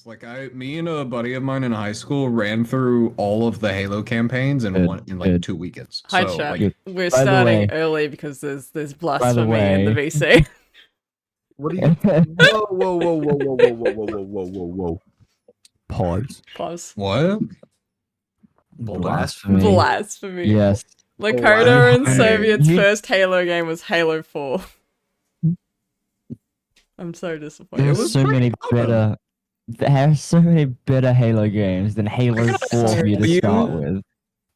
Me and a buddy of mine in high school ran through all of the Halo campaigns in Good. 2 weekends. Hi, So, chat. like, We're By the starting way- early because there's By the blasphemy in the way- VC. What are you? Whoa, whoa, whoa, whoa, whoa, whoa, whoa, whoa, whoa, whoa, whoa. Pause. Pause. what? Blasphemy. Blasphemy. Yes. Lakota and Blasphemy. Soviet's You- first Halo game was Halo 4. I'm so disappointed. There's was so pretty many better. There are so many better Halo games than Halo 4 for you to You- start with.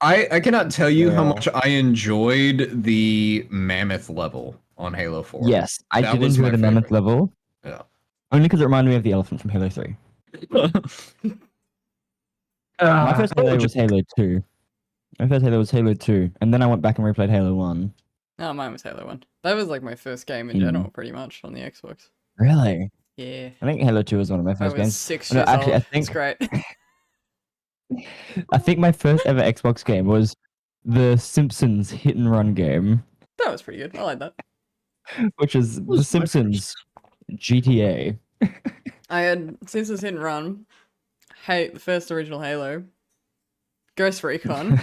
I cannot tell you how Yeah. much I enjoyed the Mammoth level on Halo 4. Yes, I That did was enjoy my the Mammoth favorite. level. Yeah. Only because it reminded me of the elephant from Halo 3. My first Halo was Halo 2. My first Halo was Halo 2, and then I went back and replayed Halo 1. No, mine was Halo 1. That was like my first game in Hmm. general, pretty much, on the Xbox. Really? Yeah. I think Halo 2 was one of my I first was games. 6 No, years actually, I old. think- It's great. I think my first ever Xbox game was the Simpsons hit and run game, That was pretty good. I like that. which is The was my Simpsons GTA. I had Simpsons Hit and Run, the first original Halo, Ghost Recon,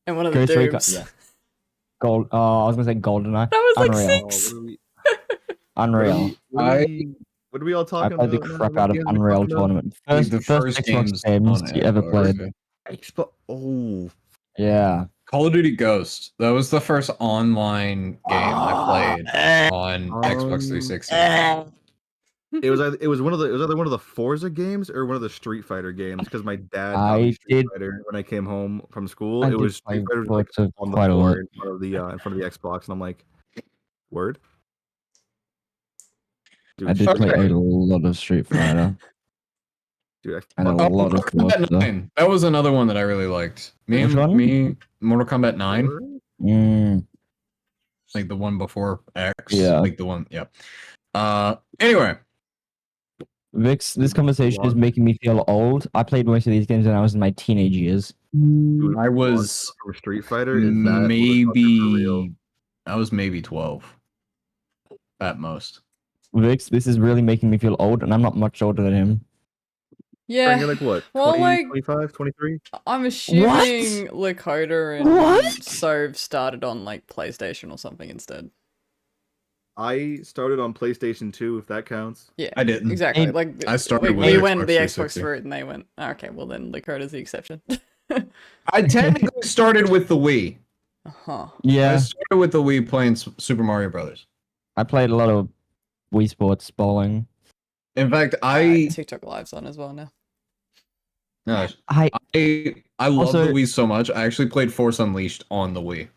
and one of the Ghost Recon, Dooms. yeah. Gold. Oh, I was gonna say GoldenEye. That was like Unreal. 6. Unreal. What are we all I talking played the about? crap What out of games are we Unreal talking about? Tournament. Like the First first Xbox games games on you ever Xbox. played. Oh, Yeah. Call of Duty Ghost. That was the first online game I played on Xbox 360. it was one of the either one of the Forza games or one of the Street Fighter games because my dad got I me Street did- Fighter when I came home from school. I It did was play Street Fighter was, like, Forza on the quite a lot. floor in front of the Xbox, and I'm like, word. Dude, I did Okay. play a lot of Street Fighter dude, and a Oh, lot of Mortal Kombat Forza. 9. That was another one that I really liked. Which one? Mortal Kombat 9, Mm, like the one before X. Yeah. Like the one, yep. Anyway, Vix, this conversation is making me feel old. I played most of these games when I was in my teenage years. Dude, I was from Street Fighter. Is that motherfucker for real? I was maybe 12 at most. Vix, this is really making me feel old, and I'm not much older than him. Yeah. You're like what? Well, 20, like- 25, 23? I'm assuming Lakota and What? Sove started on like PlayStation or something instead. I started on PlayStation 2, if that counts. Yeah. I didn't. Exactly. Hey, like I started with we Xbox went the Xbox 360. route and they went, okay, well then Lakota's the exception. I technically started with the Wii. Huh. I Yeah, started with the Wii playing Super Mario Brothers. I played a lot of Wii Sports bowling. In fact, I TikTok lives on as well now. no, I I love Also- the Wii so much. I actually played Force Unleashed on the Wii.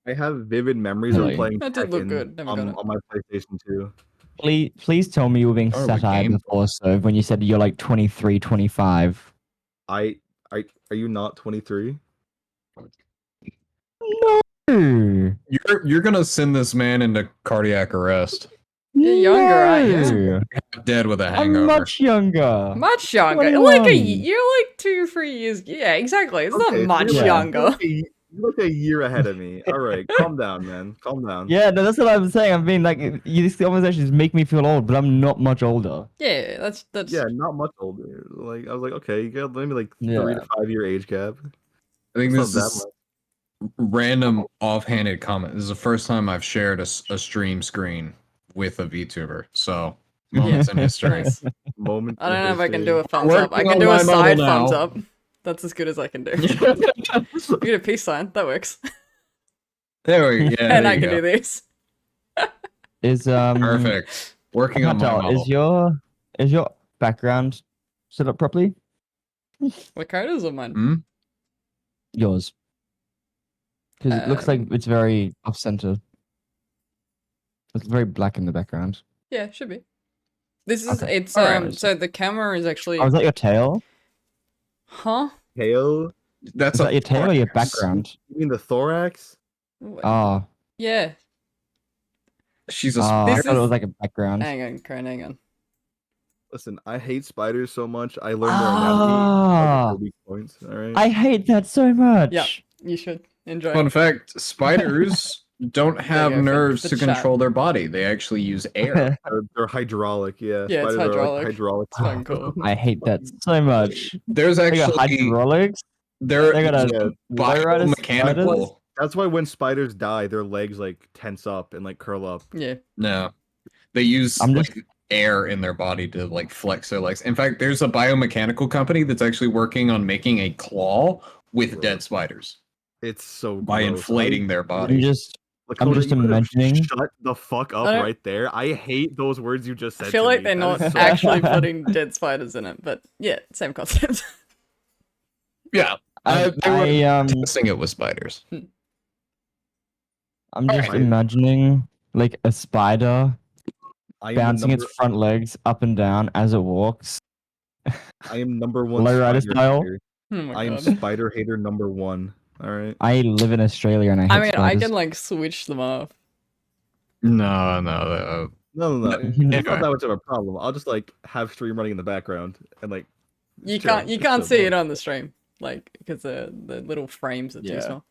I have vivid memories Really? of playing That did look Tekken good, never got it. on my PlayStation 2. please tell me you were being Oh, what satire game? before, so when you said you're like 23, 25. Are you not 23? No. You're gonna send this man into cardiac arrest, You're younger, aren't you? No. dead with a I'm hangover. much younger. Much younger. 21. You're like 2-3 years. Yeah, exactly. It's Okay, not much yeah. younger. You look a year ahead of me. All right, calm down, man. Calm down. Yeah, no, that's what I'm saying. I'm being like, these conversations make me feel old, but I'm not much older. Yeah, that's Yeah, not much older. Like I was like, okay, you got maybe like Yeah. 3 to 5 year age gap. I think It's this not that is random offhanded comment. This is the first time I've shared a stream screen with a VTuber. So moments in history. nice. Moment. I don't know in if I can history. do a thumbs up. I Working can on do a my model side now. thumbs up. That's as good as I can do. You get a peace sign. That works. There we go. Yeah, And there I you can go. do this. Is Perfect. Working on my Patel, model. is your background set up properly? What code is on mine? Hmm? Yours. Because it looks like it's very off center. It's very black in the background. Yeah, should be. This is Okay. it's Alright. so the camera is actually Oh, is that your tail? huh? Tail? That's Is that your tail or your thorax. background? You mean the thorax? Oh, Yeah. She's a I This thought it is- was like a background. Hang on, Crane, hang on. Listen, I hate spiders so much. I learned their Ah. anatomy. Weak points. All right. I hate that so much. Yeah. You should enjoy. Fun fact: spiders don't have go for nerves the to chat. control their body. They actually use air. They're hydraulic, yeah. Yeah, it's Spiders are hydraulic. hydraulic. It's fucking cool. I hate that so much. There's They got actually hydraulics. there They got a Yeah, low-rider spiders. biomechanical. that's why when spiders die, their legs like tense up and like curl up. Yeah. No, they use I'm just- like air in their body to like flex their legs. In fact, there's a biomechanical company that's actually working on making a claw with Bro. dead spiders It's so by gross. inflating their I'm body. just Lakota, just you could've imagining- Shut the fuck up I don't- right there. I hate those words you just said. I feel to like me. they're That not is so- actually putting dead spiders in it, but yeah, same concept. Yeah, I, they were I testing it with spiders. I'm just Alright. imagining like a spider I am the bouncing its number- front legs up and down as it walks. I am number one. Lowrider spider style? hater. Oh my I am god. spider hater number one. All right. I live in Australia and I hate I mean, I spiders. can like switch them off. No, No. No, It's anyway. not that much of a problem. I'll just like have stream running in the background and like. You chill. can't Just see chill, it bro. on the stream, like because the little frames are too Yeah. small.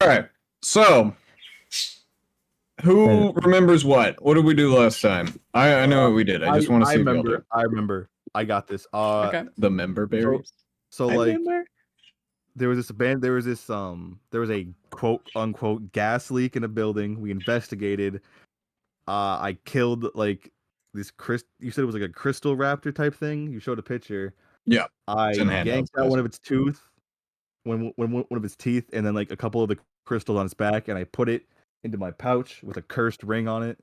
All right. So, who remembers what? What did we do last time? I know what we did. I just want to see if y'all do. I remember. I got this. Okay. The member berries. So like there was this there was a quote unquote gas leak in a building. We investigated. I killed like this you said it was like a crystal raptor type thing. You showed a picture. Yeah, I it's in handouts, yanked out guys. one of its tooth, one of its teeth, and then like a couple of the crystals on its back, and I put it into my pouch with a cursed ring on it.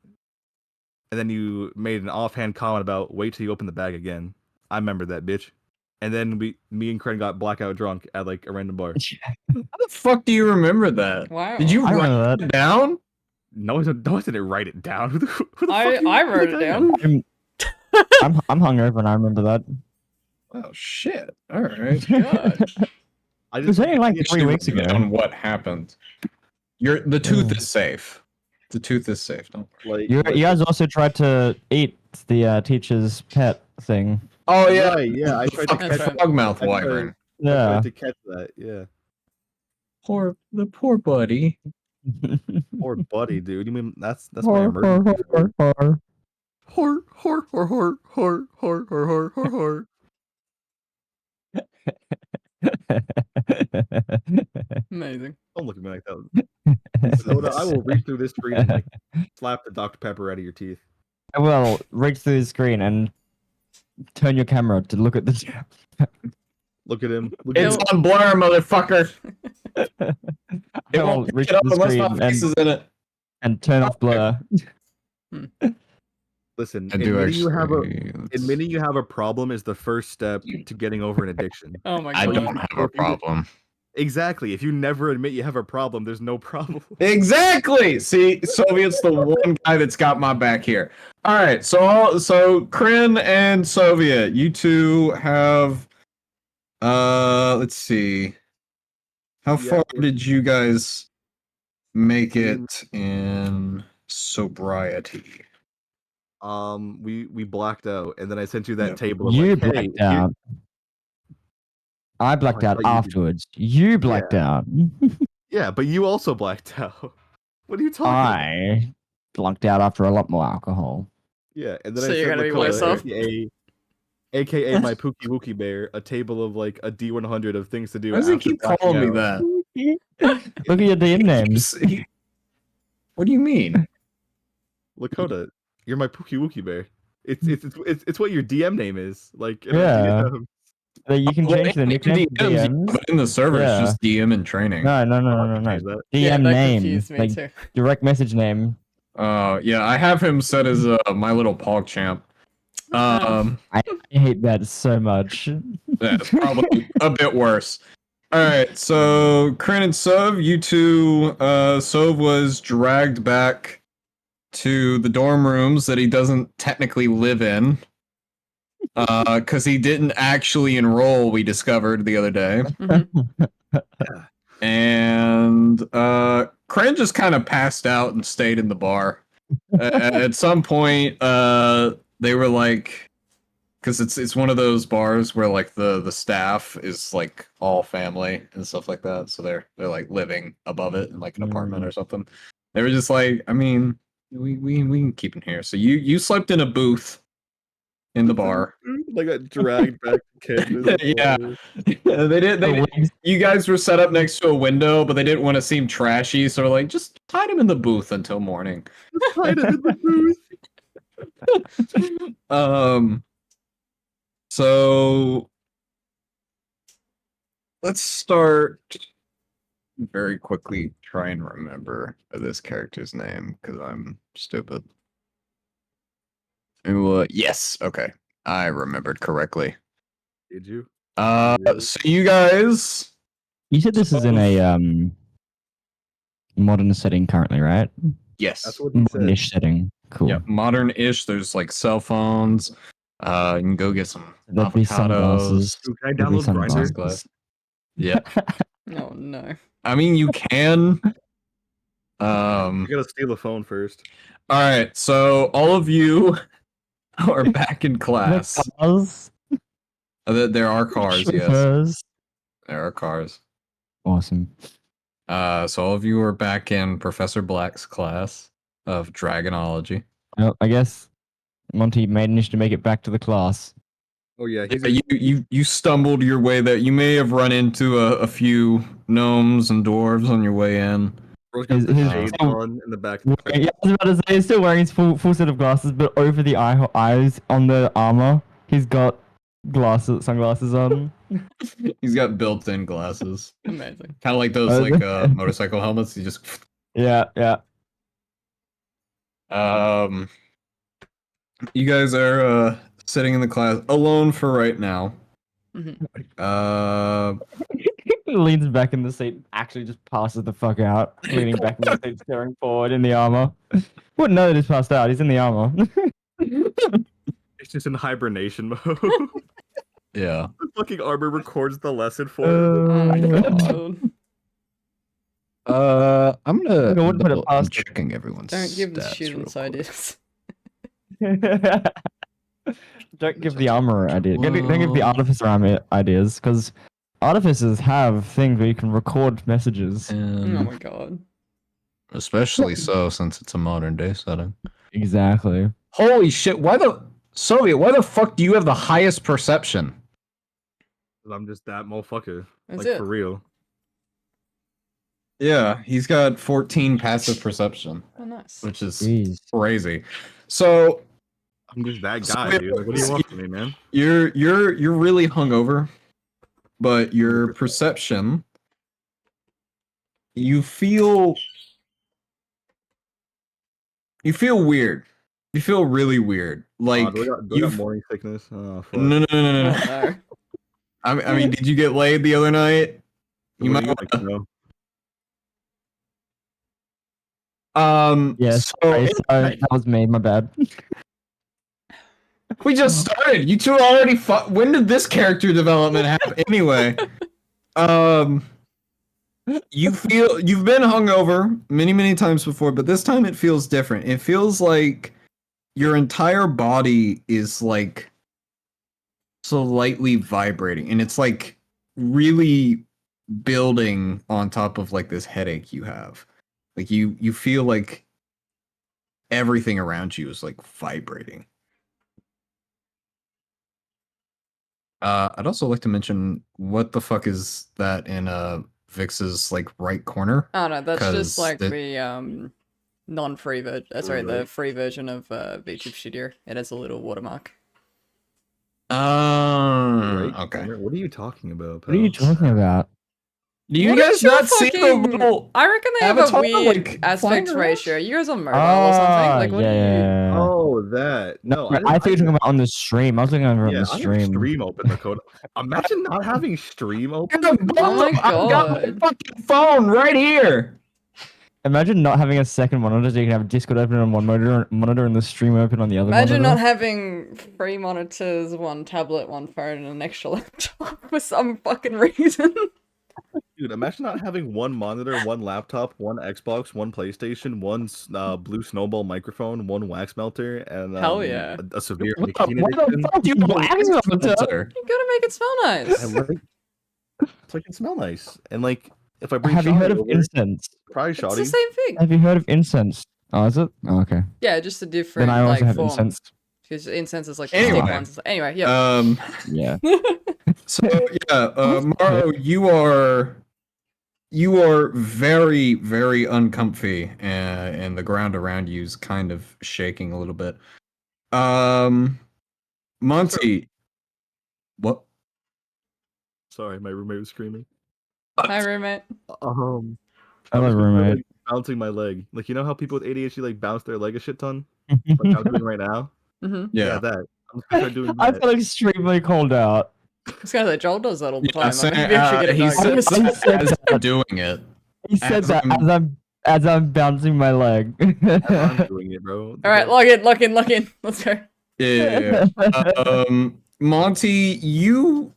And then you made an offhand comment about wait till you open the bag again. I remember that, bitch. And then me and Kren got blackout drunk at like a random bar. How the fuck do you remember that? Wow. Did you I write remember that. it down? No, I didn't write it down. Who the fuck I do you wrote think it I am? down. I'm hungover and I remember that. Oh shit! All right. God. I It was just only like Actually 3 weeks write ago. down what happened. The tooth Mm. is safe. The tooth is safe. Don't worry. like You guys also tried to eat the teacher's pet thing. Oh right, yeah. I the tried to fucking catch- frogmouth I tried- wyvern. I Yeah. tried to catch that. Yeah. The poor buddy. Poor buddy, dude. You mean that's my Hor, emergency? hor, hor, hor. Hor, hor, hor, hor, hor, hor, hor, hor, hor, hor. Amazing. Don't look at me like that. Soda, I will reach through this screen and like slap the Dr. Pepper out of your teeth. I will reach through the screen and turn your camera to look at the. Look at him. Look It's at him. on blur, motherfucker. I It will won't pick reach it up to the unless my screen face is in it. and turn off blur. Listen, I do admitting you have a actually. admitting you have a problem is the first step to getting over an addiction. Oh my I god. don't have a problem. Exactly. If you never admit you have a problem, there's no problem. Exactly. See, Soviet's the one guy that's got my back here. All right. So Kryn and Soviet, you two have. Let's see. How Yeah, far we're- did you guys make it in sobriety? We blacked out, and then I sent you that Yeah. table. Of You like, hey, blacked out. I blacked I out thought you did. afterwards. You blacked out. Yeah, but you also blacked out. What are you talking? about? I blacked out after a lot more alcohol. Yeah, and then So I you're sent gonna be Lakota, worse off? AKA my Pookie Wookie Bear, a table of like a D100 of things to do. Why does he after keep blacking calling me out. that? Look at your DM names. What do you mean? Lakota, you're my Pookie Wookie Bear. It's what your DM name is. Like in our Yeah. DM. You can change the nickname to DM. But in the server, Yeah. it's just DM and training. No, no, no, Oh, I no, can no, change no. that. DM Yeah, that name, confused me like too. direct message name. Yeah, I have him set as my little PogChamp. I hate that so much. That's probably a bit worse. All right, so Kryn and Sov, you two, Sov was dragged back to the dorm rooms that he doesn't technically live in, because he didn't actually enroll. We discovered the other day, and Kryn just kind of passed out and stayed in the bar. At some point, they were like, because it's one of those bars where like the staff is like all family and stuff like that, so they're like living above it in like an apartment or something. They were just like, I mean, we can keep in here. So you slept in a booth in the bar. Like got dragged back to campus. Yeah. They did. You guys were set up next to a window, but they didn't want to seem trashy, so they're like, just hide him in the booth until morning. Hide him in the booth. So let's start very quickly. Try and remember this character's name because I'm stupid. Yes, okay, I remembered correctly. Did you? So you guys. You said this is in a modern setting currently, right? Yes. That's what he said. Modern-ish setting. Cool. Yeah, modern-ish. There's like cell phones. You can go get some There'd be avocados. sunglasses. Ooh, can I There'd be download Grindr? sunglasses. Yeah, Oh no. I mean you can. You gotta steal a phone first. All right, so all of you are back in class. Cars? There are cars, yes. Chauffeurs? There are cars. Awesome. So all of you are back in Professor Black's class of Dragonology. Well, I guess Monty managed to make it back to the class. Oh yeah, You stumbled your way there. You may have run into a few gnomes and dwarves on your way in. Bro's got the his- shades on in the back. Yeah, I was about to say, he's still wearing his full set of glasses, but over the eyes on the armor, he's got sunglasses on. He's got built-in glasses, Amazing. kind of like those like motorcycle helmets. You just Yeah. You guys are sitting in the class alone for right now. Mhm. Leans back in the seat, actually just passes the fuck out, leaning back in the seat, staring forward in the armor. Wouldn't know that he's passed out. He's in the armor. It's just in hibernation mode. Yeah. The fucking armor records the lesson for Oh my him. god. I'm gonna. I wouldn't put it I'm past it. checking everyone's. Don't give the stats students real quick. ideas. Don't give the armorer ideas. Don't give the artificer ideas, because artificers have things where you can record messages. Oh And my god. especially so since it's a modern day setting. Exactly. Holy shit! Why the Soviet? Why the fuck do you have the highest perception? I'm just that motherfucker. That's Like it. for real. Yeah, he's got 14 passive perception, Oh nice. which is Jeez. crazy. So I'm just that So guy, dude. Like, what do you want from me, man? you're really hungover, but your perception, you feel weird. You feel really weird. Like do I got you've morning sickness? Oh, fuck. no. Oh no. I mean, did you get laid the other night? You What might do think, wanna- bro? Yes. So Sorry, that was me. My bad. we just started. You two already when did this character development happen anyway? You've been hungover many times before, but this time it feels different. It feels like your entire body is like slightly vibrating, and it's like really building on top of like this headache you have. Like you feel like everything around you is like vibrating. I'd also like to mention, what the fuck is that in Vix's like right corner? Oh no, that's 'Cause just like the- the non-free version. Sorry, the Right. free version of Beach of Shidir. It has a little watermark. Right? Okay. What are you talking about? What are you pal? talking about? Do you What guys is your not see the fucking- little? I reckon they have a Avatar, weird like, flying aspect around? ratio. You guys on mobile or something? Like what are you? yeah. Oh, that. No, I thought you were talking about on the stream. I was looking over on Yeah, the I have stream. stream open, Dakota. Imagine not having stream open. Oh my I've got my God. fucking phone right here. Imagine not having a second monitor, so you can have Discord open on one monitor and the stream open on the other Imagine not monitor. having 3 monitors, 1 tablet, 1 phone, and an extra laptop for some fucking reason. Dude, imagine not having one monitor, one laptop, one Xbox, one PlayStation, one blue snowball microphone, one wax melter, and Hell yeah. a severe What nicotine the addiction. fuck do you wax melter? Sir. You gotta make it smell nice. I like so it can smell nice. And like if I bring Have you heard of over, incense? probably It's the shoddy. same thing. Have you heard of incense? Oh, is it? Oh, okay. Yeah, just a different Then I also like have form. incense. Because incense is like the Anyway. stick ones. Anyway, yeah. Yeah. So yeah, Maro, you are very, very uncomfy, and the ground around you is kind of shaking a little bit. Monty, what? Sorry, my roommate was screaming. Hi, roommate. Um, Hello, was roommate. like, bouncing my leg. Like you know how people with ADHD like bounce their leg a shit ton? Like I'm doing right now. Mm-hmm. Yeah, Yeah, that. I'm gonna start doing I that. feel extremely cold out. I was gonna say Joel does that all the yeah. time. Maybe I should get it He said diagnosed. as I'm doing it. He said As that I'm- as I'm bouncing my leg. I'm doing it, bro. All right, lock in. Let's go. Yeah. Monty, you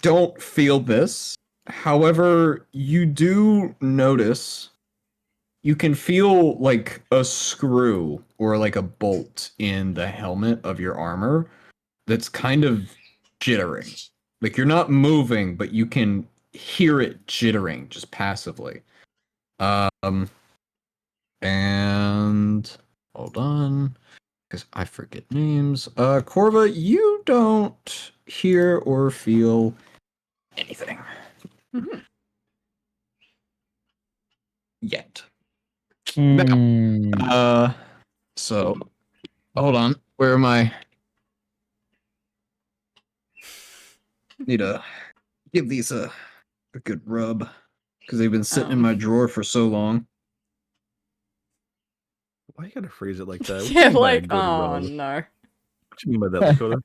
don't feel this. However, you do notice you can feel like a screw or like a bolt in the helmet of your armor that's kind of jittering. Like you're not moving, but you can hear it jittering just passively. And hold on, because I forget names. Corva, you don't hear or feel anything Mhm. yet. Hmm. So hold on. Where am I? Need to give these a good rub because they've been sitting in my drawer for so long. Why you gotta phrase it like that? What you Yeah, mean by a like good oh rub? no. What you mean by that, Dakota?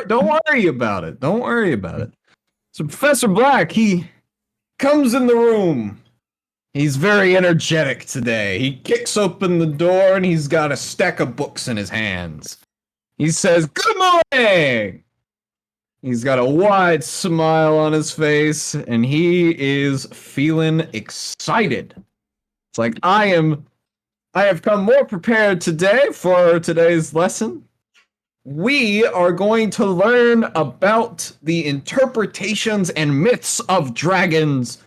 Don't worry about it. Don't worry about it. So Professor Black, he comes in the room. He's very energetic today. He kicks open the door and he's got a stack of books in his hands. He says, "Good morning!" He's got a wide smile on his face and he is feeling excited. It's like, I have come more prepared today for today's lesson. We are going to learn about the interpretations and myths of dragons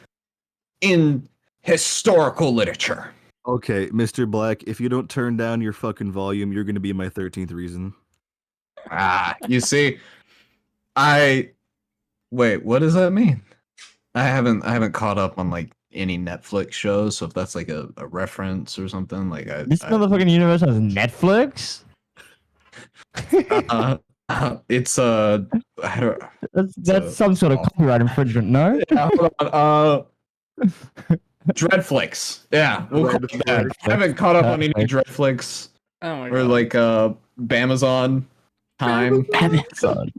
in historical literature. Okay, Mr. Black, if you don't turn down your fucking volume, you're gonna be my 13th reason. You see, wait, what does that mean? I haven't caught up on like any Netflix shows, so if that's like a reference or something, like This motherfucking universe has Netflix. it's I don't, That's some sort of copyright infringement, no? yeah, hold on, Dreadflix. Yeah, we'll call it that. I haven't caught up on any Dreadflix Oh my or god. like Bamazon time. Amazon.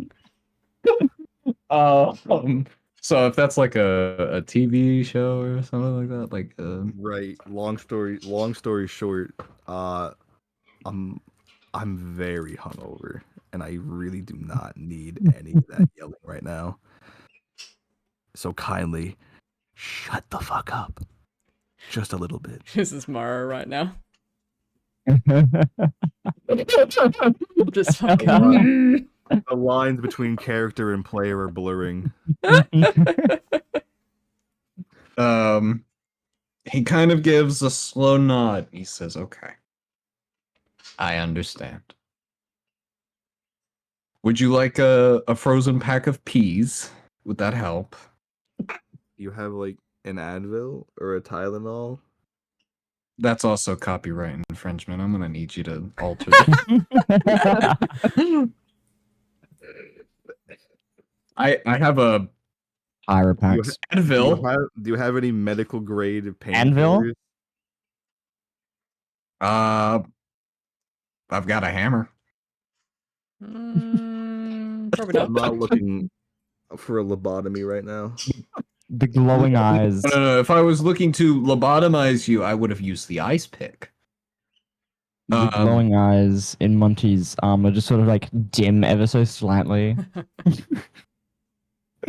So if that's like a TV show or something like that, like Right. Long story short, I'm very hungover and I really do not need any of that yelling right now. So kindly shut the fuck up. Just a little bit. This is Mara right now. Just fuck up. The lines between character and player are blurring. he kind of gives a slow nod. He says, "Okay, I understand. Would you like a frozen pack of peas? Would that help?" You have like an Advil or a Tylenol? That's also copyright infringement. I'm gonna need you to alter that. I have a Pyropax. Advil. Do you have any medical grade Anvil? painkillers? I've got a hammer. Probably I'm not. not looking for a lobotomy right now. The glowing eyes. No. If I was looking to lobotomize you, I would have used the ice pick. The glowing eyes in Monty's armor just sort of like dim ever so slightly.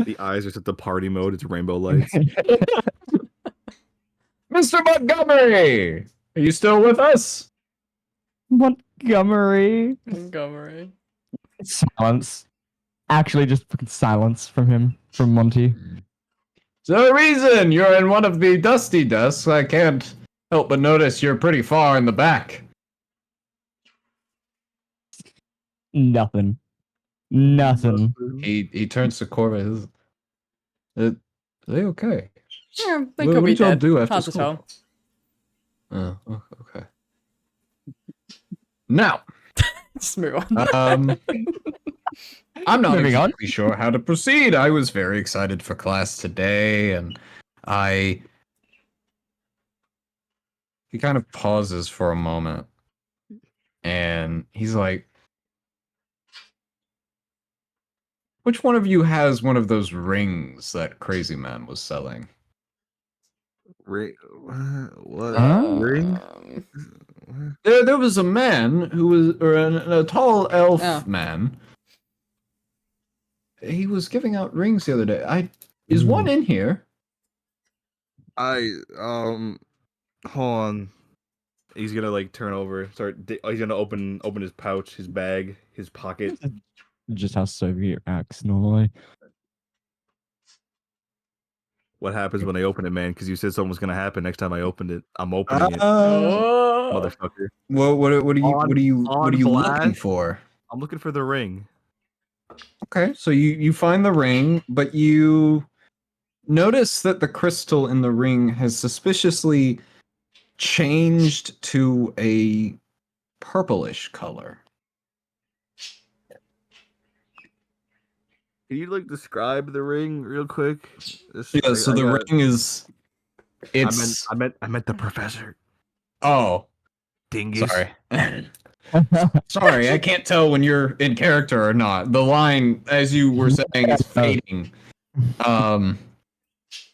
The eyes are set to party mode. It's rainbow lights. Mr. Montgomery, are you still with us? Montgomery. Montgomery. Silence. Actually, just fucking silence from him, from Monty. The reason you're in one of the dusty desks, I can't help but notice you're pretty far in the back. Nothing. Nothing. He turns to Corbin. Are they okay? Yeah, they What could be did y'all dead. do after Hard to school? tell. Oh, okay. Now, Just move on. I'm not Moving on. exactly sure how to proceed. I was very excited for class today, and he kind of pauses for a moment, and he's like, which one of you has one of those rings that Crazy Man was selling? Ring? What? Huh? Ring? There was a man who was, or a tall elf Oh. man. He was giving out rings the other day. Is one in here? Hold on. He's gonna like turn over, he's gonna open his pouch, his bag, his pocket. Just how Soviet acts normally. What happens when I open it, man? Because you said something was gonna happen next time I opened it. I'm opening it, Oh. motherfucker. What are you On- looking blast. for? I'm looking for the ring. Okay, so you find the ring, but you notice that the crystal in the ring has suspiciously changed to a purplish color. Can you like describe the ring real quick? Yeah, so the ring is I meant the professor. oh, Dingus. sorry. Sorry, I can't tell when you're in character or not. The line, as you were saying, is fading.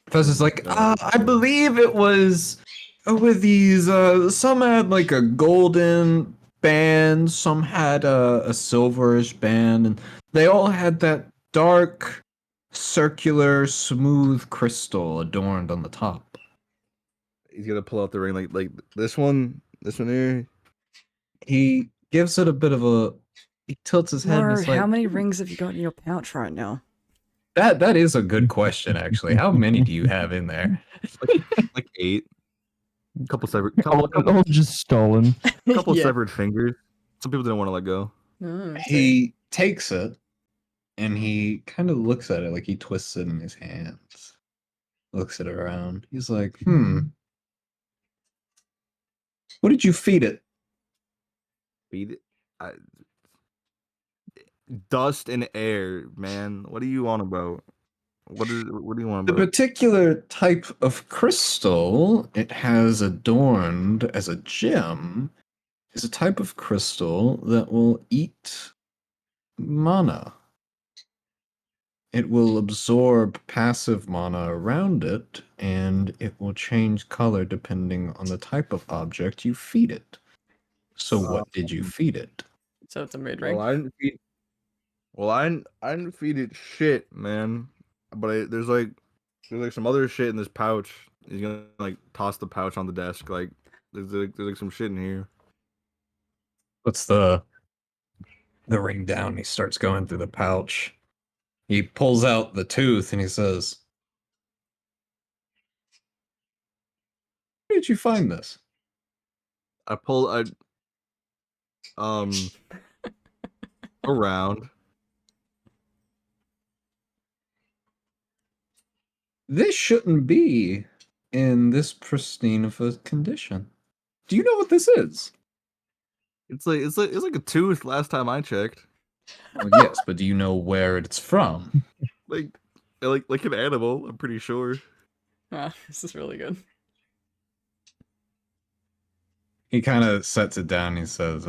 Professor's like, I believe it was with these. Some had like a golden band, some had a silverish band, and they all had that dark, circular, smooth crystal adorned on the top. He's gonna pull out the ring like this one here. He gives it a bit of a. He tilts his head. And Bro, he's like, how many rings have you got in your pouch right now? That is a good question, actually. How many do you have in there? Like 8. Couple All just stolen. Yeah. severed fingers. Some people didn't want to let go. Oh, He takes it and he kind of looks at it like he twists it in his hands. Looks it around. He's like, what did you feed it? Feed it. Dust and air, man. What are you on about? What do you want The about? particular type of crystal it has adorned as a gem is a type of crystal that will eat mana. It will absorb passive mana around it, and it will change color depending on the type of object you feed it. So what did you feed it? so it's a mood ring. I didn't feed it shit, man. But there's like some other shit in this pouch. He's gonna like toss the pouch on the desk. Like there's like some shit in here. Puts the ring down. He starts going through the pouch. He pulls out the tooth and he says, "Where did you find this?" Around. This shouldn't be in this pristine of a condition. Do you know what this is? It's like a tooth last time I checked. Well, yes, but do you know where it's from? Like an animal, I'm pretty sure. Ah, this is really good. He kind of sets it down. He says,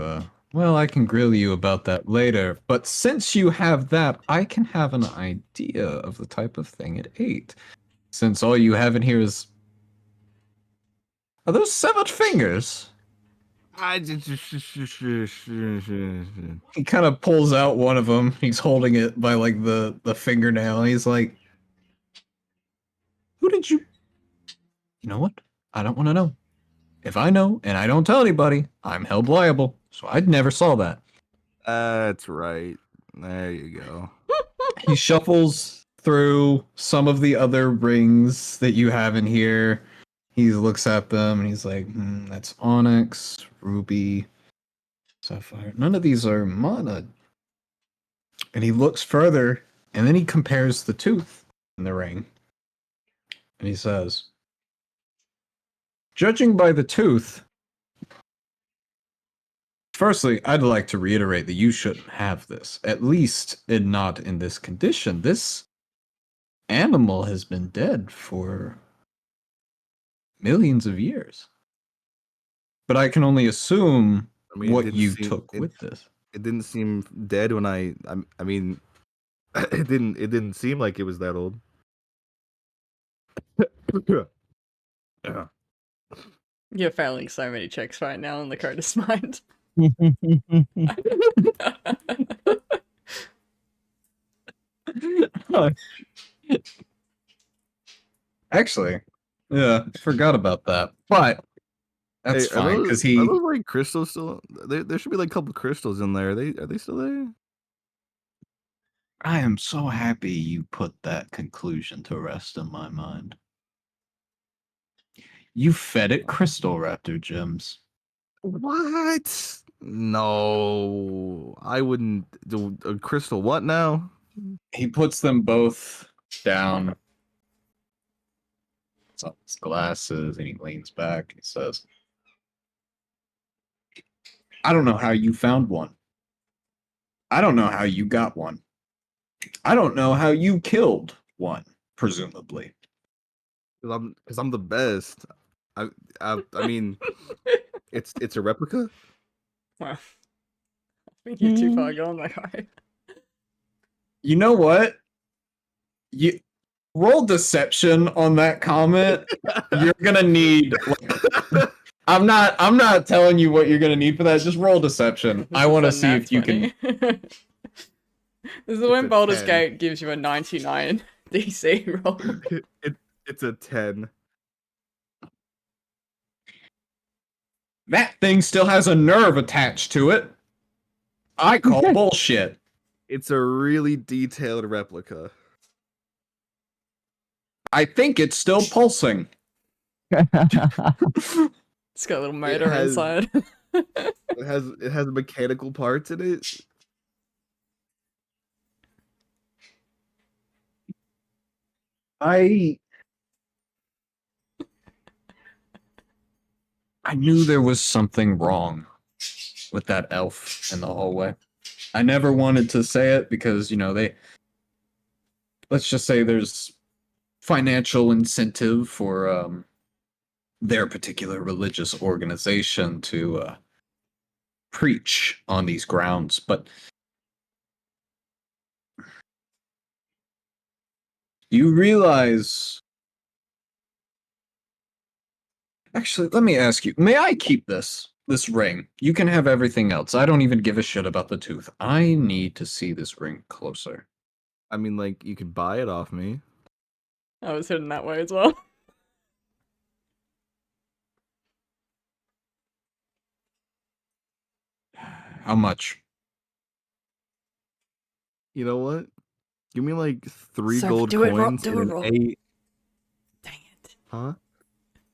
well, I can grill you about that later, but since you have that, I can have an idea of the type of thing it ate. Since all you have in here is... Are those severed fingers? He kind of pulls out one of them. He's holding it by, like, the fingernail. And he's like, Who did you? You know what? I don't want to know. If I know and I don't tell anybody, I'm held liable. So I never saw that. That's right. There you go. He shuffles through some of the other rings that you have in here. He looks at them and he's like, that's onyx, ruby, sapphire. None of these are mana. And he looks further and then he compares the tooth in the ring. And he says, judging by the tooth, firstly, I'd like to reiterate that you shouldn't have this, at least not in this condition. This animal has been dead for millions of years. But I can only assume I mean, it what didn't you seem- took it- with this. It didn't seem dead when I mean, it didn't seem like it was that old. You're failing so many checks right now in the Codus mind. Actually, yeah, forgot about that. But that's Hey, are fine those- because he. are those like crystals still. There should be like a couple crystals in there. Are they still there? I am so happy you put that conclusion to rest in my mind. You fed it crystal raptor gems. What? No, I wouldn't do a crystal. What now? He puts them both down. It's on his glasses and he leans back and he says, I don't know how you found one. I don't know how you got one. I don't know how you killed one, presumably. Because I'm the best. I mean, it's a replica. Wow. I think you're too far gone, that guy. You know what? You roll deception on that comment. You're gonna need like, I'm not telling you what you're gonna need for that. Just roll deception. I want to see if you can. This is It's when a Baldur's 10. Gate gives you a 99 DC roll. It's a 10. That thing still has a nerve attached to it. I call bullshit. It's a really detailed replica. I think it's still pulsing. It's got a little motor has- inside. It has mechanical parts in it. I knew there was something wrong with that elf in the hallway. I never wanted to say it because, let's just say there's financial incentive for their particular religious organization to preach on these grounds, but you realize. Actually, let me ask you, may I keep this ring? You can have everything else. I don't even give a shit about the tooth. I need to see this ring closer. I mean, like, you could buy it off me. I was heading that way as well. How much? You know what? Give me like 3 Sir, gold do it, Rob, coins do and it, an Rob. 8. Dang it. Huh?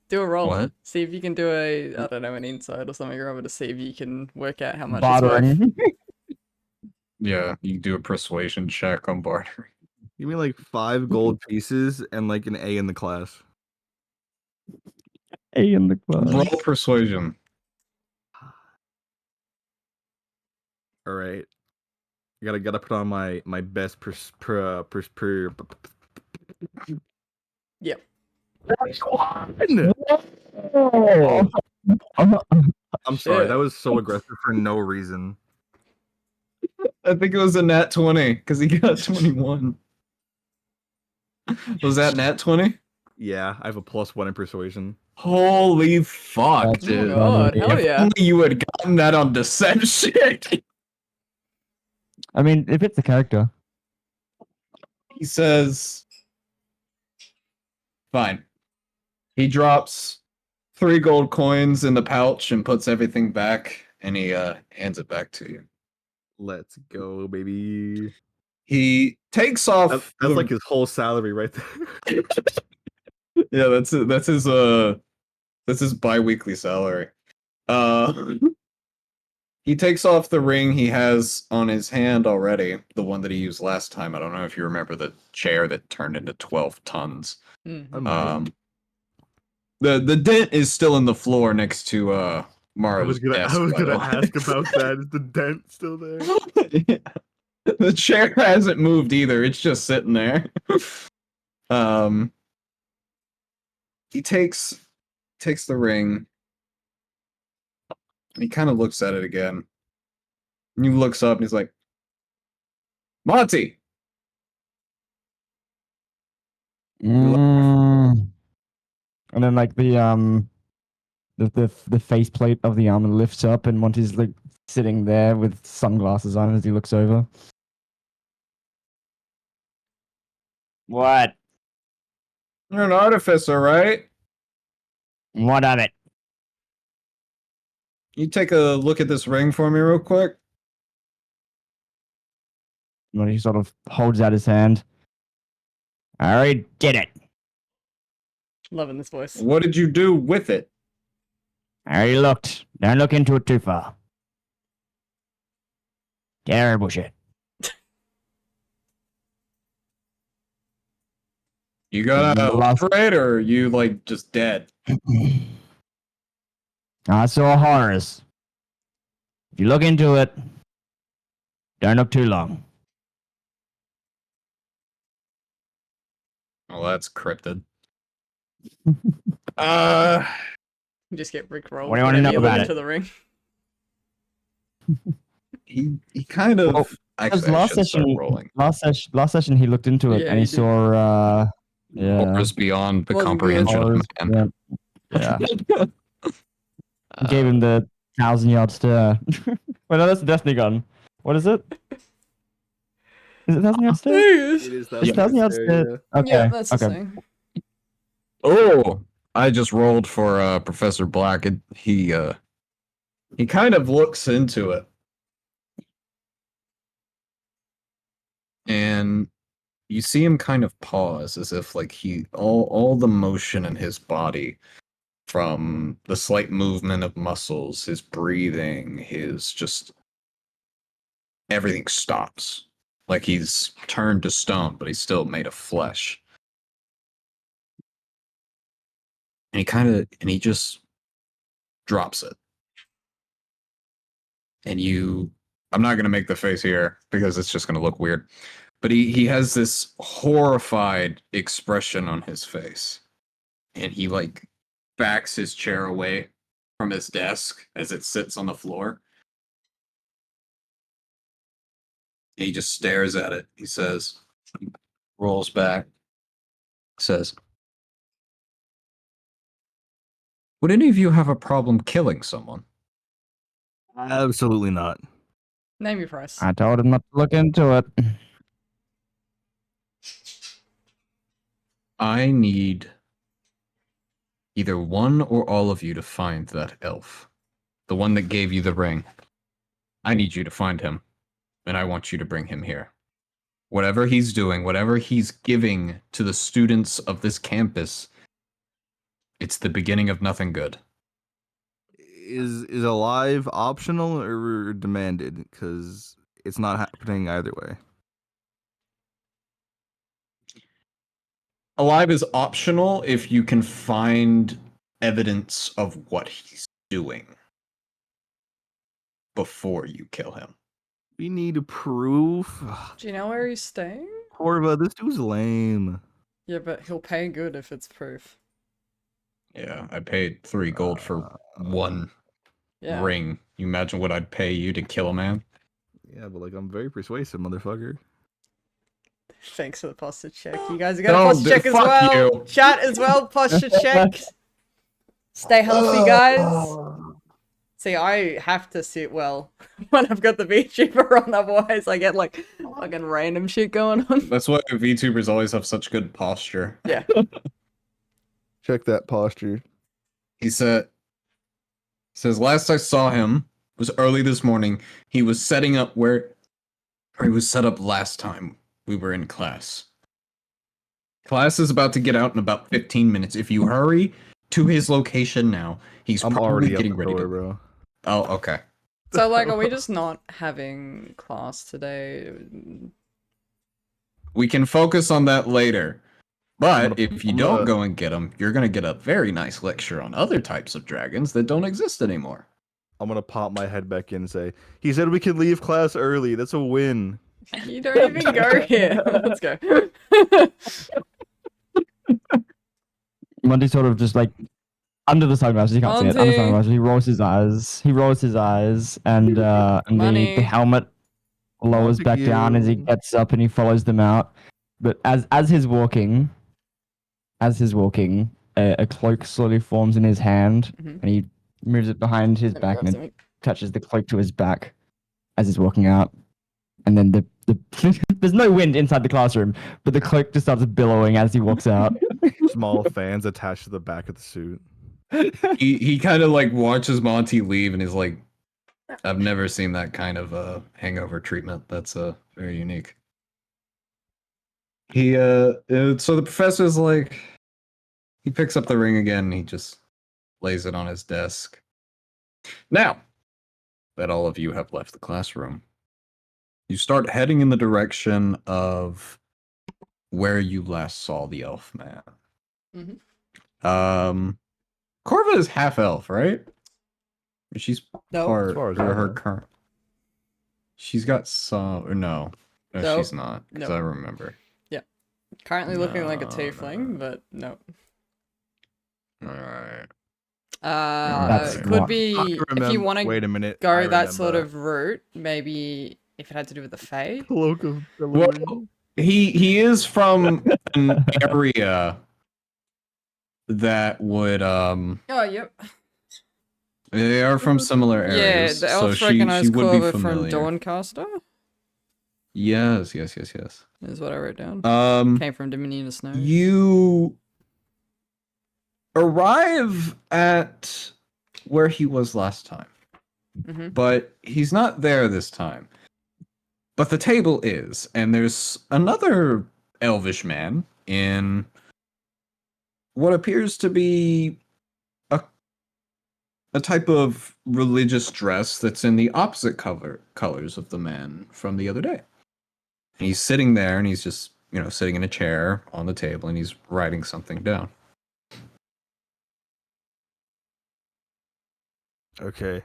Do a roll. What? See if you can do I don't know, an insight or something or other to see if you can work out how much Bartering. Yeah, you can do a persuasion check on bartering. Give me like 5 gold pieces and like an A in the class. A in the class. Roll persuasion. All right. Gotta put on my best Yep. Oh. I'm sorry, Shit. that was so aggressive for no reason. I think it was a nat 20 because he got 21. Was that nat 20? Yeah, I have a +1 in persuasion. Holy fuck, That's Oh dude. god, hell If yeah. only you had gotten that on deception. I mean, if it's the character. He says, Fine. He drops 3 gold coins in the pouch and puts everything back, and he hands it back to you. Let's go, baby. He takes off. That's like his whole salary right there. Yeah, that's his bi-weekly salary. He takes off the ring he has on his hand already, the one that he used last time. I don't know if you remember the chair that turned into 12 tons. Mhm. The dent is still in the floor next to I Mara's was gonna desk. by the way. ask about that. Is the dent still there? Yeah. The chair hasn't moved either. It's just sitting there. He takes the ring. He kind of looks at it again. And he looks up and he's like, Monty! Mm. And then like the faceplate of the armor lifts up, and Monty's like sitting there with sunglasses on as he looks over. What? You're an artificer, right? What of it? You take a look at this ring for me real quick. Monty sort of holds out his hand. I already did it. Loving this voice. What did you do with it? I already looked. Don't look into it too far. Terrible shit. You got a Lost- operate, or are you like just dead? I saw horrors. If you look into it, don't look too long. Well, that's cryptid. You just get rickrolled. What do you wanna whenever know look about into it? the ring. he kind of. Well, actually, I last should start session, rolling. last session, he looked into it Yeah, and he he did. saw, yeah, Horrors beyond the Wasn't comprehension of horrors, man. yeah. Gave him the 1,000-yard stare. Wait, no, that's the Destiny gun. What is it? Is it 1,000-yard stare? It is It's 1,000-yard stare. Okay. Yeah, that's the okay. same. Oh, I just rolled for Professor Black. He kind of looks into it, and you see him kind of pause, as if like all the motion in his body, from the slight movement of muscles, his breathing, his just everything stops. Like he's turned to stone, but he's still made of flesh. And he just drops it. And I'm not going to make the face here because it's just going to look weird. But he has this horrified expression on his face. And he like backs his chair away from his desk as it sits on the floor. And he just stares at it. He says, rolls back, says, would any of you have a problem killing someone? Absolutely not. Name your price. I told him not to look into it. I need either one or all of you to find that elf. The one that gave you the ring. I need you to find him. And I want you to bring him here. Whatever he's doing, whatever he's giving to the students of this campus, it's the beginning of nothing good. Is alive optional or demanded? Because it's not happening either way. Alive is optional if you can find evidence of what he's doing before you kill him. We need proof. Do you know where he's staying? Corva, this dude's lame. Yeah, but he'll pay good if it's proof. Yeah, I paid 3 gold for one Yeah. ring. You imagine what I'd pay you to kill a man? Yeah, but like I'm very persuasive, motherfucker. Thanks for the posture check. You guys are gonna Oh, posture check as fuck well. you. Chat as well, posture check. Stay healthy, guys. See, I have to sit well when I've got the VTuber on, otherwise I get like fucking random shit going on. That's why VTubers always have such good posture. Yeah. Check that posture. He says last I saw him was early this morning. He was setting up or he was set up last time we were in class. Class is about to get out in about 15 minutes. If you hurry to his location now, he's I'm probably already getting up the ready door, to. bro. Oh, okay. So, like, are we just not having class today? We can focus on that later. But gonna- if you I'm don't gonna- go and get him, you're going to get a very nice lecture on other types of dragons that don't exist anymore. I'm gonna pop my head back in and say, he said we could leave class early. That's a win. You don't even go here. Let's go. Monty sort of just like under the sunglasses. You can't see it. Under the Monty. sunglasses, he rolls his eyes. He rolls his eyes, and the Money. helmet lowers back down as he Montague. gets up and he follows them out. But as he's walking, a cloak slowly forms in his hand, Mhm. and he moves it behind his Let me back grab and it something. touches the cloak to his back as he's walking out. And then the there's no wind inside the classroom, but the cloak just starts billowing as he walks out. Small fans attached to the back of the suit. He kind of like watches Monty leave and he's like, I've never seen that kind of hangover treatment. That's very unique. He so the professor's like, he picks up the ring again and he just lays it on his desk. Now that all of you have left the classroom, you start heading in the direction of where you last saw the elf man. Mhm. Corva is half elf, right? She's No. part As far as or I her know. current. She's got some or no. No, No. she's not. Because No. I remember. Currently looking like a No, tiefling, no. but no. Alright. That's Could not- be I if you remember- want to Wait a minute. go I that sort remember. of route. Maybe if it had to do with the Fae. Cloak of Well, Billowing. he is from an area that would Oh, yep. they are from similar Yeah, areas. the so elves she recognize would be Corva from familiar. Dawncaster. Yes. Is what I wrote down. Um Came from Dominion of Snow. you arrive at where he was last time. Mm-hmm. But he's not there this time. But the table is, and there's another elvish man in what appears to be a type of religious dress that's in the opposite colors of the man from the other day. And he's sitting there, and he's just, sitting in a chair on the table, and he's writing something down. Okay.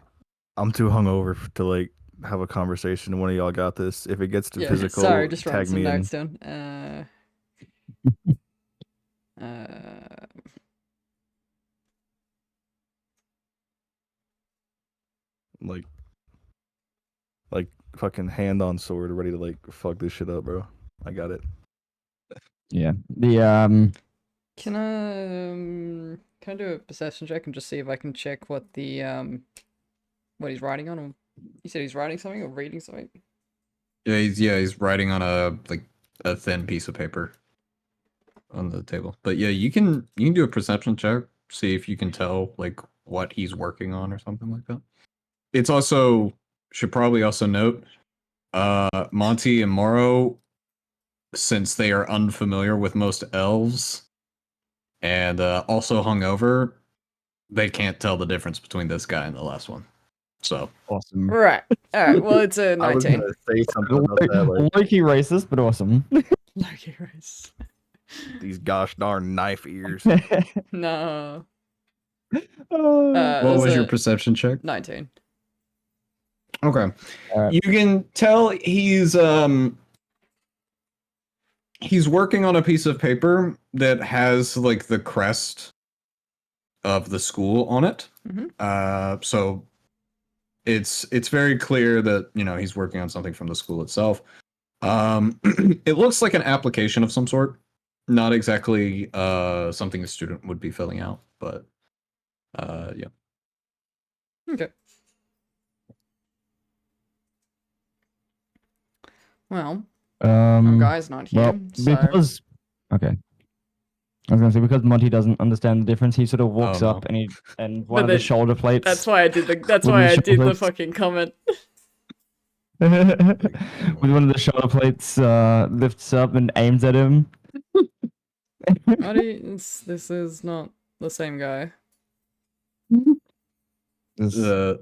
I'm too hungover to like have a conversation. One of y'all got this. If it gets to Yeah, physical, sorry, just writing tag some me in. notes down. Like fucking hand on sword, ready to like fuck this shit up, bro. I got it. Yeah. The Can I do a perception check and just see if I can check what the what he's writing on? Or you said he's writing something or reading something? He's writing on a thin piece of paper on the table. But yeah, you can do a perception check, see if you can tell like what he's working on or something like that. It's also should probably also note Monty and Morrow, since they are unfamiliar with most elves and also hungover, they can't tell the difference between this guy and the last one. So awesome. Right. Alright, well it's a I was 19. gonna say something about that, like Low-key racist, but awesome. Loki race. these gosh darn knife ears. No. Oh, what There's was your a perception check? 19. Okay. Alright. You can tell he's working on a piece of paper that has like the crest of the school on it. Mhm. So it's very clear that he's working on something from the school itself. It looks like an application of some sort, not exactly something a student would be filling out, but yeah. Okay. Well, our guy's not here, well, so because okay. I was gonna say because Monty doesn't understand the difference, he sort of walks Oh, up no. and one of then the shoulder plates. That's why I did the. That's Wooden why I did the shoulders. fucking comment. with one of the shoulder plates lifts up and aims at him. This is not the same guy. The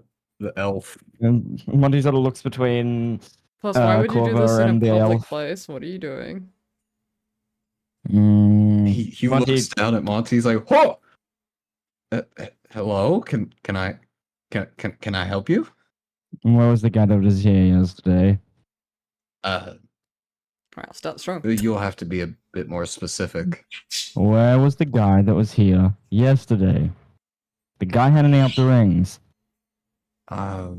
elf. And Monty sort of looks between Plus, why would you do this Corva in a and the public elf. place? What are you doing? He Monty, looks down at Monty. He's like, "Whoa, hello. Can I help you?" where was the guy that was here yesterday? Right, I'll start strong. You'll have to be a bit more specific. Where was the guy that was here yesterday? The guy handing out the rings. I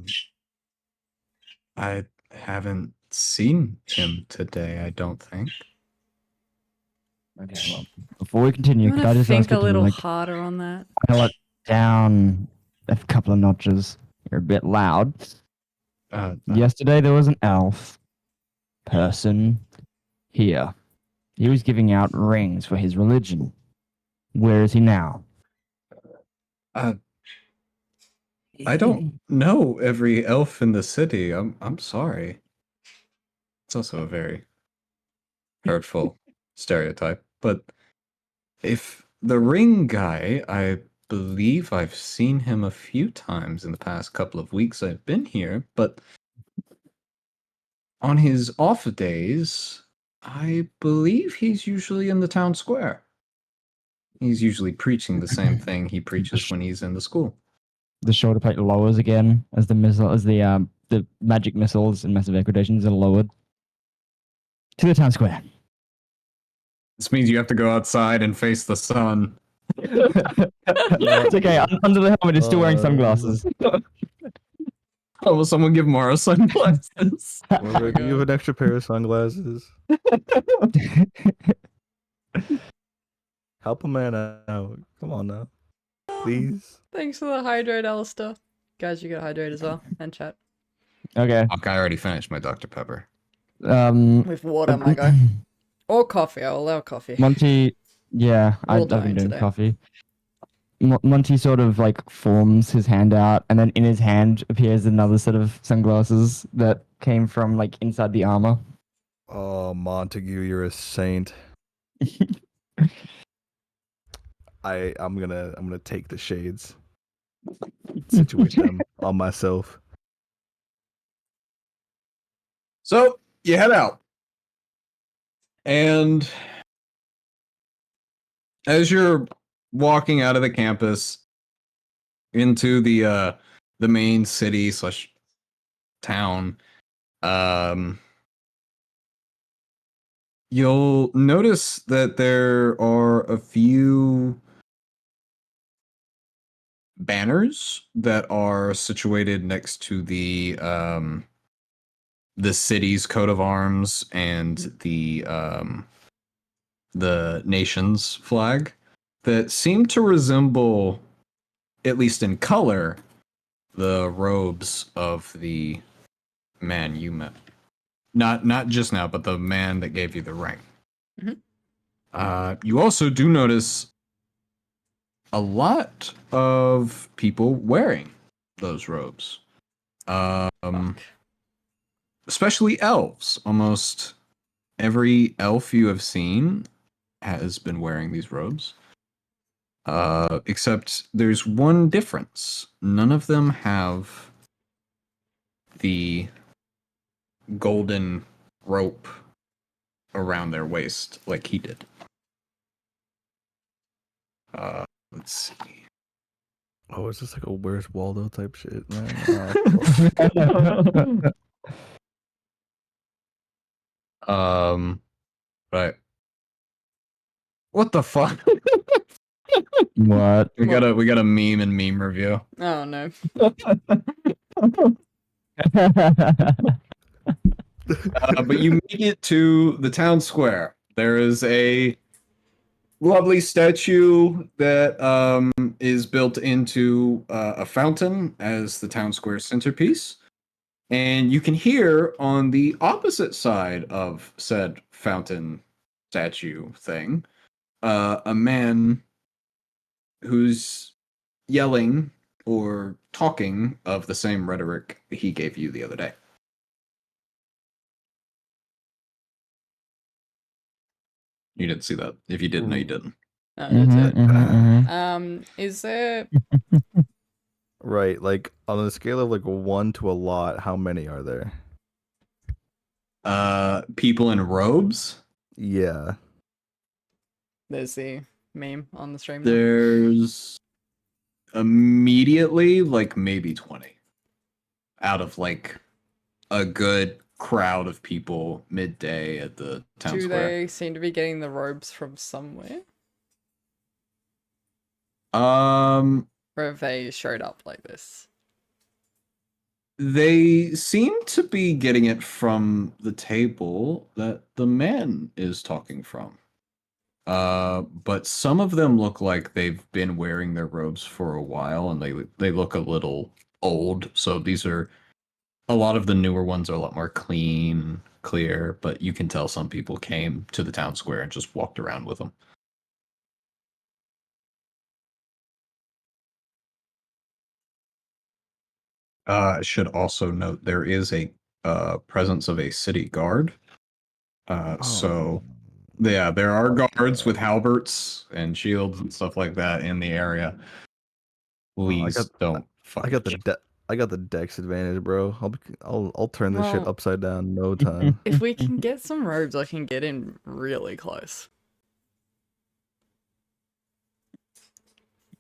haven't seen him today. I don't think. Okay, well, before we continue, You could want I to just think ask you a to little like harder on that? dial it down a couple of notches? You're a bit loud. Yesterday there was an elf person here. He was giving out rings for his religion. Where is he now? I don't know every elf in the city. I'm sorry. It's also a very hurtful stereotype. But if the ring guy, I believe I've seen him a few times in the past couple of weeks I've been here, but on his off days, I believe he's usually in the town square. He's usually preaching the same thing he preaches when he's in the school. The shoulder plate lowers again as the magic missiles and massive equidations are lowered to the town square. This means you have to go outside and face the sun. It's okay. Under the helmet, he's still wearing sunglasses. Oh, will someone give Mara sunglasses? Or do you have an extra pair of sunglasses? Help a man out. Come on now. Please. Thanks for the hydrate, Alistair. Guys, you get hydrate as well, and chat. Okay. Okay, I already finished my Dr. Pepper. With water, my guy. Or coffee, I'll allow coffee. Monty, yeah, All I've been dying doing today. coffee. Monty sort of like forms his hand out, and then in his hand appears another set of sunglasses that came from like inside the armor. Oh, Montague, you're a saint. I'm gonna take the shades, situate them on myself. So you head out, and as you're walking out of the campus into the main city / town, you'll notice that there are a few banners that are situated next to the city's coat of arms and the nation's flag that seem to resemble, at least in color, the robes of the man you met. Not just now, but the man that gave you the ring. Mm-hmm. You also do notice a lot of people wearing those robes. Especially elves. Almost every elf you have seen has been wearing these robes. Except there's one difference. None of them have the golden rope around their waist like he did. Let's see. Oh, it's just like a Where's Waldo type shit, man. Right. What the fuck? What? We got a meme and meme review. Oh no. But you make it to the town square. There is a lovely statue that is built into a fountain as the town square centerpiece. And you can hear on the opposite side of said fountain statue thing a man who's yelling or talking of the same rhetoric he gave you the other day. You didn't see that. If you didn't know, you didn't. No, that's it. Mhm. Is there Right, like on a scale of like 1 to a lot, how many are there? People in robes. Yeah. there's the meme on the stream now. There's immediately like maybe 20 out of like a good crowd of people midday at the town Do square. they seem to be getting the robes from somewhere? Um, Or have they showed up like this? they seem to be getting it from the table that the man is talking from. But some of them look like they've been wearing their robes for a while, and they look a little old. So these are a lot of the newer ones are a lot more clean, clear. But you can tell some people came to the town square and just walked around with them. I should also note there is a presence of a city guard. So yeah, there are guards with halberds and shields and stuff like that in the area. Please don't I fight. got I got the dex advantage, bro. I'll turn this shit Well- upside down in no time. If we can get some robes, I can get in really close.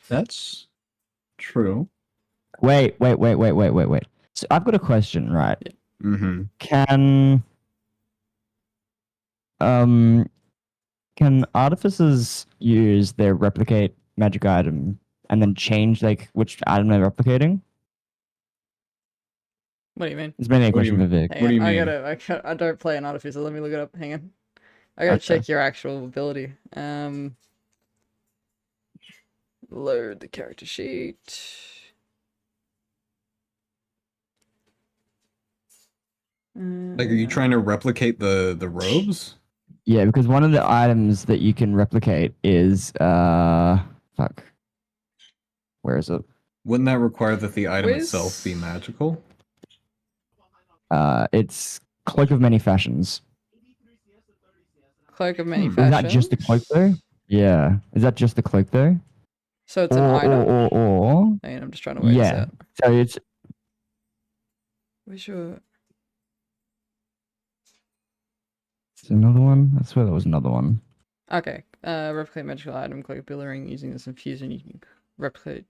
That's true. Wait. So I've got a question, right? Mm-hmm. Um can artificers use their replicate magic item and then change like which item they're replicating? What do you mean? It's mainly a What do you question for Vic. Hang What do on, you mean? I don't play an artificer. Let me look it up. Hang on. I gotta Okay. check your actual ability. Load the character sheet. Like, are you trying to replicate the robes? Yeah, because one of the items that you can replicate is fuck. Where is it? Wouldn't that require that the item Where's- itself be magical? It's Cloak of Many Fashions. Cloak of Many Is that just the cloak though? Yeah. Is that just the cloak though? So it's an item? Or Hang on, I'm just trying to work this yeah. out. So it's Where's your... another one. I swear there was another one. Okay. Replicate magical item, Cloak of Billowing. Using this infusion, you can replicate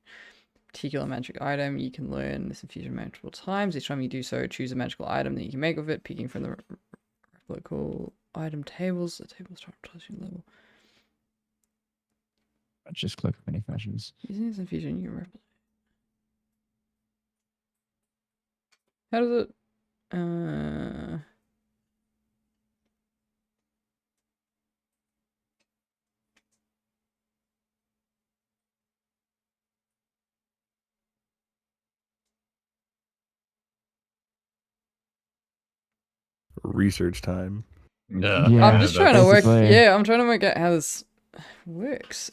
particular magic item. You can learn this infusion multiple times. Each time you do so, choose a magical item that you can make with it, picking from the replicable item tables. The tables start touching level. It's just Cloak of Many Fashions. Using this infusion, you can replicate. How does it? Research time. Yeah. Yeah, I'm just trying to work. basically. Yeah, I'm trying to work out how this works.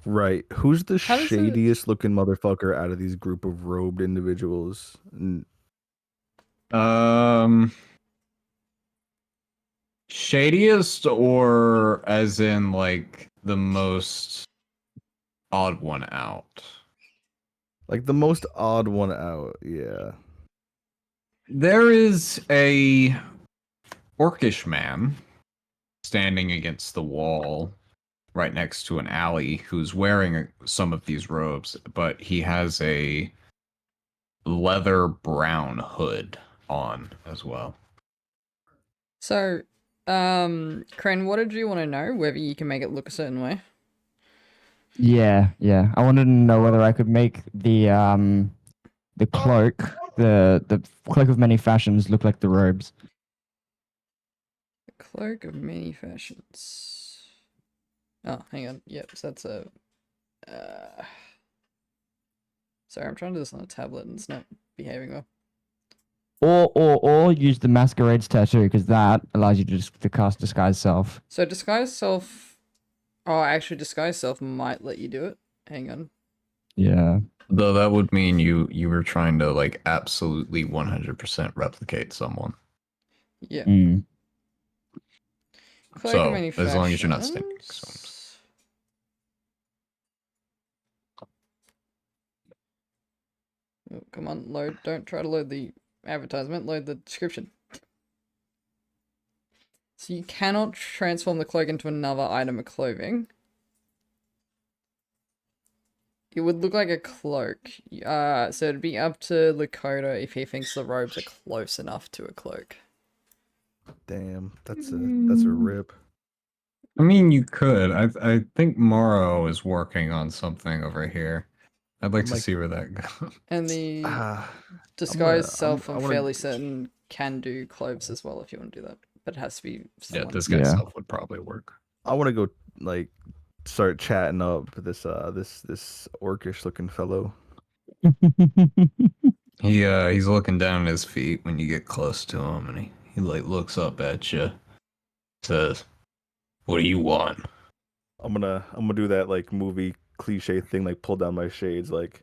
Right. Who's the How does it- shadiest looking motherfucker out of these group of robed individuals? Shadiest, or as in like the most odd one out? Like the most odd one out, yeah. There is a orcish man standing against the wall right next to an alley who's wearing some of these robes, but he has a leather brown hood on as well. So, Kren, what did you want to know? Whether you can make it look a certain way? Yeah. I wanted to know whether I could make the cloak, the Cloak of Many Fashions look like the robes. The Cloak of Many Fashions. Oh, hang on. Yep, so that's a... Sorry, I'm trying to do this on a tablet and it's not behaving well. Or use the Masquerade's tattoo, because that allows you to cast Disguise Self. So disguise self. Oh, actually, disguise self might let you do it. Hang on. Yeah. Though that would mean you were trying to like absolutely 100% replicate someone. Yeah. Mm. Cloak So, of as long as you're not sticking manufactions. Oh, come on, load. Don't try to load the advertisement. Load the description. So you cannot transform the cloak into another item of clothing. It would look like a cloak. So it'd be up to Lakota if he thinks the robes are close enough to a cloak. Damn, that's a rip. I mean, you could. I think Morrow is working on something over here. I'd like I'm to like- see where that goes. And the Ah, disguise I'm- self, I I'm wanna- fairly certain, can do clothes as well if you want to do that. But it has to be Yeah, someone. this guy's Yeah. stuff would probably work. I want to go like start chatting up this orcish looking fellow. He's looking down at his feet when you get close to him, and he like looks up at you, says, "What do you want?" I'm gonna do that like movie cliche thing, like pull down my shades, like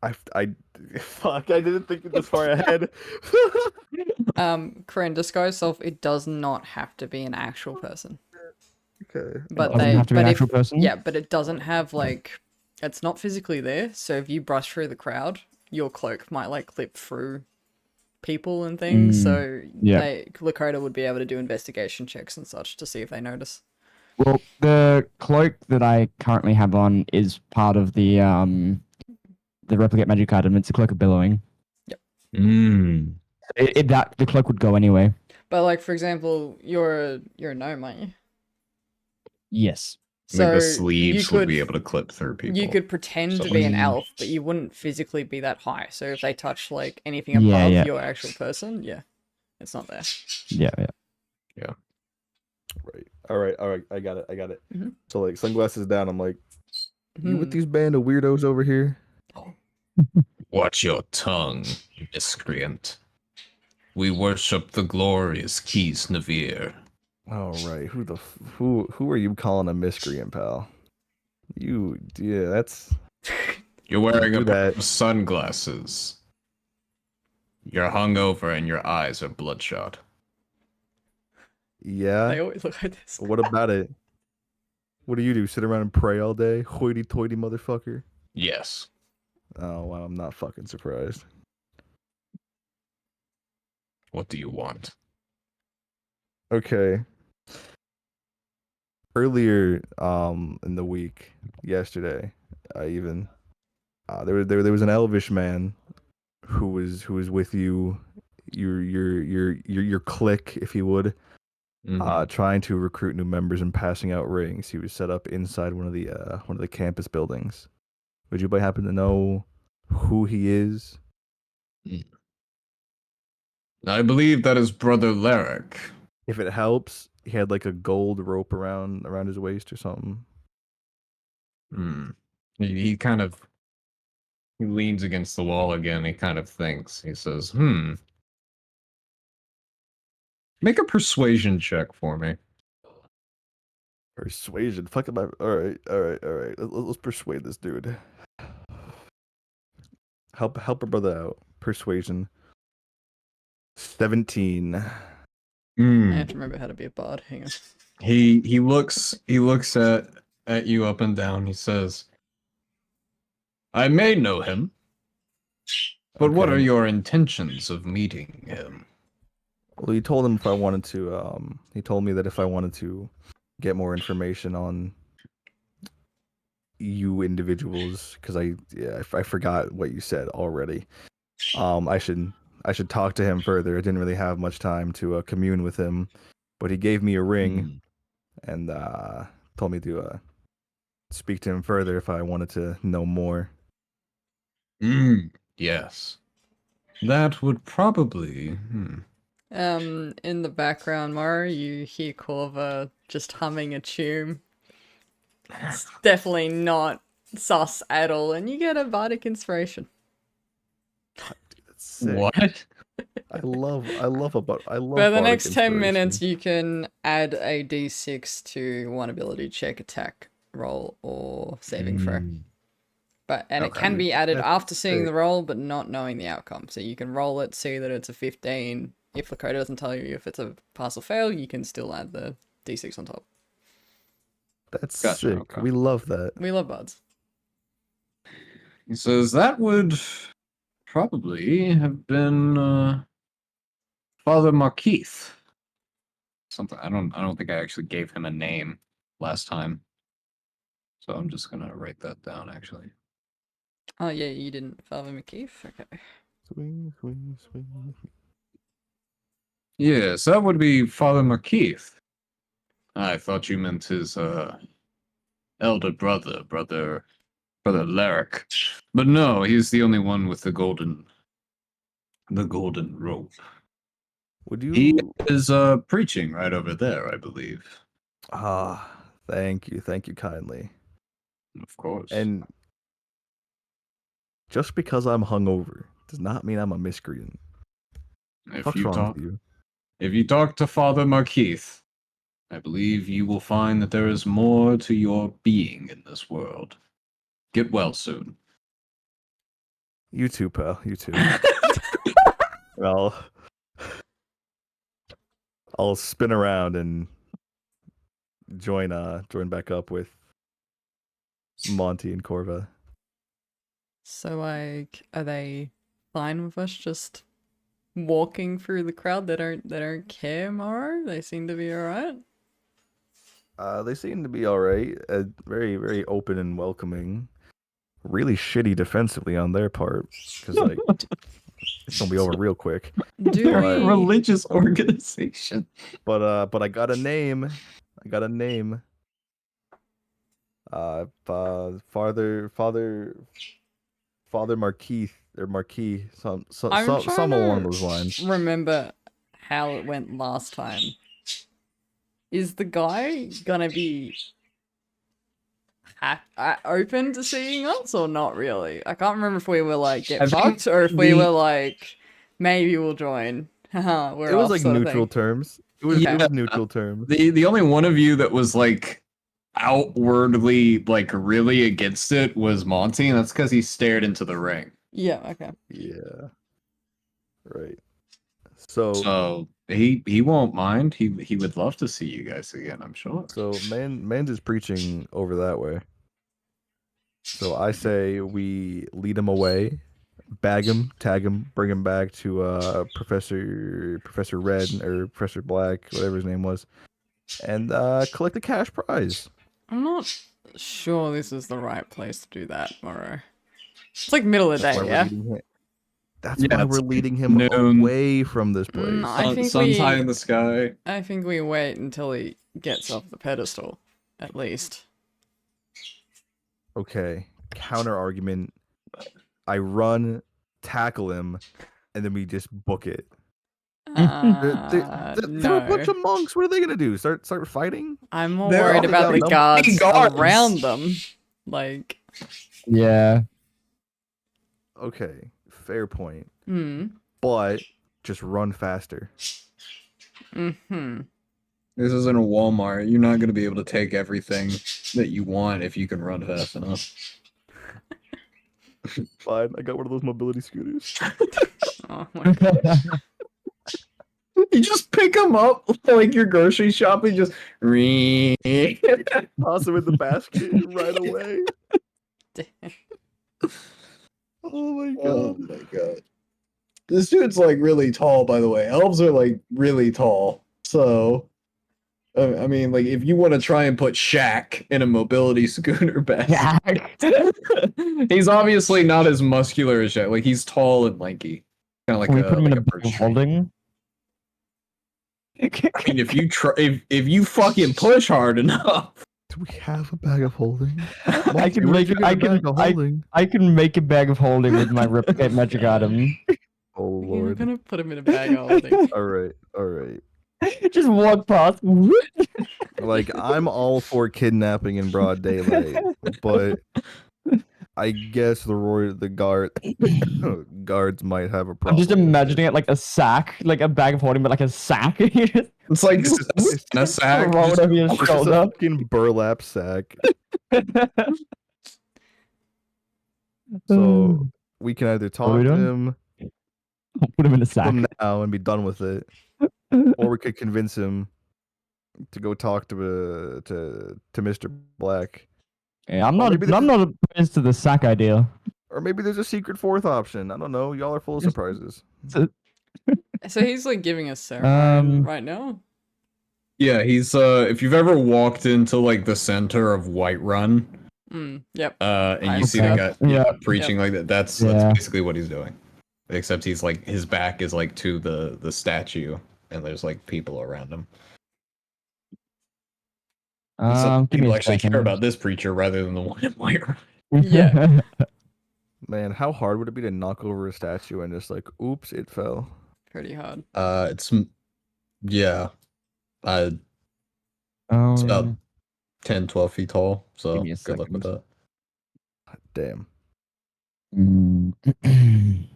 I fuck, I didn't think this far ahead. Corinne, disguise self, it does not have to be an actual person. Okay. But Doesn't have to be an actual person? Yeah, but it doesn't have like it's not physically there, so if you brush through the crowd, your cloak might like clip through people and things, so yeah. Lakota would be able to do investigation checks and such to see if they notice. Well, the cloak that I currently have on is part of the replicate magic item. It's a cloak of billowing. Mm. That the cloak would go anyway. But like for example, you're a gnome, aren't you? Yes. So Like the sleeves you would could be able to clip through people. you could pretend to So- be an elf, but you wouldn't physically be that high. So if they touch like anything above Yeah, yeah. your actual person, yeah, it's not there. Yeah. Right. All right. I got it. Mhm. So like sunglasses down. I'm like, you with Hmm. these band of weirdos over here? Watch your tongue, miscreant. We worship the glorious Keys Navir. All right. Who are you calling a miscreant, pal? That's You're wearing Do a pair that. of sunglasses. You're hungover and your eyes are bloodshot. yeah. They always look like this. What about it? What do you do? Sit around and pray all day? Hoity-toity motherfucker. Yes. Oh, well, I'm not fucking surprised. What do you want? Okay. Earlier, in the week, yesterday, even, there was an elvish man who was with you, your clique, if you would, trying to recruit new members and passing out rings. He was set up inside one of the campus buildings. Would you by happen to know who he is? I believe that is Brother Larrick. If it helps, he had like a gold rope around his waist or something. Hmm. He kind of he leans against the wall again. He kind of thinks. He says, Make a persuasion check for me. Persuasion. Fuck it. All right. Let's persuade this dude. Help a brother out. Persuasion. 17. I have to remember how to be a bard. Hang on. He looks at you up and down. He says, I may know him, but what Okay. are your intentions of meeting him? Well, he told him if I wanted to. He told me that if I wanted to get more information on you individuals, because I forgot what you said already. I should talk to him further. I didn't really have much time to commune with him, but he gave me a ring and told me to speak to him further if I wanted to know more. Yes. That would probably. In the background, Mara, you hear Corva just humming a tune. It's definitely not sus at all, and you get a bardic inspiration. sick. What? I love For the bardic next 10 minutes, inspiration. you can add a d6 to one ability check, attack, roll, or saving throw. And it Okay. can be added That's after seeing the sick. roll, but not knowing the outcome. So you can roll it, see that it's a 15. If the code doesn't tell you if it's a pass or fail, you can still add the d6 on top. That's Gotcha, sick. okay. We love that. We love buds. He says that would probably have been Father Markeith. Something I don't think I actually gave him a name last time. So I'm just gonna write that down actually. Oh, yeah, you didn't. Father McKeith? Okay. Swing, swing, swing. Yes, that would be Father Markeith. I thought you meant his elder brother Larrick. But no, he's the only one with the golden rope. Would He you? is preaching right over there, I believe. Thank you kindly. Of course. And just because I'm hungover does not mean I'm a miscreant. if What's you wrong talk with you? if you talk to Father Markeith, I believe you will find that there is more to your being in this world. Get well soon. You too, pal. You too. Well, I'll spin around and join back up with Monty and Corva. So, like, are they fine with us just walking through the crowd? They don't care, Morrow? They seem to be alright? They seem to be all right. Very, very open and welcoming. Really shitty defensively on their part, because like it's gonna be over real quick. Do But- we... religious organization. But I got a name. Father Marquis or Marquis, I'm some trying along to those lines. remember how it went last time. Is the guy gonna be open to seeing us or not really? I can't remember if we were like, get I think fucked, or if we the- were like, maybe we'll join. Haha, we're It was off like sort of neutral thing. terms. It was Yeah. neutral terms. The only one of you that was like outwardly like really against it was Monty, and that's because he stared into the ring. Yeah, okay. Yeah. Right. So So he won't mind. He would love to see you guys again, I'm sure. Mans is preaching over that way. So I say we lead him away, bag him, tag him, bring him back to Professor Red or Professor Black, whatever his name was, and collect the cash prize. I'm not sure this is the right place to do that, Morrow. It's like middle of the That's day, why yeah? we're leading him. That's Yeah, why it's we're leading him noon. away from this place. I think Sun's we- high in the sky. I think we wait until he gets off the pedestal, at least. Okay. Counter argument. I run, tackle him, and then we just book it. They're a bunch No. of monks. What are they gonna do? Start fighting? I'm more They're worried only about the outnumbered. guards Guards. around them. Like, Yeah. Okay, fair point. hmm. But just run faster. Mm-hmm. This isn't a Walmart. You're not going to be able to take everything that you want if you can run fast enough. Fine, I got one of those mobility scooters. Oh my god. You just pick them up like your grocery shopping. Just Toss them in the basket right away. Oh my god. my god! This dude's like really tall, by the way. Elves are like really tall, so I mean, like if you want to try and put Shaq in a mobility scooter basket, he's obviously not as muscular as Shaq. Like he's tall and lanky, kind of like Can we put him in a birch bag of tree. holding? I mean, if you try, if you fucking push hard enough, Do we have a bag of holding? I can Where'd make you it. get a bag of holding? I can make a bag of holding with my replicate magic item. Oh You're lord. gonna put him in a bag of holding. Alright. Just walk past. Like I'm all for kidnapping in broad daylight, but I guess the guards might have a I'm problem. just with imagining it like a sack, like a bag of holding, but like a sack. You just It's like in a sack. throw it just- over your It's just a shoulder. fucking burlap sack. So we can either we talk to done? him, Put him in a kill sack. him now, and be done with it, or we could convince him to go talk to Mr. Black. Yeah, I'm Or not. maybe I'm there's- not opposed to the sack idea. Or maybe there's a secret fourth option. I don't know. Y'all are full of surprises. So he's like giving a ceremony Um, right now. Yeah, he's if you've ever walked into like the center of Whiterun, Yep. and I you see the see. guy Yeah. preaching like that, that's Yeah. basically what he's doing. Except he's like his back is like to the statue, and there's like people around him. And some give me people a actually second. care about this preacher rather than the one in Whiterun. Yeah. Man, how hard would it be to knock over a statue and just like, oops, it fell? Pretty hard. Yeah, it's about 10, 12 feet tall. So Give me a good luck with second. that. Damn. we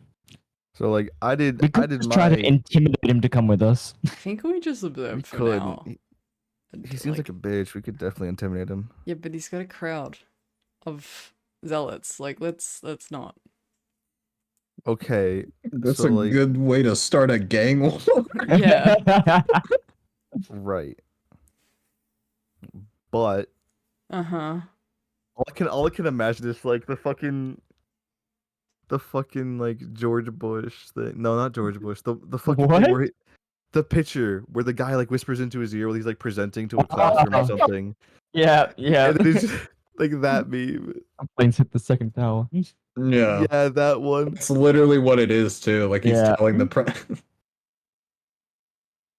So like I did could just try to intimidate him to come with us. I think we just we observe for could. now. He seems like a bitch. We could definitely intimidate him. Yeah, but he's got a crowd of zealots. Like, let's not. Okay, That's so, a like- good way to start a gang war. Yeah. right. But Uh-huh. all I can imagine is like the fucking like George Bush thing. No, not George Bush. The fucking What? thing where the picture where the guy like whispers into his ear while he's like presenting to a classroom or something. yeah. And then he's just, like that meme. Planes hit the second tower. Yeah. Yeah, that one. It's literally what it is too. Like he's Yeah. telling the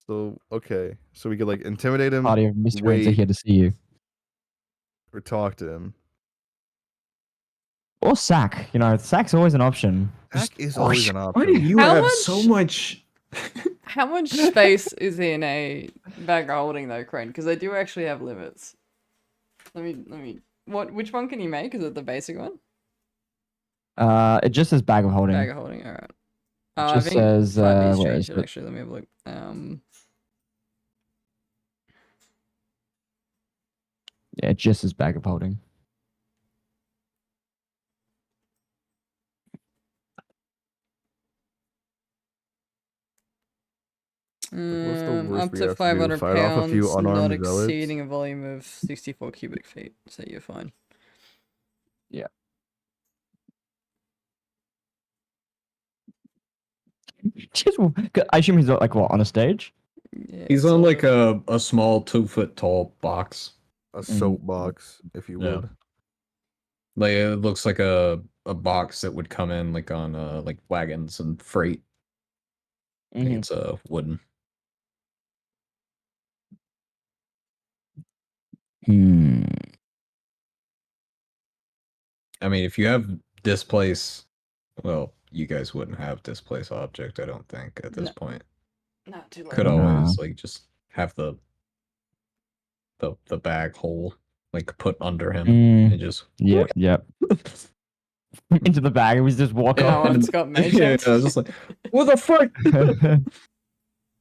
So okay, so we could like intimidate him Party of miscreants are wait. here to see you. or talk to him. Or sack. You know, sack's always an option. Hack is always an Why do option. you How have much- so much? How much space is in a bag of holding though, Crane? Because they do actually have limits. Let me. Which one can you make? Is it the basic one? It just says bag of holding. Bag of holding. All right. It just says, Slightly where strange is it, it? actually. Let me have a look. Yeah, it just says bag of holding. what's the worst Up we to have to do? 500 Fight off a few pounds, not unarmed zealots? exceeding a volume of 64 cubic feet. So you're fine. Just, I assume he's like what on a stage. Yeah, He's on sort like of. a small 2 foot tall box. A soapbox, if you Yeah. would. Like it looks like a box that would come in like on like wagons and freight. I think it's wooden. Hmm. I mean, if you have displace, well, you guys wouldn't have displace object, I don't think, at this No. point. Not too Could late. always like just have the bag hole like put under him Mm, and just yep. Into the bag, and we just walk No, off. it's got mage yeah, hands. just like what the fuck?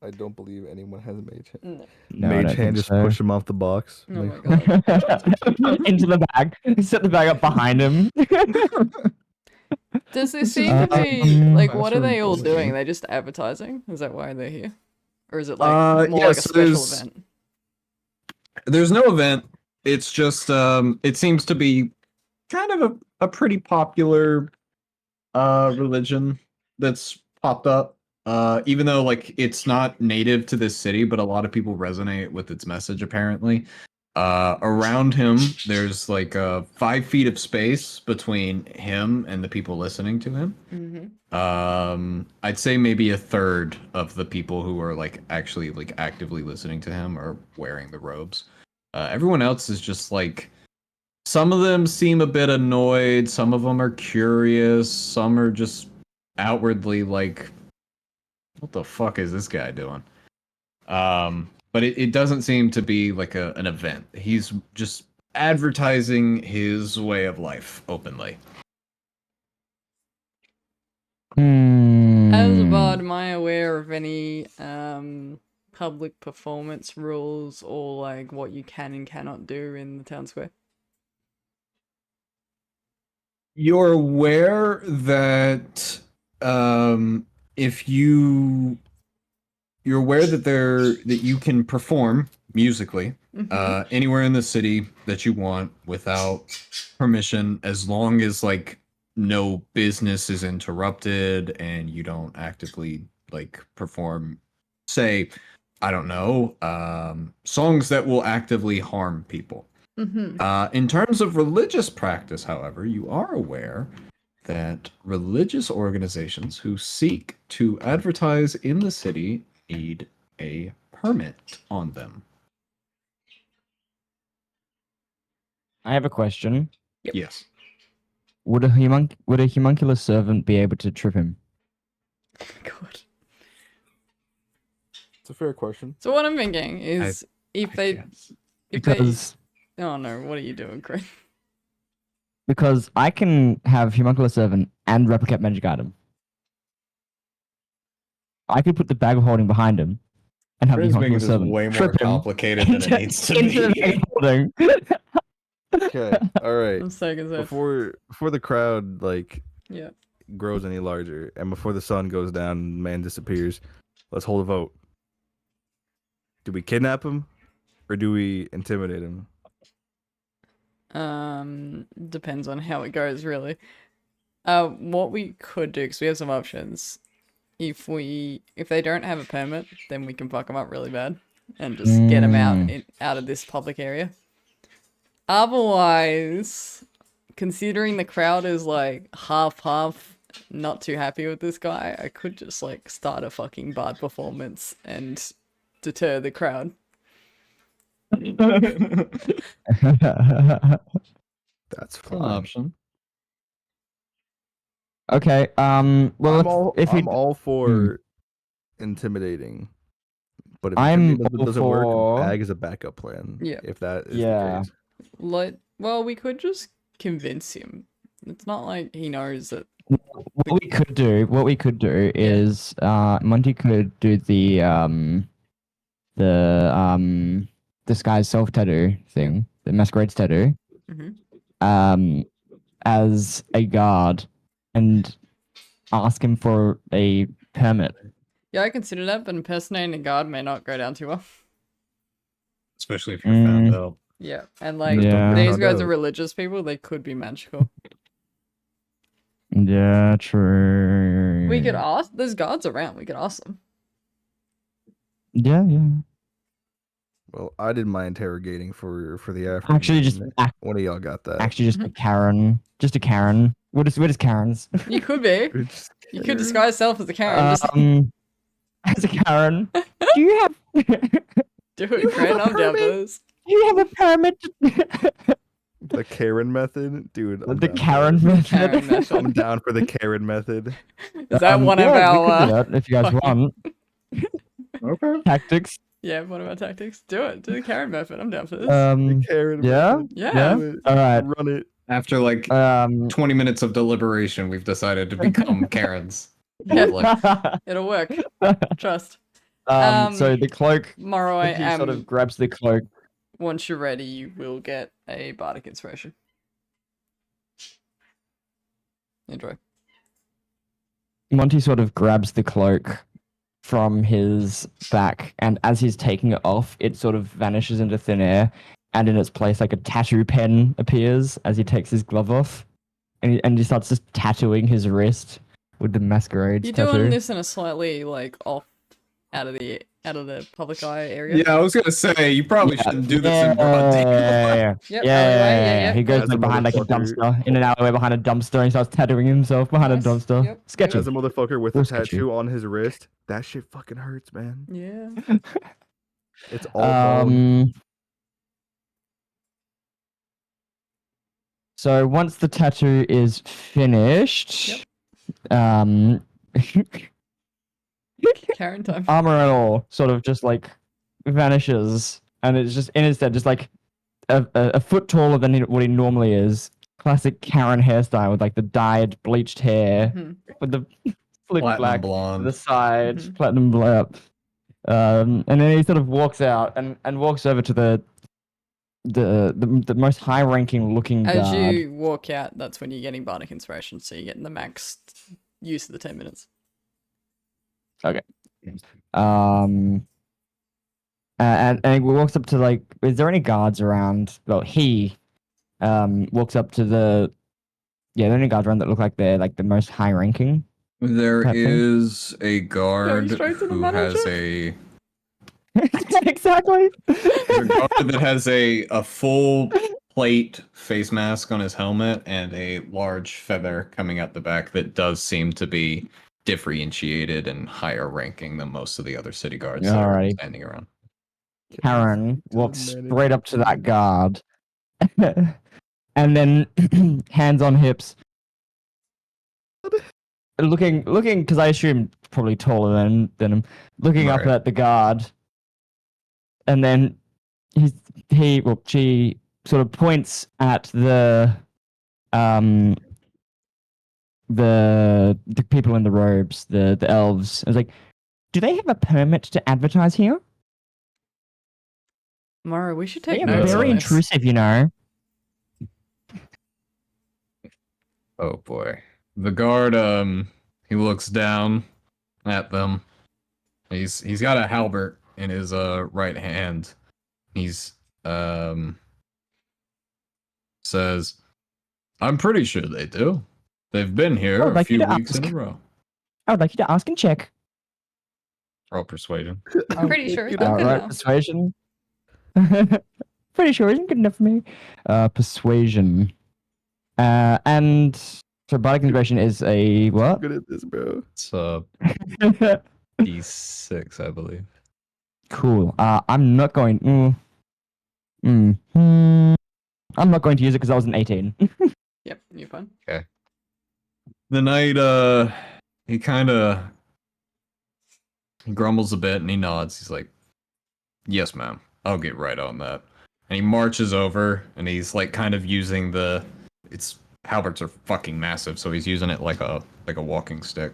I don't believe anyone has mage hand. No. No, I Mage don't hand think just so. push him off the box. Oh Like, my god. Into the bag. Set the bag up behind him. Does there seem to be like what are Classroom they all bullying. doing? Are they just advertising? Is that why they're here? Or is it like more like a yes, special there's- event? There's no event. It's just it seems to be kind of a pretty popular religion that's popped up. Even though like it's not native to this city, but a lot of people resonate with its message apparently. Around him, there's like 5 feet of space between him and the people listening to him. Mm-hmm. I'd say maybe a third of the people who are like actually like actively listening to him are wearing the robes. Everyone else is just like, some of them seem a bit annoyed, some of them are curious, some are just outwardly like, what the fuck is this guy doing? But it doesn't seem to be like an event. He's just advertising his way of life openly. As a Hmm. bard, am I aware of any public performance rules or like what you can and cannot do in the town square? You're aware that if you're aware that you can perform musically Mhm. anywhere in the city that you want without permission, as long as like no business is interrupted and you don't actively like perform, say, I don't know, songs that will actively harm people. Mhm. In terms of religious practice, however, you are aware that religious organizations who seek to advertise in the city need a permit on them. I have a question. Yep. Yes. Would a homunculus servant be able to trip him? God. It's a fair question. So what I'm thinking is if they Yes. Because oh no, what are you doing, Chris? because I can have homunculus servant and replicate magic item. I could put the bag of holding behind him and have the Chris making homunculus this servant way more trip him complicated than it into- needs to into the bag be. of holding. Okay, all right. I'm so concerned. Before the crowd like Yeah. grows any larger, and before the sun goes down and man disappears, let's hold a vote. Do we kidnap him, or do we intimidate him? Depends on how it goes, really. What we could do, because we have some options. If they don't have a permit, then we can fuck them up really bad and just get them out of this public area. Otherwise, considering the crowd is like half, not too happy with this guy, I could just like start a fucking bard performance and deter the crowd. That's An fine. option. Okay. Well, if I'm he, all for intimidating, but if I'm intimidating all doesn't work, for- bag is a backup plan. Yeah. If that is Yeah. the case. Well, we could just convince him. It's not like he knows that. what we could do is Monty could do the disguise self tattoo thing, the masquerade tattoo, Mhm. as a guard and ask him for a permit. Yeah, I consider that, but impersonating a guard may not go down too well. Especially if you're found out. Yeah, and like Yeah. these Found guys are out. religious people; they could be magical. Yeah, true. We could ask. There's guards around. We could ask them. Yeah, yeah. Well, I did my interrogating for the afternoon. Actually, just one of y'all got that. actually just a Karen. Just a Karen. What is Karen's? You could be. It's You could disguise yourself as a Karen. Just As a Karen. Do you have do it, Karen. I'm down for this. do you have a permit? the Karen method, dude. I'm The down for Karen it. method. Karen method. I'm down for the Karen method. Is that one of yeah, we our? could do that if you guys fucking- want Okay. tactics. Yeah, one of our tactics. Do it. Do the Karen method. I'm down for this. The Karen yeah? method. Yeah. Do it. All right. Run it. After like 20 minutes of deliberation, we've decided to become Karens. Yeah. Lovely. It'll work. Trust. So the cloak. Tomorrow I He am. sort of grabs the cloak. Once you're ready, you will get a bardic inspiration. Enjoy. Monty sort of grabs the cloak from his back, and as he's taking it off, it sort of vanishes into thin air, and in its place, like a tattoo pen appears as he takes his glove off, and he starts just tattooing his wrist with the masquerade You're tattoo. doing this in a slightly like off out of the public eye area. Yeah, I was gonna say you probably shouldn't do this in broad daylight. Yeah, Yep, yeah, alleyway, yeah. He goes As a like behind like a motherfucker. dumpster, in an alleyway behind a dumpster, and he starts tattooing himself behind Nice. a dumpster. Yep. Sketchy. As a motherfucker with a Real sketchy. tattoo on his wrist, that shit fucking hurts, man. Yeah. It's all bone. So once the tattoo is finished, Karen time. armor and all sort of just like vanishes, and it's just instead just like a foot taller than what he normally is, classic Karen hairstyle with like the dyed bleached hair Mhm. with the flick Platinum black to blonde. the side, Mhm. platinum blur. And then he sort of walks out and walks over to the most high ranking looking As guard. you walk out, that's when you're getting bardic inspiration, so you're getting the max use of the 10 minutes. And he walks up to like, is there any guards around? Well, he walks up to the there are any guards around that look like they're like the most high ranking. There Type thing? is a guard straight to the who has manager. Exactly. there's a guard that has a full plate face mask on his helmet and a large feather coming out the back that does seem to be differentiated and higher ranking than most of the other city guards that are Alrighty. standing around. Karen To the walks manager. straight up to that guard, and then hands on hips, looking, because I assume probably taller than him, looking up Right. at the guard, and then she sort of points at the people in the robes, the elves. I was like, do they have a permit to advertise here? Mara, we should They take are notes very on this. intrusive, you know. Oh boy. The guard he looks down at them. He's got a halberd in his right hand. He's says, I'm pretty sure they do. They've been here I'd a like you few to weeks in a ask. row. I would like you to ask and check. Roll persuasion. I'm pretty sure it's All not good Right, enough. persuasion. Pretty sure isn't good enough for me. Persuasion. And so bardic inspiration is a I'm what? good at this, bro. It's D6, I believe. Cool. I'm not going. I'm not going to use it because I was an 18. Yep, you're fine. The knight he kinda he grumbles a bit and he nods. He's like, yes, ma'am. I'll get right on that. And he marches over and he's like kind of using it's halberds are fucking massive, so he's using it like a walking stick.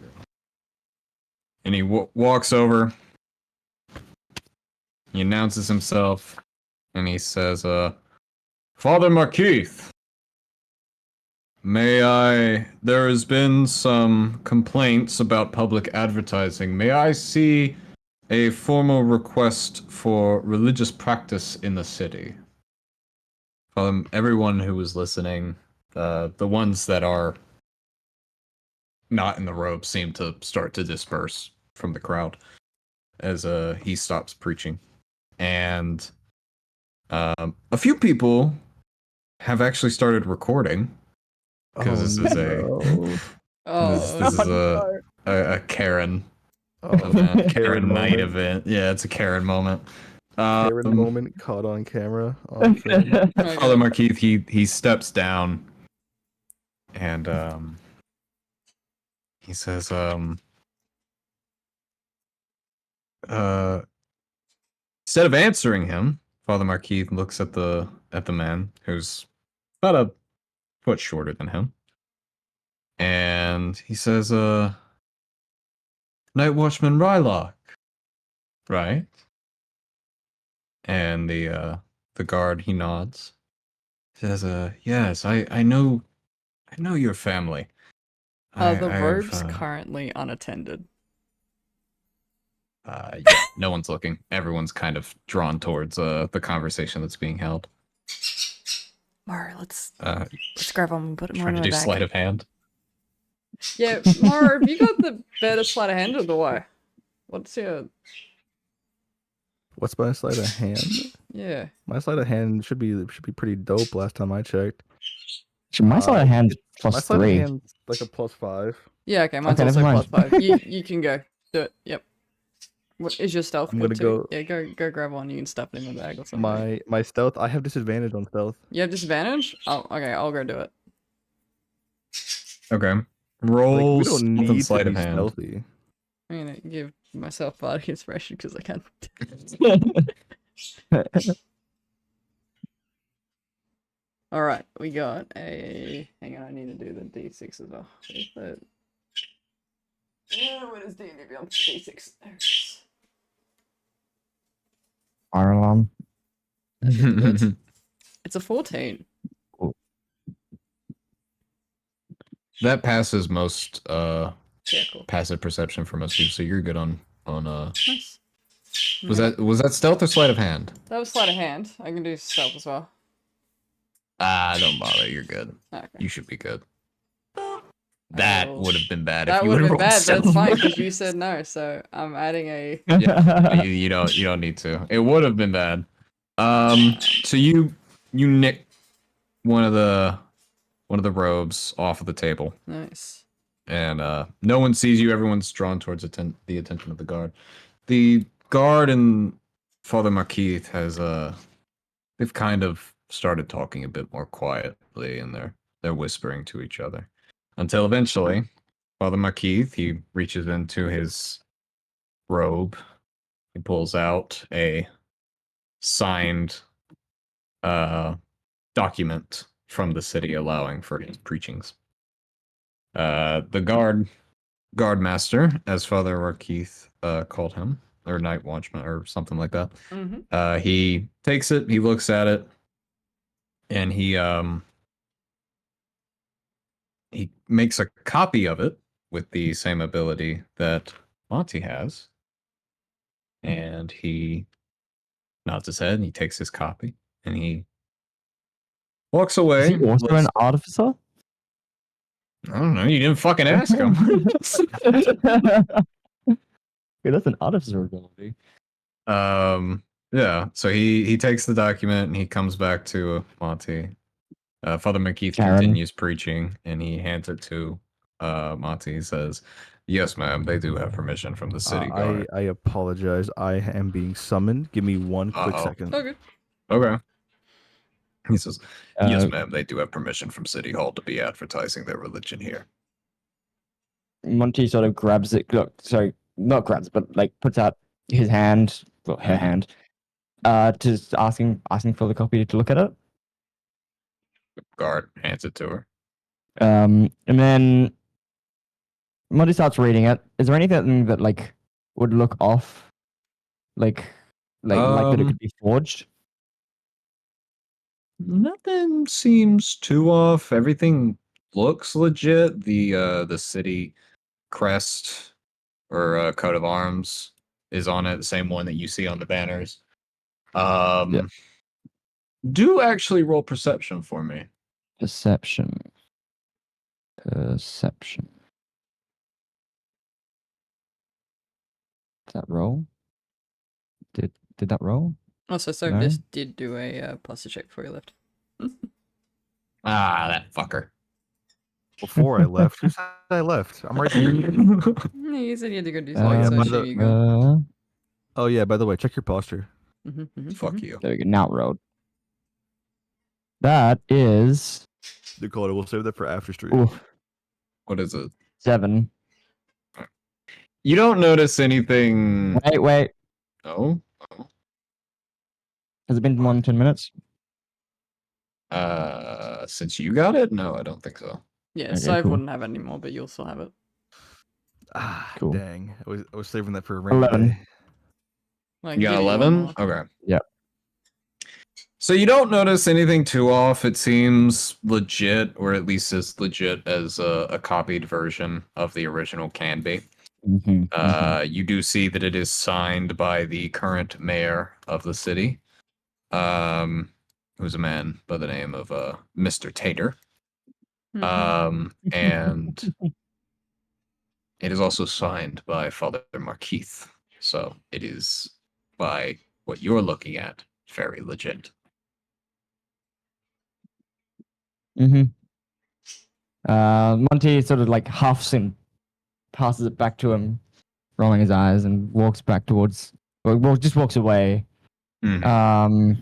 And he walks over. He announces himself, and he says, Father Markeith, there has been some complaints about public advertising. May I see a formal request for religious practice in the city? Everyone who was listening, the ones that are not in the robe seem to start to disperse from the crowd as he stops preaching. And a few people have actually started recording because this is Oh, this is a Karen event, Karen night event. Yeah, it's a Karen moment. Karen moment caught on camera. On film. okay. Father Markeith, he steps down and he says instead of answering him, Father Markeith looks at the man who's about a foot shorter than him. And he says, Night Watchman Rylock, right? And the guard, he nods. Says, yes, I know your family. The I've, robe's currently unattended. yeah, no one's looking. Everyone's kind of drawn towards the conversation that's being held. Mara, let's grab on and put it more Trying in to my do bag. sleight of hand. Yeah, Mara, have you got the better sleight of hand or the way? What's your... What's my sleight of hand? Yeah. My sleight of hand should be pretty dope. Last time I checked, My sleight of hand my plus sleight of 3. hand's like a +5. Yeah, okay, mine's Okay, also never plus 5. You can go. Do it. Yep. What is your stealth? I'm good gonna too? Yeah, go grab one. You can stuff it in the bag or something. My stealth. I have disadvantage on stealth. You have disadvantage? Oh, okay, I'll go do it. Okay. Like, Roll we don't something need to sleight be of hand. stealthy. I'm gonna give myself bardic inspiration because I can. All right, we got a. Hang on, I need to do the D6 as well. Where's the? Where does D&D Beyond D6? There it is. Fire alarm. It's a 14. That passes most Yeah, cool. passive perception for most people, so you're good on Nice. was that stealth or sleight of hand? That was sleight of hand. I can do stealth as well. Don't bother, you're good. Okay. You should be good. That will- would have been bad That if you would would have have been bad, but it's stealth. fine because you said no, so I'm adding a. Yeah, you don't need to. It would have been bad. So you nick one of the robes off of the table, Nice. and no one sees you. Everyone's drawn towards the attention of the guard. The guard and Father Marquis has they've kind of started talking a bit more quietly, and they're whispering to each other, until eventually, Father Marquis, he reaches into his robe. He pulls out a signed document from the city allowing for his preachings. The guard master, as Father Marquis called him, or night watchman, or something like that. Mm-hmm. He takes it, he looks at it, and he makes a copy of it with the same ability that Monty has. And he nods his head and he takes his copy and he walks away. Is he also an artificer? I don't know, you didn't fucking ask him. Yeah, that's an artificer ability. Yeah, so he takes the document and he comes back to Monty. Father McKeith Karen. continues preaching and he hands it to Monty. He says, "Yes, ma'am, they do have permission from the city guard." I apologize. I am being summoned. Give me one quick Uh-oh. second. Okay. Okay. He says, "Yes, Uh, ma'am, they do have permission from City Hall to be advertising their religion here." Monty sort of grabs it. Look, sorry, not grabs, but like puts out his hand, well, her hand, just asking for the copy to look at it. Guard hands it to her. And then Monty starts reading it. Is there anything that like would look off, like that it could be forged? Nothing seems too off. Everything looks legit. The city crest or coat of arms is on it, the same one that you see on the banners. Yeah. Do actually roll perception for me. Perception. Did that roll? Did that roll? Also, so No? this did do a plus check before you left. Ah, that fucker. Before I left, who said I left? I'm right here. You said you had to go do Oh, something, yeah, so I by assume the- you go. Oh yeah, by the way, check your posture. Fuck you. There we go. Now rolled. That is Dakota, we'll save that for after stream. oof, What is it? 7. You don't notice anything. Wait. Oh. Has it been more than 10 minutes? Since you got it? No, I don't think so. Yeah, Okay, Sove cool. wouldn't have it anymore, but you'll still have it. Ah, Cool. dang. I was saving that for a rainy 11. day. Like, You got give it one 11? more. Okay. Yeah. So you don't notice anything too off. It seems legit, or at least as legit as a copied version of the original can be. You do see that it is signed by the current mayor of the city, who's a man by the name of Mr. Tater. And it is also signed by Father Marquis. So it is, by what you're looking at, very legit. Monty sort of like huffs and passes it back to him, rolling his eyes, and walks back towards, well, just walks away. Mhm.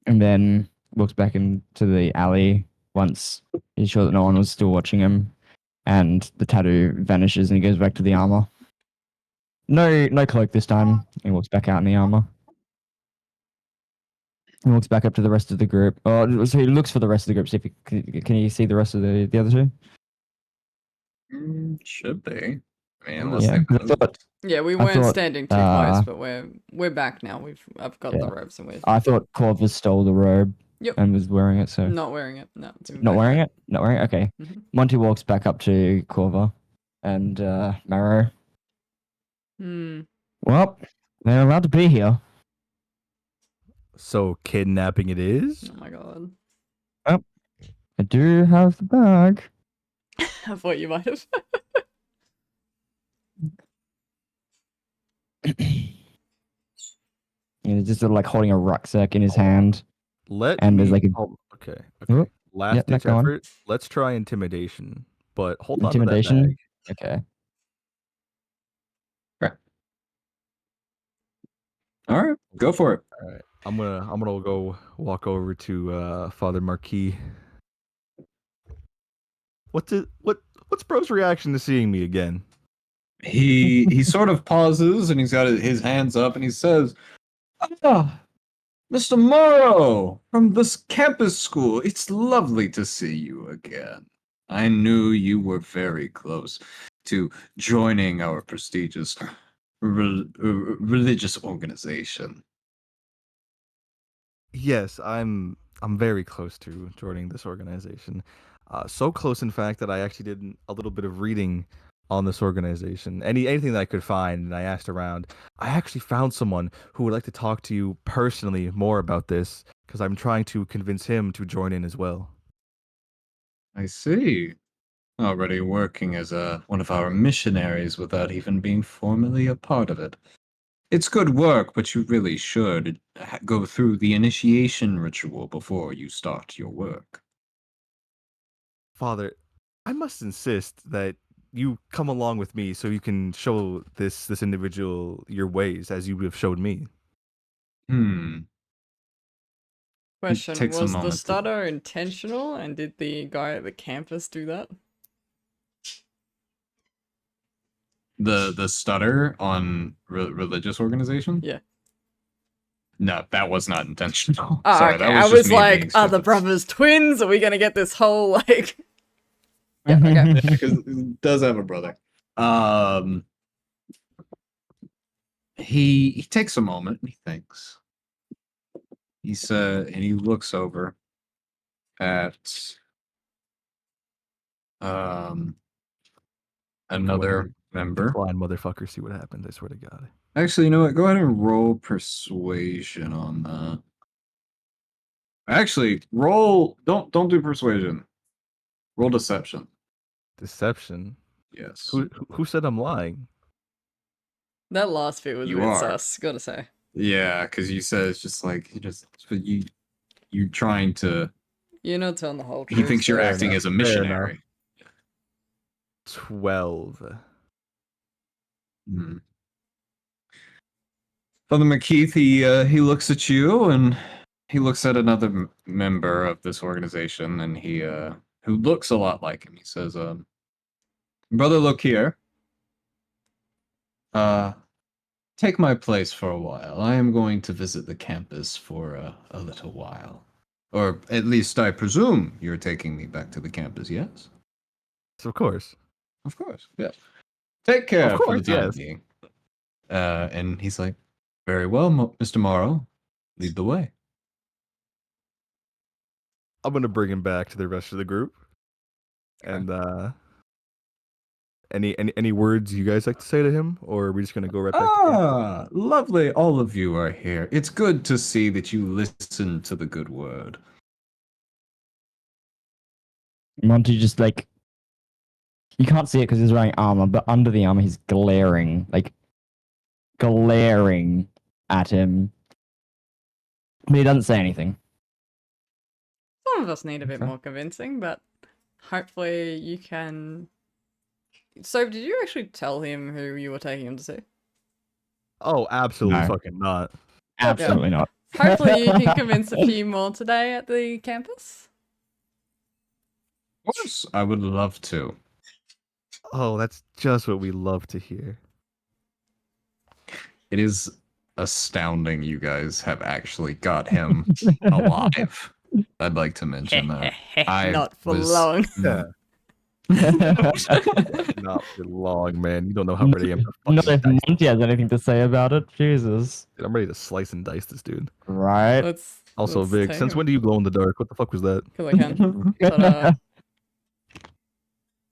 And then walks back into the alley once he's sure that no one was still watching him, and the tattoo vanishes and he goes back to the armor. No cloak this time. He walks back out in the armor. He walks back up to the rest of the group. Oh, so he looks for the rest of the group. See if can you see the rest of the other two? Should they? I mean, unless Yeah, they 'cause I moved. thought Yeah, we I weren't thought, standing too close, uh, but we're back now. I've got the Yeah. robes and we're I thought Corvus stole the robe Yep. and was wearing it. So not wearing it. No, it's in not wearing backpack. it. Not wearing it. Okay. Mhm. Monty walks back up to Corva and Marrow. Hmm. Well, they're allowed to be here. So kidnapping it is? Oh my god. I do have the bag. I thought you might have. He's just sort of like holding a rucksack in his hand. Let And me. there's like a- okay. Oh, Okay. Last ditch go on. effort. Let's try intimidation, but hold on to that Intimidation. bag. Okay. All right, go for it. All right. I'm gonna go walk over to Father Marquis. What's Bro's reaction to seeing me again? He sort of pauses and he's got his hands up and he says, "Ah, Mr. Morrow from this campus school. It's lovely to see you again. I knew you were very close to joining our prestigious religious organization." Yes, I'm very close to joining this organization. So close, in fact, that I actually did a little bit of reading on this organization. Anything that I could find, and I asked around. I actually found someone who would like to talk to you personally more about this, because I'm trying to convince him to join in as well. I see. Already working as one of our missionaries without even being formally a part of it. It's good work, but you really should go through the initiation ritual before you start your work. Father, I must insist that you come along with me so you can show this individual your ways as you have showed me. Hmm. Question: takes a was the moment to- stutter intentional, and did the guy at the campus do that? The stutter on religious organization? Yeah. No, that was not intentional. Oh, Sorry, okay. that was I just was me being like, are the stupid. brothers twins? Are we gonna get this whole like? Yeah. Okay. Yeah, because he does have a brother. He takes a moment and he thinks. And he looks over at another member. Decline, motherfucker. See what happens. I swear to God. Actually, you know what? Go ahead and roll persuasion on that. Actually, roll. Don't do persuasion. Roll deception. Deception. Yes. Who said I'm lying? That last bit was a You bit are. sus, gotta say. Yeah, because you said it's just like you're trying to. You're not telling the whole truth. He thinks you're so- acting as a Fair missionary. 12. Hmm. Father McKeith, he looks at you and he looks at another member of this organization, and he who looks a lot like him. He says, "Brother Lokier, take my place for a while. I am going to visit the campus for a little while, or at least I presume you're taking me back to the campus. Yes, So of course. of course. Yes. Take care Of for course, the time yes. being." And he's like, "Very well, Mr. Morrow, lead the way." I'm gonna bring him back to the rest of the group. Okay. And any words you guys like to say to him, or are we just gonna go right back to camp? Ah, lovely. All of you are here. It's good to see that you listen to the good word. Monty just like you can't see it because he's wearing armor, but under the armor he's glaring at him. But he doesn't say anything. Some of us need a bit Okay. more convincing, but hopefully you can. So, did you actually tell him who you were taking him to see? Oh, absolutely No. fucking not. Absolutely not. Hopefully you can convince a few more today at the campus. Of course, I would love to. Oh, that's just what we love to hear. It is astounding you guys have actually got him alive. I'd like to mention that. I Not for was- long. Yeah. Not for long, man. You don't know how ready I am to Not fucking if dice. Monty has anything to say about it. Jesus. Dude, I'm ready to slice and dice this dude. Right. Also, Let's Vic, since when do you glow in the dark? What the fuck was that? Because I can. But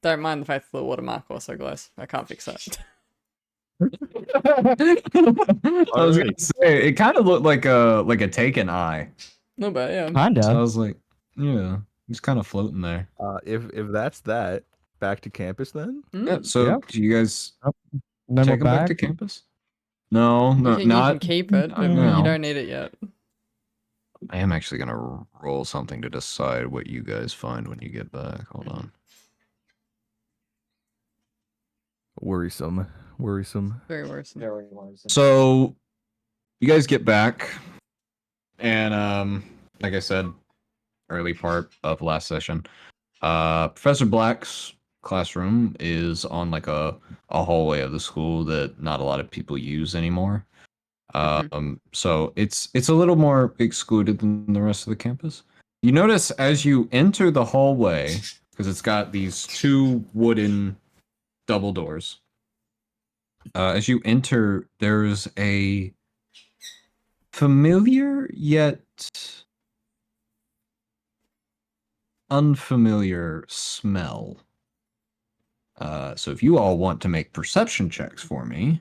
don't mind the fact that the watermark also glows. I can't fix that. I was gonna say it kind of looked like a taken eye. No, but yeah. Kinda. So I was like, yeah, he's kind of floating there. If that's that, back to campus then. Yeah. So Yeah. do you guys No take more him back to bag. campus? No, You no, can not. keep it, but No. you don't need it yet. I am actually gonna roll something to decide what you guys find when you get back. Hold on. Worrisome. Very worrisome. So you guys get back, and like I said, early part of last session, Professor Black's classroom is on like a hallway of the school that not a lot of people use anymore. So it's a little more excluded than the rest of the campus. You notice as you enter the hallway, because it's got these two wooden double doors. As you enter, there's a familiar yet unfamiliar smell. So if you all want to make perception checks for me.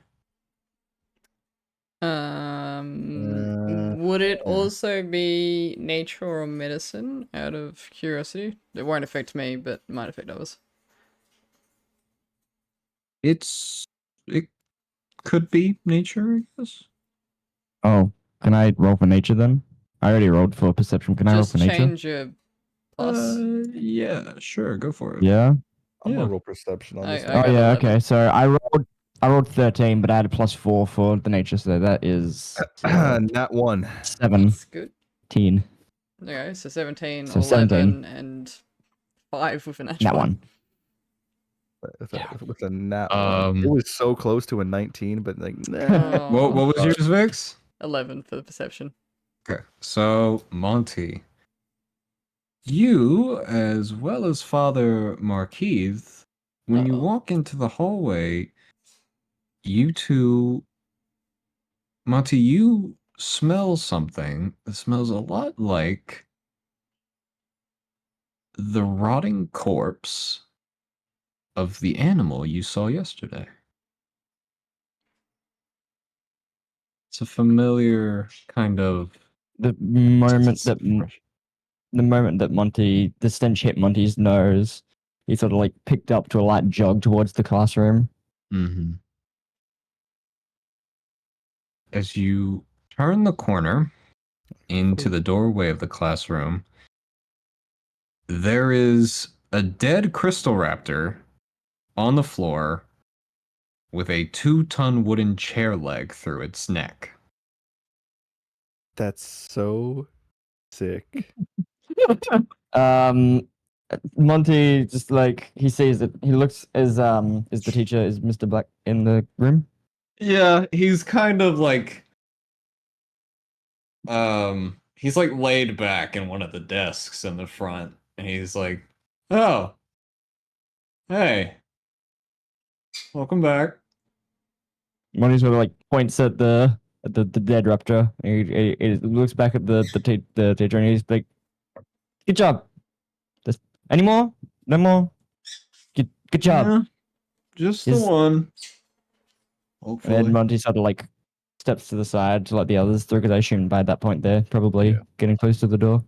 Would it also be nature or medicine out of curiosity? It won't affect me, but it might affect others. It could be nature, I guess. Oh, can I roll for nature then? I already rolled for perception. Can I roll Just for nature? change your plus. Yeah, sure, go for it. Yeah. I'm Yeah. gonna roll perception on this. I one. Oh got yeah. 11. Okay. So I rolled 13, but I had a +4 for the nature, so that is Nat 1. 17. That's good. Okay, so 17, So 11, 17. and 5 with a natural. That one. With a nat 1. It was so close to a 19, but like, nah. What was Sorry. yours, Vix? 11 for the perception. Okay, so Monty, you as well as Father Marquis, when you Uh-oh. walk into the hallway, you two, Monty, you smell something that smells a lot like the rotting corpse of the animal you saw yesterday. It's a familiar kind of The moment that Monty, the stench hit Monty's nose, he sort of like picked up to a light jog towards the classroom. Mm-hmm. As you turn the corner into the doorway of the classroom, there is a dead crystal raptor on the floor with a 2-ton wooden chair leg through its neck. That's so sick. Monty just like he sees it. He looks as is the teacher, is Mr. Black in the room? Yeah, he's kind of like he's like laid back in one of the desks in the front, and he's like, "Oh, hey, welcome back." Monty sort of like points at the dead raptor. He looks back at the teacher and he's like, "Good job. Any more? No more. Good job." Yeah, just the Is- one. And Hopefully. then Monty sort of like steps to the side to let the others through because I assume by that point they're probably getting close to the door.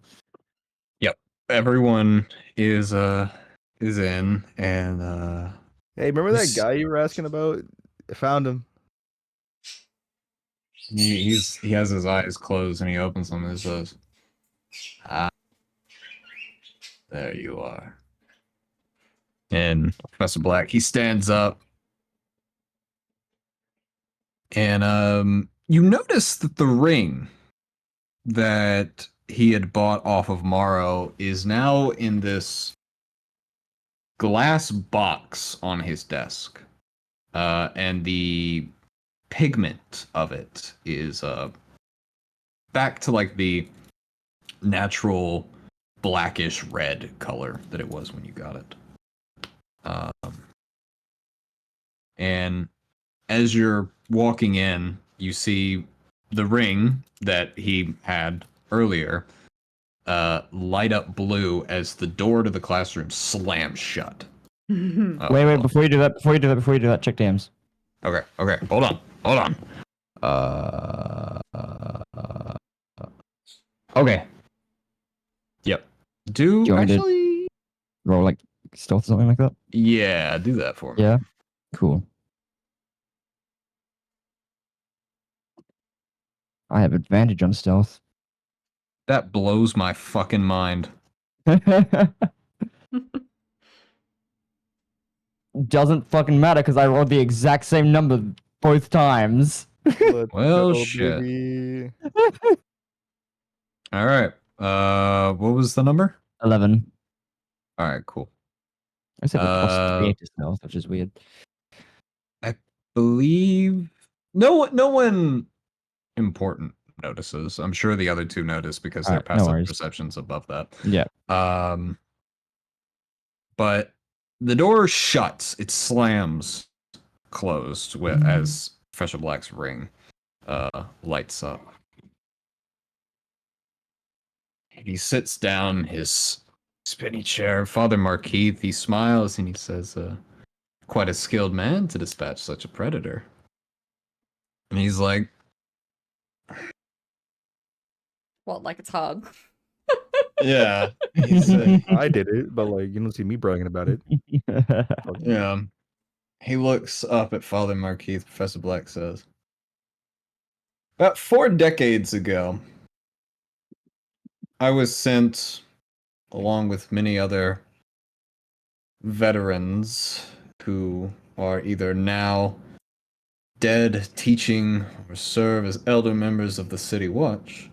Everyone is in, and Hey, remember that This- guy you were asking about? I found him. he has his eyes closed and he opens them and he says, "Ah, there you are." And Professor Black, he stands up, and you notice that the ring that he had bought off of Morrow is now in this glass box on his desk, and the pigment of it is back to like the natural blackish red color that it was when you got it. And as you're walking in, you see the ring that he had earlier light up blue as the door to the classroom slams shut. Wait, before you do that, check DMs. Okay, hold on. Okay. Yep. Do you want me to- Actually, Roll like stealth or something like that? yeah, do that for me. Yeah. Cool. I have advantage on stealth. That blows my fucking mind. Doesn't fucking matter because I rolled the exact same number both times. Let's Well, go, shit. baby. All right. What was the number? 11. All right, cool. I said plus 3 to stealth, which is weird. Believe no one important notices. I'm sure the other two notice because their Alright, no passive worries. perception's above that. Yeah. But the door shuts. It slams closed as Professor Black's ring lights up. He sits down in his spinny chair. Father Markeith, he smiles and he says, quite a skilled man to dispatch such a predator. And he's like, What, like it's hard? yeah. He's, I did it, but like you don't see me bragging about it. yeah. He looks up at Father Markeith. Professor Black says, about 4 decades ago, I was sent, along with many other veterans who are either now dead, teaching, or serve as elder members of the City Watch,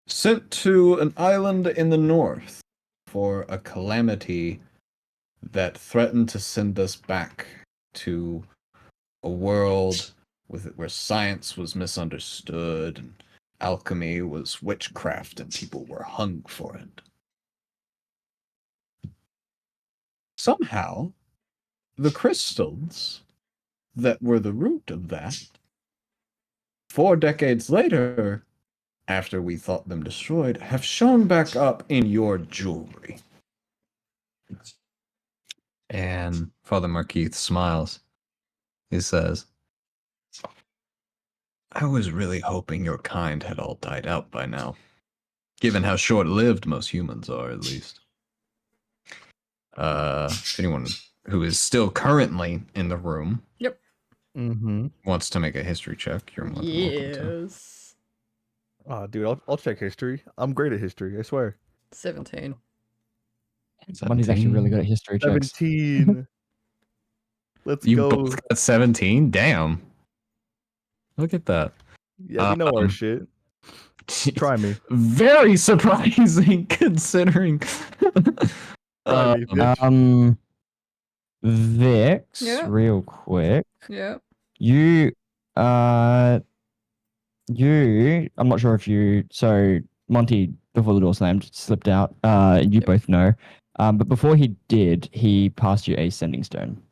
sent to an island in the north for a calamity that threatened to send us back to a world where science was misunderstood and alchemy was witchcraft and people were hung for it. Somehow, the crystals that were the root of that, 4 decades later, after we thought them destroyed, have shown back up in your jewelry. And Father Markeith smiles. He says, I was really hoping your kind had all died out by now, given how short-lived most humans are, at least. If anyone who is still currently in the room Mm-hmm. wants to make a history check, you're more than welcome to. Yes. Oh, dude, I'll check history. I'm great at history. I swear. 17. Money's actually really good at history checks. 17. Let's You go. both got 17? Damn. Look at that. Yeah, we know our shit. Try me. Very surprising considering. Try me, bitch. Vix, Yeah. real quick. Yeah. I'm not sure if so Monty, before the door slammed, slipped out. You both know. But before he did, he passed you a sending stone.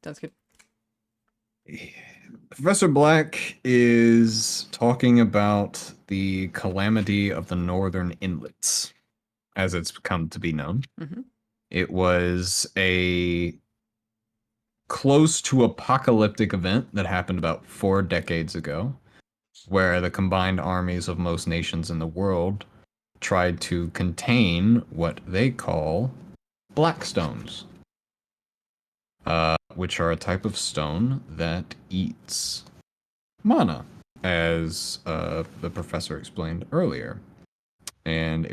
Sounds good. Professor Black is talking about the calamity of the Northern Inlets, as it's come to be known. Mhm. It was a close to apocalyptic event that happened about 4 decades ago, where the combined armies of most nations in the world tried to contain what they call Blackstones, which are a type of stone that eats mana, as the professor explained earlier. And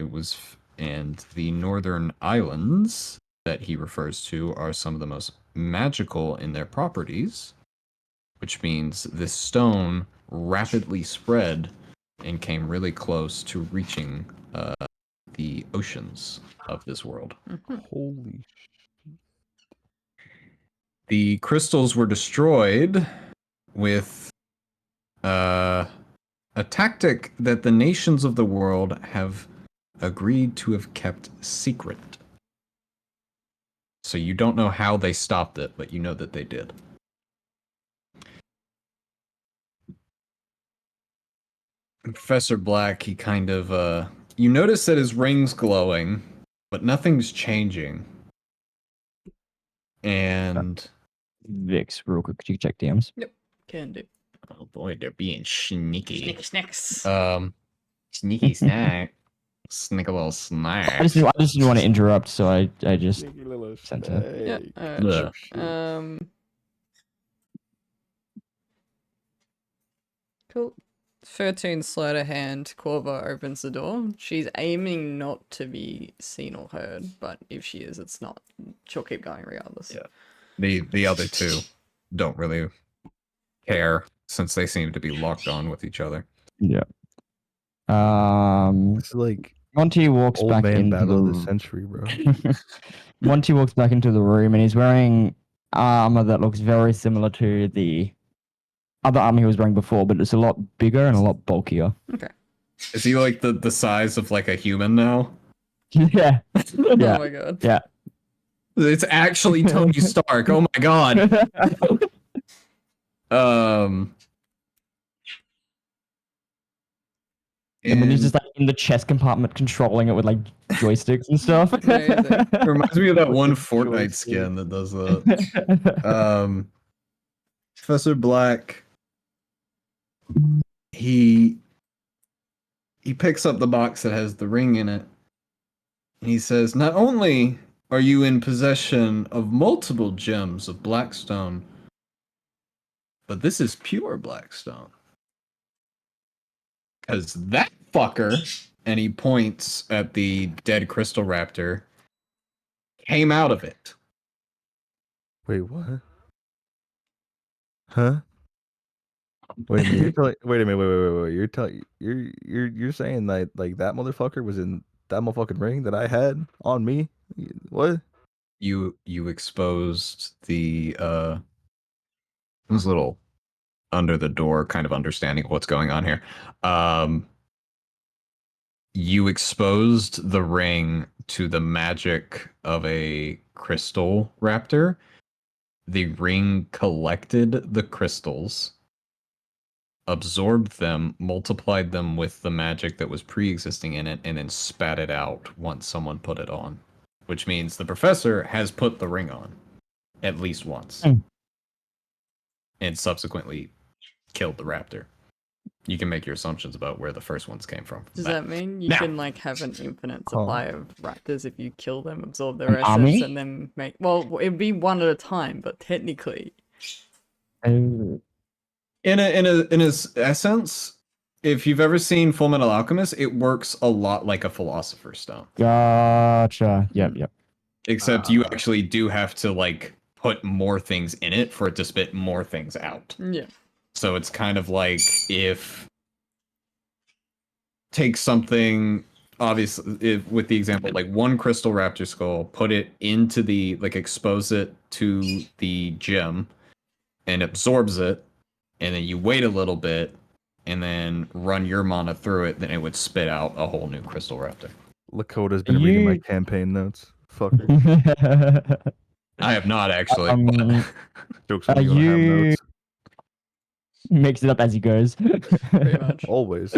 the northern islands that he refers to are some of the most magical in their properties, which means this stone rapidly spread and came really close to reaching the oceans of this world. Mhm. Holy the crystals were destroyed with a tactic that the nations of the world have agreed to have kept secret. So you don't know how they stopped it, but you know that they did. Professor Black, he kind of, you notice that his ring's glowing, but nothing's changing. And Vix, real quick, could you check DMs? Can do. oh boy, they're being sneaky. Snicky snacks. Sneaky snack. Sneak a little snack. I just didn't want to interrupt, so I just Sneaky little sent it. snake. Yeah. Ugh. Sure. Cool. 13 sleight of hand. Corva opens the door. She's aiming not to be seen or heard, but if she is, it's not. She'll keep going regardless. Yeah. The other two don't really care since they seem to be locked on with each other. Yeah. It's like Monty walks old back man into battle of the the century, bro. Monty walks back into the room and he's wearing armor that looks very similar to the other armor he was wearing before, but it's a lot bigger and a lot bulkier. Is he like the size of like a human now? Yeah. Oh Yeah. my god. Yeah. It's actually Tony Stark. Oh my god. And then he's just like in the chest compartment controlling it with like joysticks and stuff. Amazing. it reminds me of that one Fortnite skin that does that. Professor Black, he picks up the box that has the ring in it. And he says, "Not only are you in possession of multiple gems of Blackstone, but this is pure Blackstone. Because that fucker," and he points at the dead crystal raptor, "came out of it." Wait, what? Huh? Wait a minute. Wait a minute. Wait. You're saying that like that motherfucker was in that motherfucking ring that I had on me? What? You exposed the this little under the door kind of understanding of what's going on here. You exposed the ring to the magic of a crystal raptor. The ring collected the crystals, absorbed them, multiplied them with the magic that was pre-existing in it, and then spat it out once someone put it on. Which means the professor has put the ring on at least once. And subsequently killed the raptor. You can make your assumptions about where the first ones came from. Does that mean you Now- can like have an infinite Huh. supply of raptors if you kill them, absorb their An essence, army? and then make? Well, it'd be one at a time, but technically, Oh. In a essence, if you've ever seen Full Metal Alchemist, it works a lot like a Philosopher's Stone. Gotcha. Yep. Except you actually do have to like put more things in it for it to spit more things out. yeah. So it's kind of like if take something obviously with the example like one crystal raptor skull, put it into the like expose it to the gem and absorbs it, and then you wait a little bit and then run your mana through it, then it would spit out a whole new crystal raptor. Lakota's been reading my You- campaign notes. Fucker. I have not actually. Jokes on Are you. Gonna have you- notes. Makes it up as he goes. Pretty much. Always.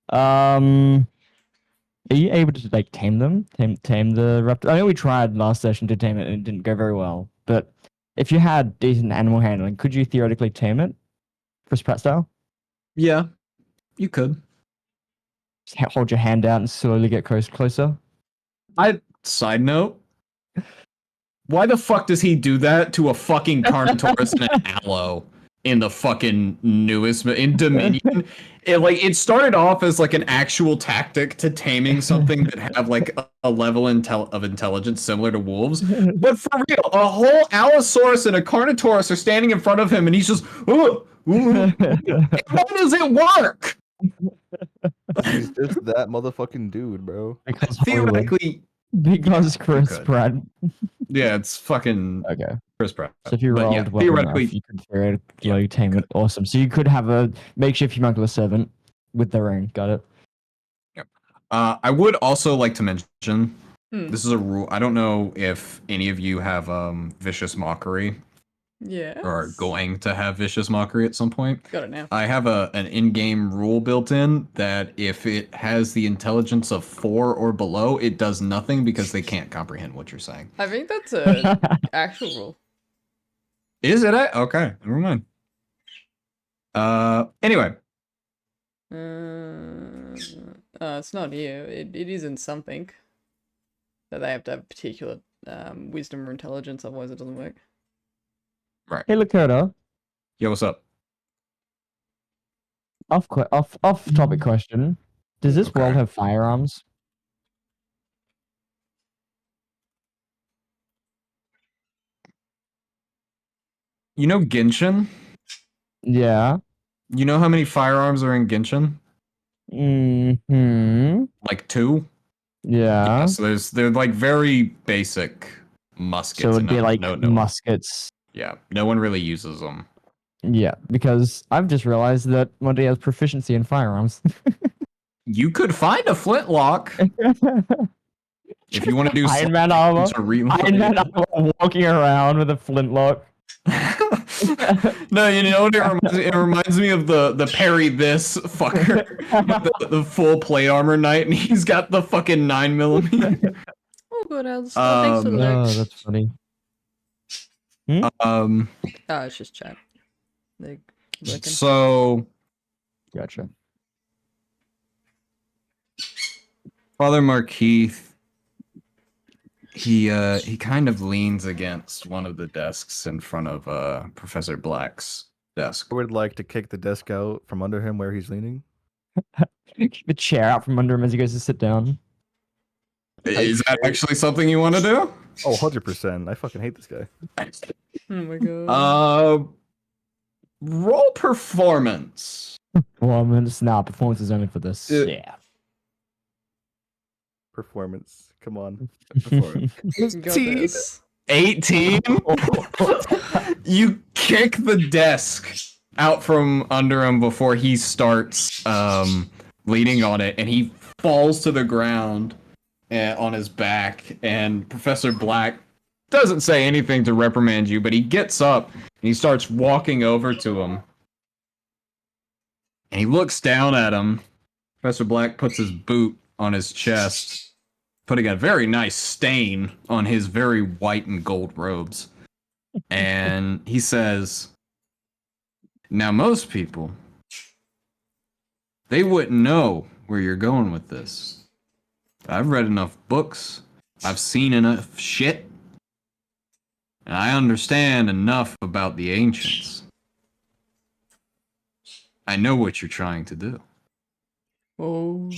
Are you able to like tame them? Tame the raptor? I know we tried last session to tame it and it didn't go very well. But if you had decent animal handling, could you theoretically tame it? Chris Pratt style? Yeah, you could. Just hold your hand out and slowly get closer? Side note. Why the fuck does he do that to a fucking Carnotaurus and an Aloe in the fucking newest in Dominion? It started off as like an actual tactic to taming something that have like a level of intelligence similar to wolves. But for real, a whole Allosaurus and a Carnotaurus are standing in front of him, and he's just, ooh, ooh. How does it work? He's just that motherfucking dude, bro. Because Hollywood. Theoretically, Because Chris could. Pratt. yeah, it's fucking. Okay. Chris Pratt. So if you But rolled yeah, well theoretically, enough, you could theoretically tame it. Awesome. So you could have a makeshift homunculus servant with the ring. Got it. I would also like to mention Hmm. this is a rule. I don't know if any of you have vicious mockery Yeah. or are going to have vicious mockery at some point. Got it now. I have an in-game rule built in that if it has the intelligence of 4 or below, it does nothing because they can't comprehend what you're saying. I think that's a actual rule. Is it? Okay, never mind. Anyway, It's not here. It is in something. That they have to have particular wisdom or intelligence, otherwise it doesn't work. Hey, Lakota. yo, what's up? Off topic question. Does this Okay. world have firearms? You know Genshin? Yeah. You know how many firearms are in Genshin? Hmm. Like 2? Yeah. So they're like very basic muskets. So it'd and be like no, muskets. yeah, no one really uses them. Yeah, because I've just realized that Monday has proficiency in firearms. You could find a flintlock if you want to do Iron Man armor. to reload. Iron Man armor walking around with a flintlock. No, you know what it reminds me? It reminds me of the parry this fucker, the full plate armor knight, and he's got the fucking 9mm. Oh, good. Thanks for the Oh, lurk. that's funny. Oh, it's just chat. Like, lurking. So Gotcha. Father Markeith, he kind of leans against one of the desks in front of Professor Black's desk. I would like to kick the desk out from under him where he's leaning. Kick the chair out from under him as he goes to sit down. Is that actually something you want to do? Oh, 100%. I fucking hate this guy. Oh my god. Roll performance. Performance. Nah, performance is only for this. Yeah. Performance. Come on. You got 18. this. 18. You kick the desk out from under him before he starts leaning on it, and he falls to the ground on his back. And Professor Black doesn't say anything to reprimand you, but he gets up and he starts walking over to him. And he looks down at him. Professor Black puts his boot on his chest, putting a very nice stain on his very white and gold robes. And he says, now most people, they wouldn't know where you're going with this. I've read enough books. I've seen enough shit. And I understand enough about the ancients. I know what you're trying to do. Oh.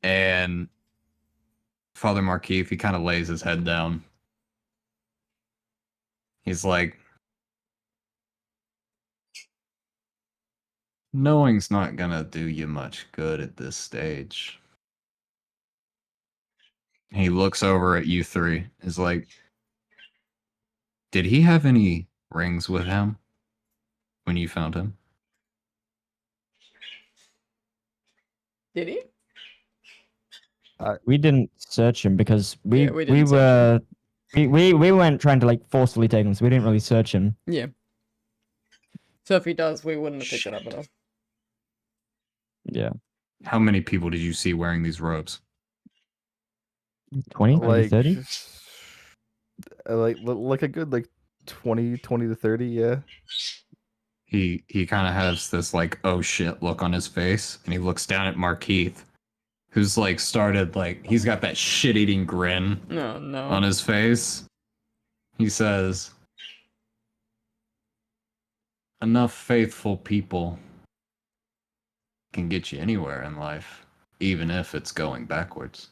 And Father Markeith, he kind of lays his head down. He's like, knowing's not gonna do you much good at this stage. He looks over at you three. Is like, did he have any rings with him when you found him? Did he? We didn't search him because we Yeah, we didn't search we weren't trying to like forcefully take him, so we didn't really search him. Yeah. So if he does, we wouldn't have picked it up at all. Yeah. How many people did you see wearing these robes? 20, maybe Like 30? like a good 20 to 30, yeah. He kind of has this like oh shit look on his face, and he looks down at Markeith, who's like started like he's got that shit-eating grin No, no. on his face. He says, enough faithful people can get you anywhere in life, even if it's going backwards.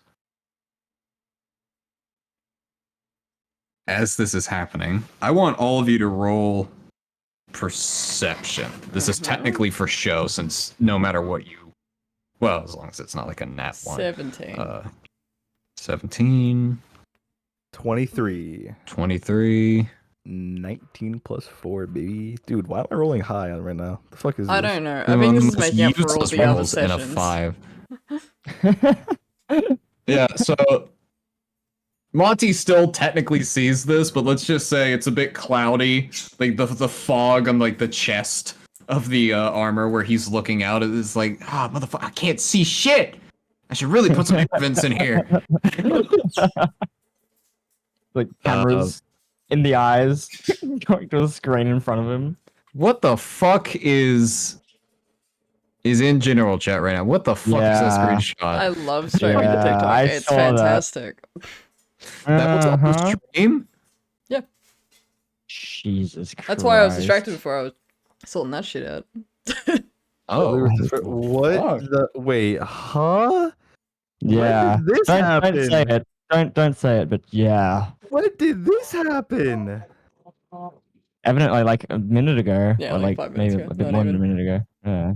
As this is happening, I want all of you to roll perception. This is technically for show, since no matter what you, well, as long as it's not like a nat one. 17. 17. 23. 23. 19 plus 4, baby. Dude, why am I rolling high on right now? The fuck is I this? don't know. I think this is Most making up for all useless the other rolls and a sessions. 5. Yeah, so Monty still technically sees this, but let's just say it's a bit cloudy. Like the fog on like the chest of the armor where he's looking out is like, motherfucker, I can't see shit. I should really put some evidence in here. Like cameras in the eyes, going to the screen in front of him. What the fuck is in general chat right now? What the fuck is that Yeah. screenshot? I love streaming to Yeah, TikTok. I It's saw that. fantastic. That was on the Uh-huh. stream? Jesus Christ. That's why I was distracted before I was sorting that shit out. Oh. What fuck? the? Wait, huh? Yeah. When did this Don't happen? say it. Don't say it, but yeah. When did this happen? Evidently like a minute ago. Yeah, or like like 5 minutes maybe ago, a bit not more than a even. minute ago. Yeah.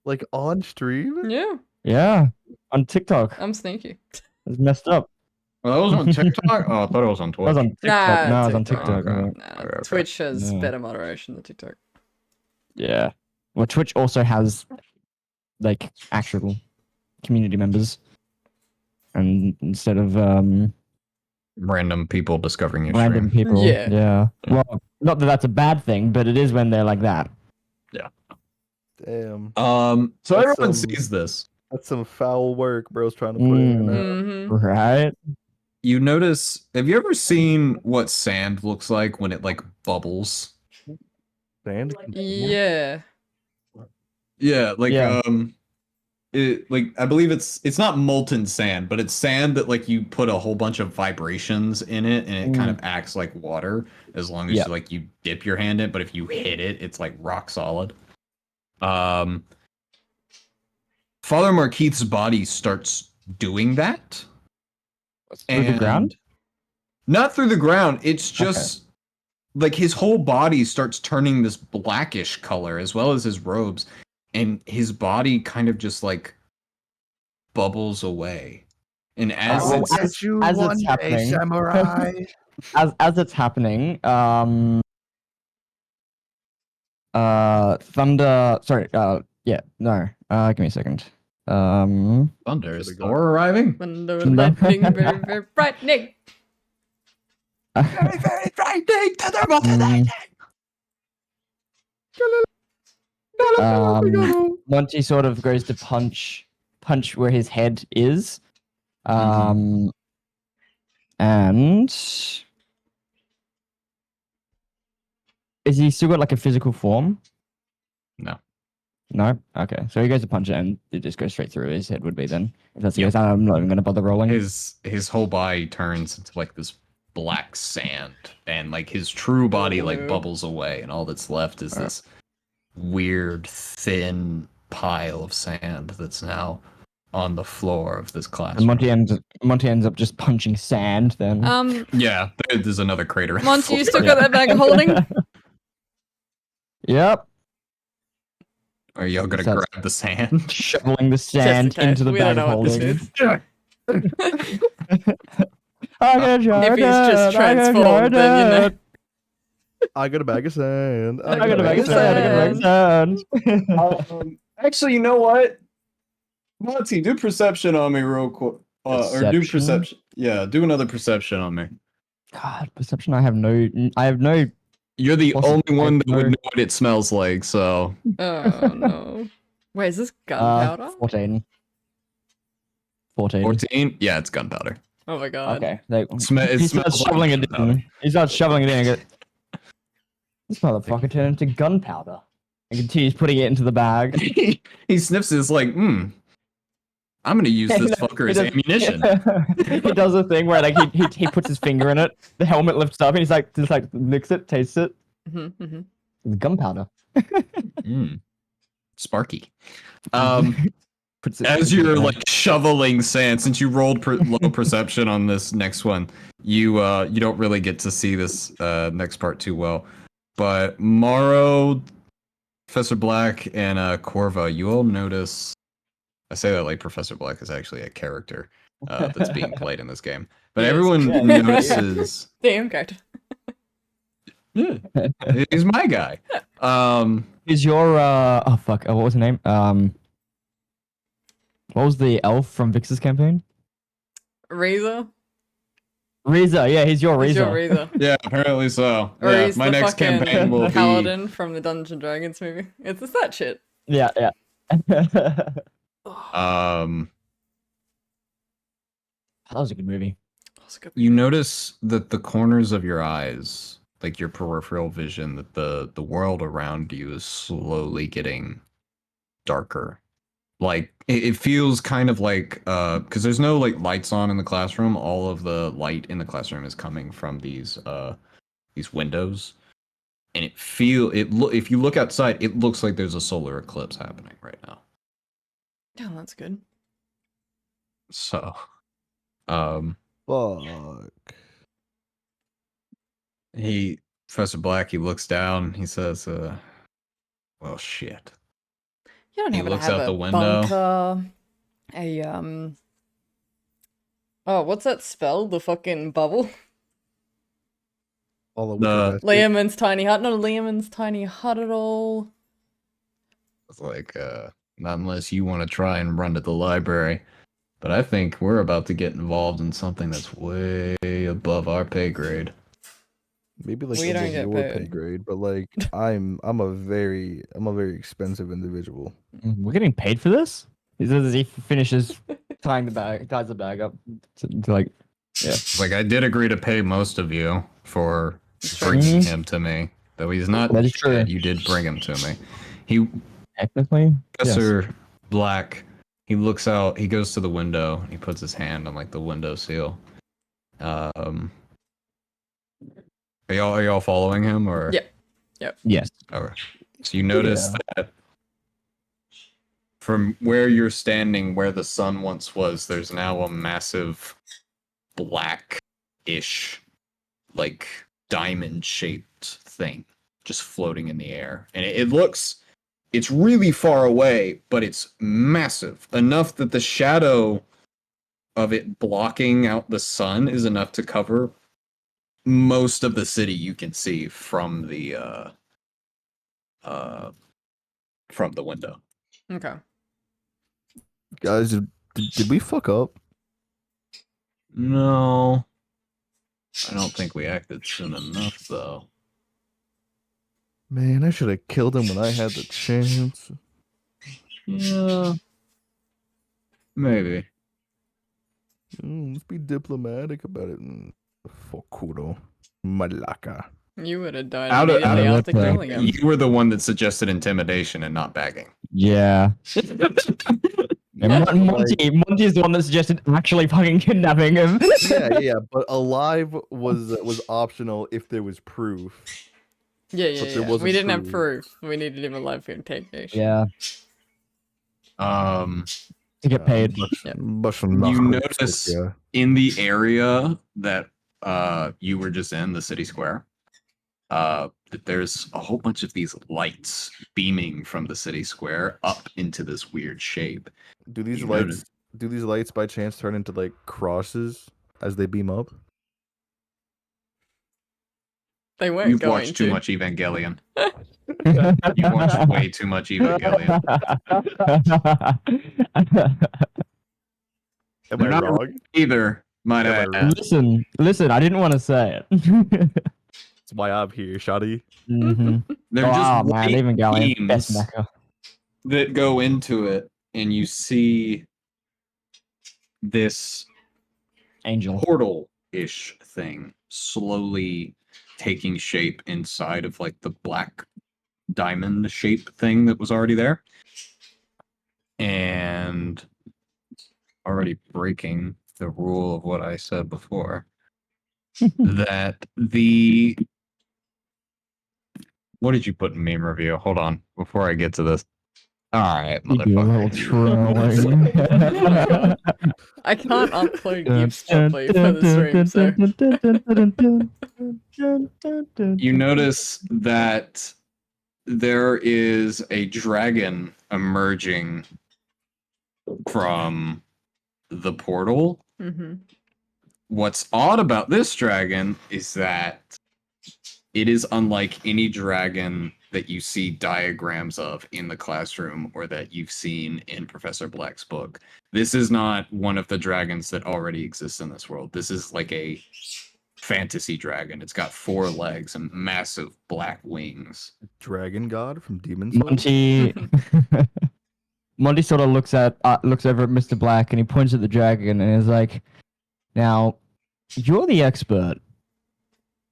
Like on stream? Yeah, Yeah. On TikTok. I'm sneaky. It's messed up. Well, that was on TikTok? Oh, I thought it was on That was Twitch. on TikTok. No, it was on TikTok. TikTok. Okay. yeah. Nah, Okay. Twitch has Yeah. better moderation than TikTok. Yeah. Well, Twitch also has like actual community members, and instead of Random people discovering your random stream. people. Yeah. Yeah. Well, not that that's a bad thing, but it is when they're like that. Damn. So That's everyone some- sees this. That's some foul work bro's trying to put in. Mm-hmm. Right. You notice, have you ever seen what sand looks like when it like bubbles? Sand? Yeah. Yeah, like Yeah. it like I believe it's not molten sand, but it's sand that like you put a whole bunch of vibrations in it and it kind of acts like water as long as Yeah. like you dip your hand in, but if you hit it, it's like rock solid. Father Markeith's body starts doing that. Through the ground? Not through the ground. It's just like his whole body starts turning this blackish color as well as his robes. And his body kind of just like bubbles away. And as well, it's as it's happening, samurai. as it's happening, Thunder. Sorry. Yeah. No. Give me a second. thunder is Thor arriving. Thunder No. and lightning, very, very frightening. Very, very frightening. Monty sort of goes to punch where his head is. And is he still got like a physical form? No. No? Okay. So he goes to punch it and it just goes straight through his head would be then. If that's the Yep. case, I'm not even gonna bother rolling. His whole body turns into like this black sand, and like his true body like Ooh. bubbles away, and all that's left is this weird thin pile of sand that's now on the floor of this And classroom. Monty ends up just punching sand then. Yeah, there's another crater. in the Monty, you floor. still got that bag of holding? Yep. Are y'all gonna Sounds- grab the sand? Shoveling the sand Just in into the case. We bag don't know of what this holding. is. I got If he's just transformed, then you know. I got a bag of sand. I got a bag of sand. I got a bag of sand. Actually, you know what? Monty, do perception on me real quick. Or do Perception? perception. Yeah, do another perception on me. God, perception. I have no. You're the Awesome. only one that I would know. know what it smells like, so Oh no. Wait, is this gunpowder? 14. 14. 14? Yeah, it's gunpowder. Oh my god. Okay. It He starts smells like shoveling it gunpowder. in. He starts shoveling it in. And go, this motherfucker turned into gunpowder. And continues putting it into the bag. He sniffs it, it's like, I'm gonna use this fucker as ammunition. He does a thing where like he puts his finger in it. The helmet lifts up and he's like just like licks it, tastes it. Mm-hmm, mm-hmm. It's gunpowder. Sparky. Puts it As into the you're bag. like shoveling sand, since you rolled low perception on this next one, you don't really get to see this next part too well. But Morrow, Professor Black, and Corva, you all notice. I say that like Professor Black is actually a character. that's being played in this game. But Yes. everyone Yeah. notices Damn character. yeah, he's my guy. Is your oh fuck, what was her name? What was the elf from Vix's campaign? Razor. Reza, yeah, he's your He's Reza. your Razor. yeah, apparently so. Or Yeah, he's my the next fucking campaign will be Paladin from the Dungeons and Dragons movie. It's just that shit. Yeah, yeah. That um was a good movie. That's a good you notice that the corners of your eyes, like your peripheral vision, that the world around you is slowly getting darker. Like it feels kind of like because there's no like lights on in the classroom. All of the light in the classroom is coming from these windows, and if you look outside, it looks like there's a solar eclipse happening right now. Oh, that's good. So, Fuck. Professor Black, he looks down. He says, well, shit. You don't He happen to looks have out a the window. bunker, oh, what's that spell? The fucking bubble? All the The- Liamon's tiny hut. Not a Liamon's tiny hut at all. It's like, not unless you want to try and run to the library. But I think we're about to get involved in something that's way above our pay grade. Maybe like We don't above get your paid. pay grade, but like I'm a very expensive individual. We're getting paid for this? He says as he finishes ties the bag up to like, yeah. It's like, I did agree to pay most of you for bringing him to me. Though he's not That is true. dead, you did bring him to me. He, Technically, yes. Professor Black, he looks out, he goes to the window, and he puts his hand on like the window seal. Are y'all following him or? Yeah. Yes. Alright. So you notice that from where you're standing, where the sun once was, there's now a massive black-ish, like diamond-shaped thing just floating in the air. And it's really far away, but it's massive. Enough that the shadow of it blocking out the sun is enough to cover most of the city you can see from the window. Okay. Guys, did we fuck up? No. I don't think we acted soon enough though. Man, I should have killed him when I had the chance. Yeah. Maybe. Let's be diplomatic about it. Fokuro. Malaka. You would have died Out of immediately after that, killing him. You were the one that suggested intimidation and not bagging. Yeah. And Monty is the one that suggested actually fucking kidnapping him. Yeah, but alive was optional if there was proof. Yeah, But there wasn't we didn't have proof. proof. We needed him alive for interrogation. Yeah, to get paid. You notice in the area that you were just in, the city square, that there's a whole bunch of these lights beaming from the city square up into this weird shape. Do these You lights notice- do these lights by chance turn into like crosses as they beam up? They weren't You've going watched too to. much Evangelion. You watched way too much Evangelion. Am They're I not wrong? Either, might Am I I wrong? Listen, I didn't want to say it. That's why I'm here, Shoddy. Mhm. They're Wow, just man, light even Gallion, best beams mecha. that go into it, and you see this Angel. portal-ish thing slowly taking shape inside of like the black diamond shape thing that was already there, and already breaking the rule of what I said before. That what did you put in meme review? Hold on, before I get to this. All right, You do a little motherfucker. trolling. I can't upload GIFs properly for the stream, so You notice that there is a dragon emerging from the portal Mm-hmm. What's odd about this dragon is that it is unlike any dragon that you see diagrams of in the classroom or that you've seen in Professor Black's book. This is not one of the dragons that already exists in this world. This is like a fantasy dragon. It's got 4 legs and massive black wings. Dragon God from Demon Souls. Monty Monty sort of looks over at Mr. Black and he points at the dragon and is like, "Now, you're the expert.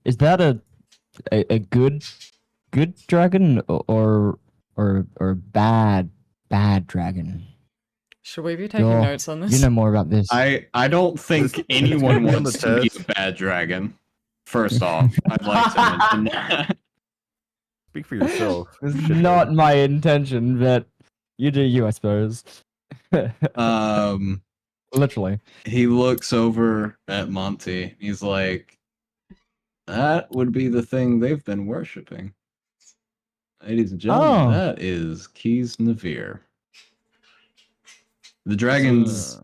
Is that a good dragon or bad dragon? Should we be taking You're- notes on this? You know more about this." I don't think This- anyone this is on wants the to be test. a bad dragon. First off, I'd like to mention that. Speak for yourself. It's shithead. not my intention, but you do you, I suppose. Literally. He looks over at Monty. He's like, that would be the thing they've been worshipping. Ladies and gentlemen, Oh. that is Keys Navir. The dragon's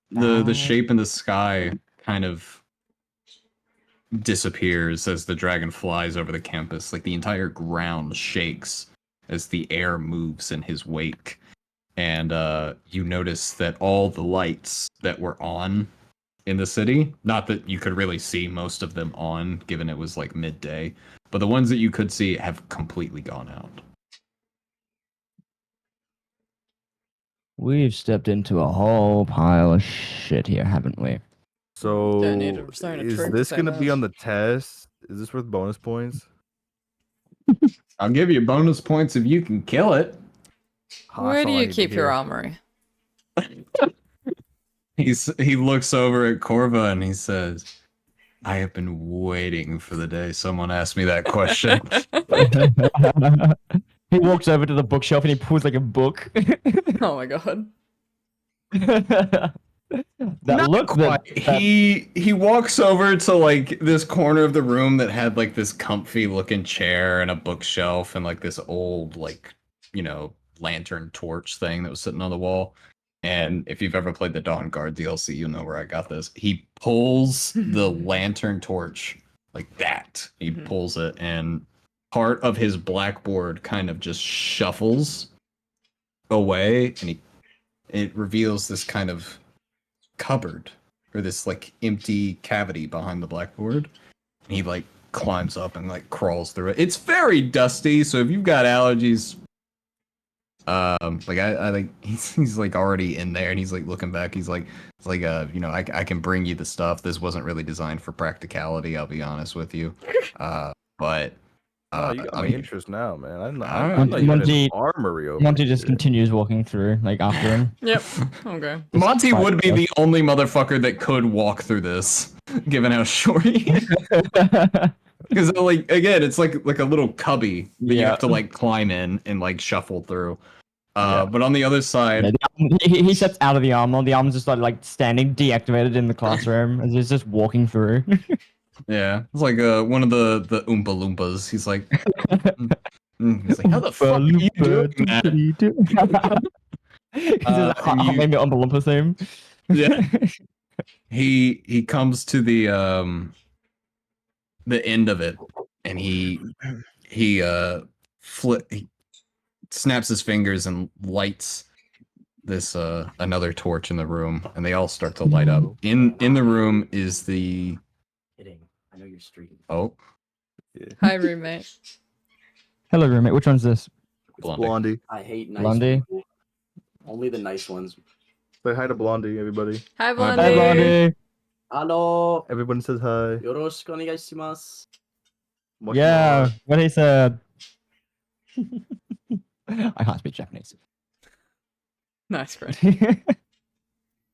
the Oh. shape in the sky kind of disappears as the dragon flies over the campus. Like the entire ground shakes as the air moves in his wake. And you notice that all the lights that were on in the city, not that you could really see most of them on, given it was like midday, but the ones that you could see have completely gone out. We've stepped into a whole pile of shit here, haven't we? So Don't need to sign a is trick this so gonna be much. on the test? Is this worth bonus points? I'll give you bonus points if you can kill it. Ah, Where that's do all I you need to keep your hear. armory? He looks over at Corva and he says, I have been waiting for the day someone asked me that question. He walks over to the bookshelf and he pulls like a book. Oh my god. That look that, He walks over to like this corner of the room that had like this comfy looking chair and a bookshelf and like this old like, you know, lantern torch thing that was sitting on the wall. And if you've ever played the Dawn Guard DLC, you know where I got this. He pulls the lantern torch like that. He Mhm. pulls it and part of his blackboard kind of just shuffles away and it reveals this kind of cupboard or this like empty cavity behind the blackboard. And he like climbs up and like crawls through it. It's very dusty, so if you've got allergies, like I think he's like already in there and he's like looking back. He's like, it's like you know, I can bring you the stuff. This wasn't really designed for practicality, I'll be honest with you. But Oh, you got I my mean, interest now, man. I'm not, Alright. I'm not even Monty- an armory over Monty just here. continues walking through, like after him. Yep. Okay. Monty Fine, would be yeah. the only motherfucker that could walk through this, given how short he is. Because like again, it's like a little cubby that you Yeah. have to like climb in and like shuffle through. Yeah. But on the other side, He steps out of the armor. The armor's just like standing deactivated in the classroom as he's just walking through. yeah, it's like one of the Oompa Loompas. He's like, he's like, how the fuck are you doing that? He's just and you- maybe on the Oompa theme. Yeah. He comes to the end of it, and he snaps his fingers and lights this another torch in the room, and they all start to light up. In the room is the Kidding. I know you're streaking. oh Hi, roommate. Hello, roommate. Which one's this? Blondie. Blondie. I hate nice Blondie? people. Only the nice ones. Say hi to Blondie, everybody. Hi, Hi, Blondie. Hi, Blondie. Hello. Everyone says hi. Yoroshiku onegaishimasu. Much Yeah, more. what he said. I can't speak Japanese. Nice, friend.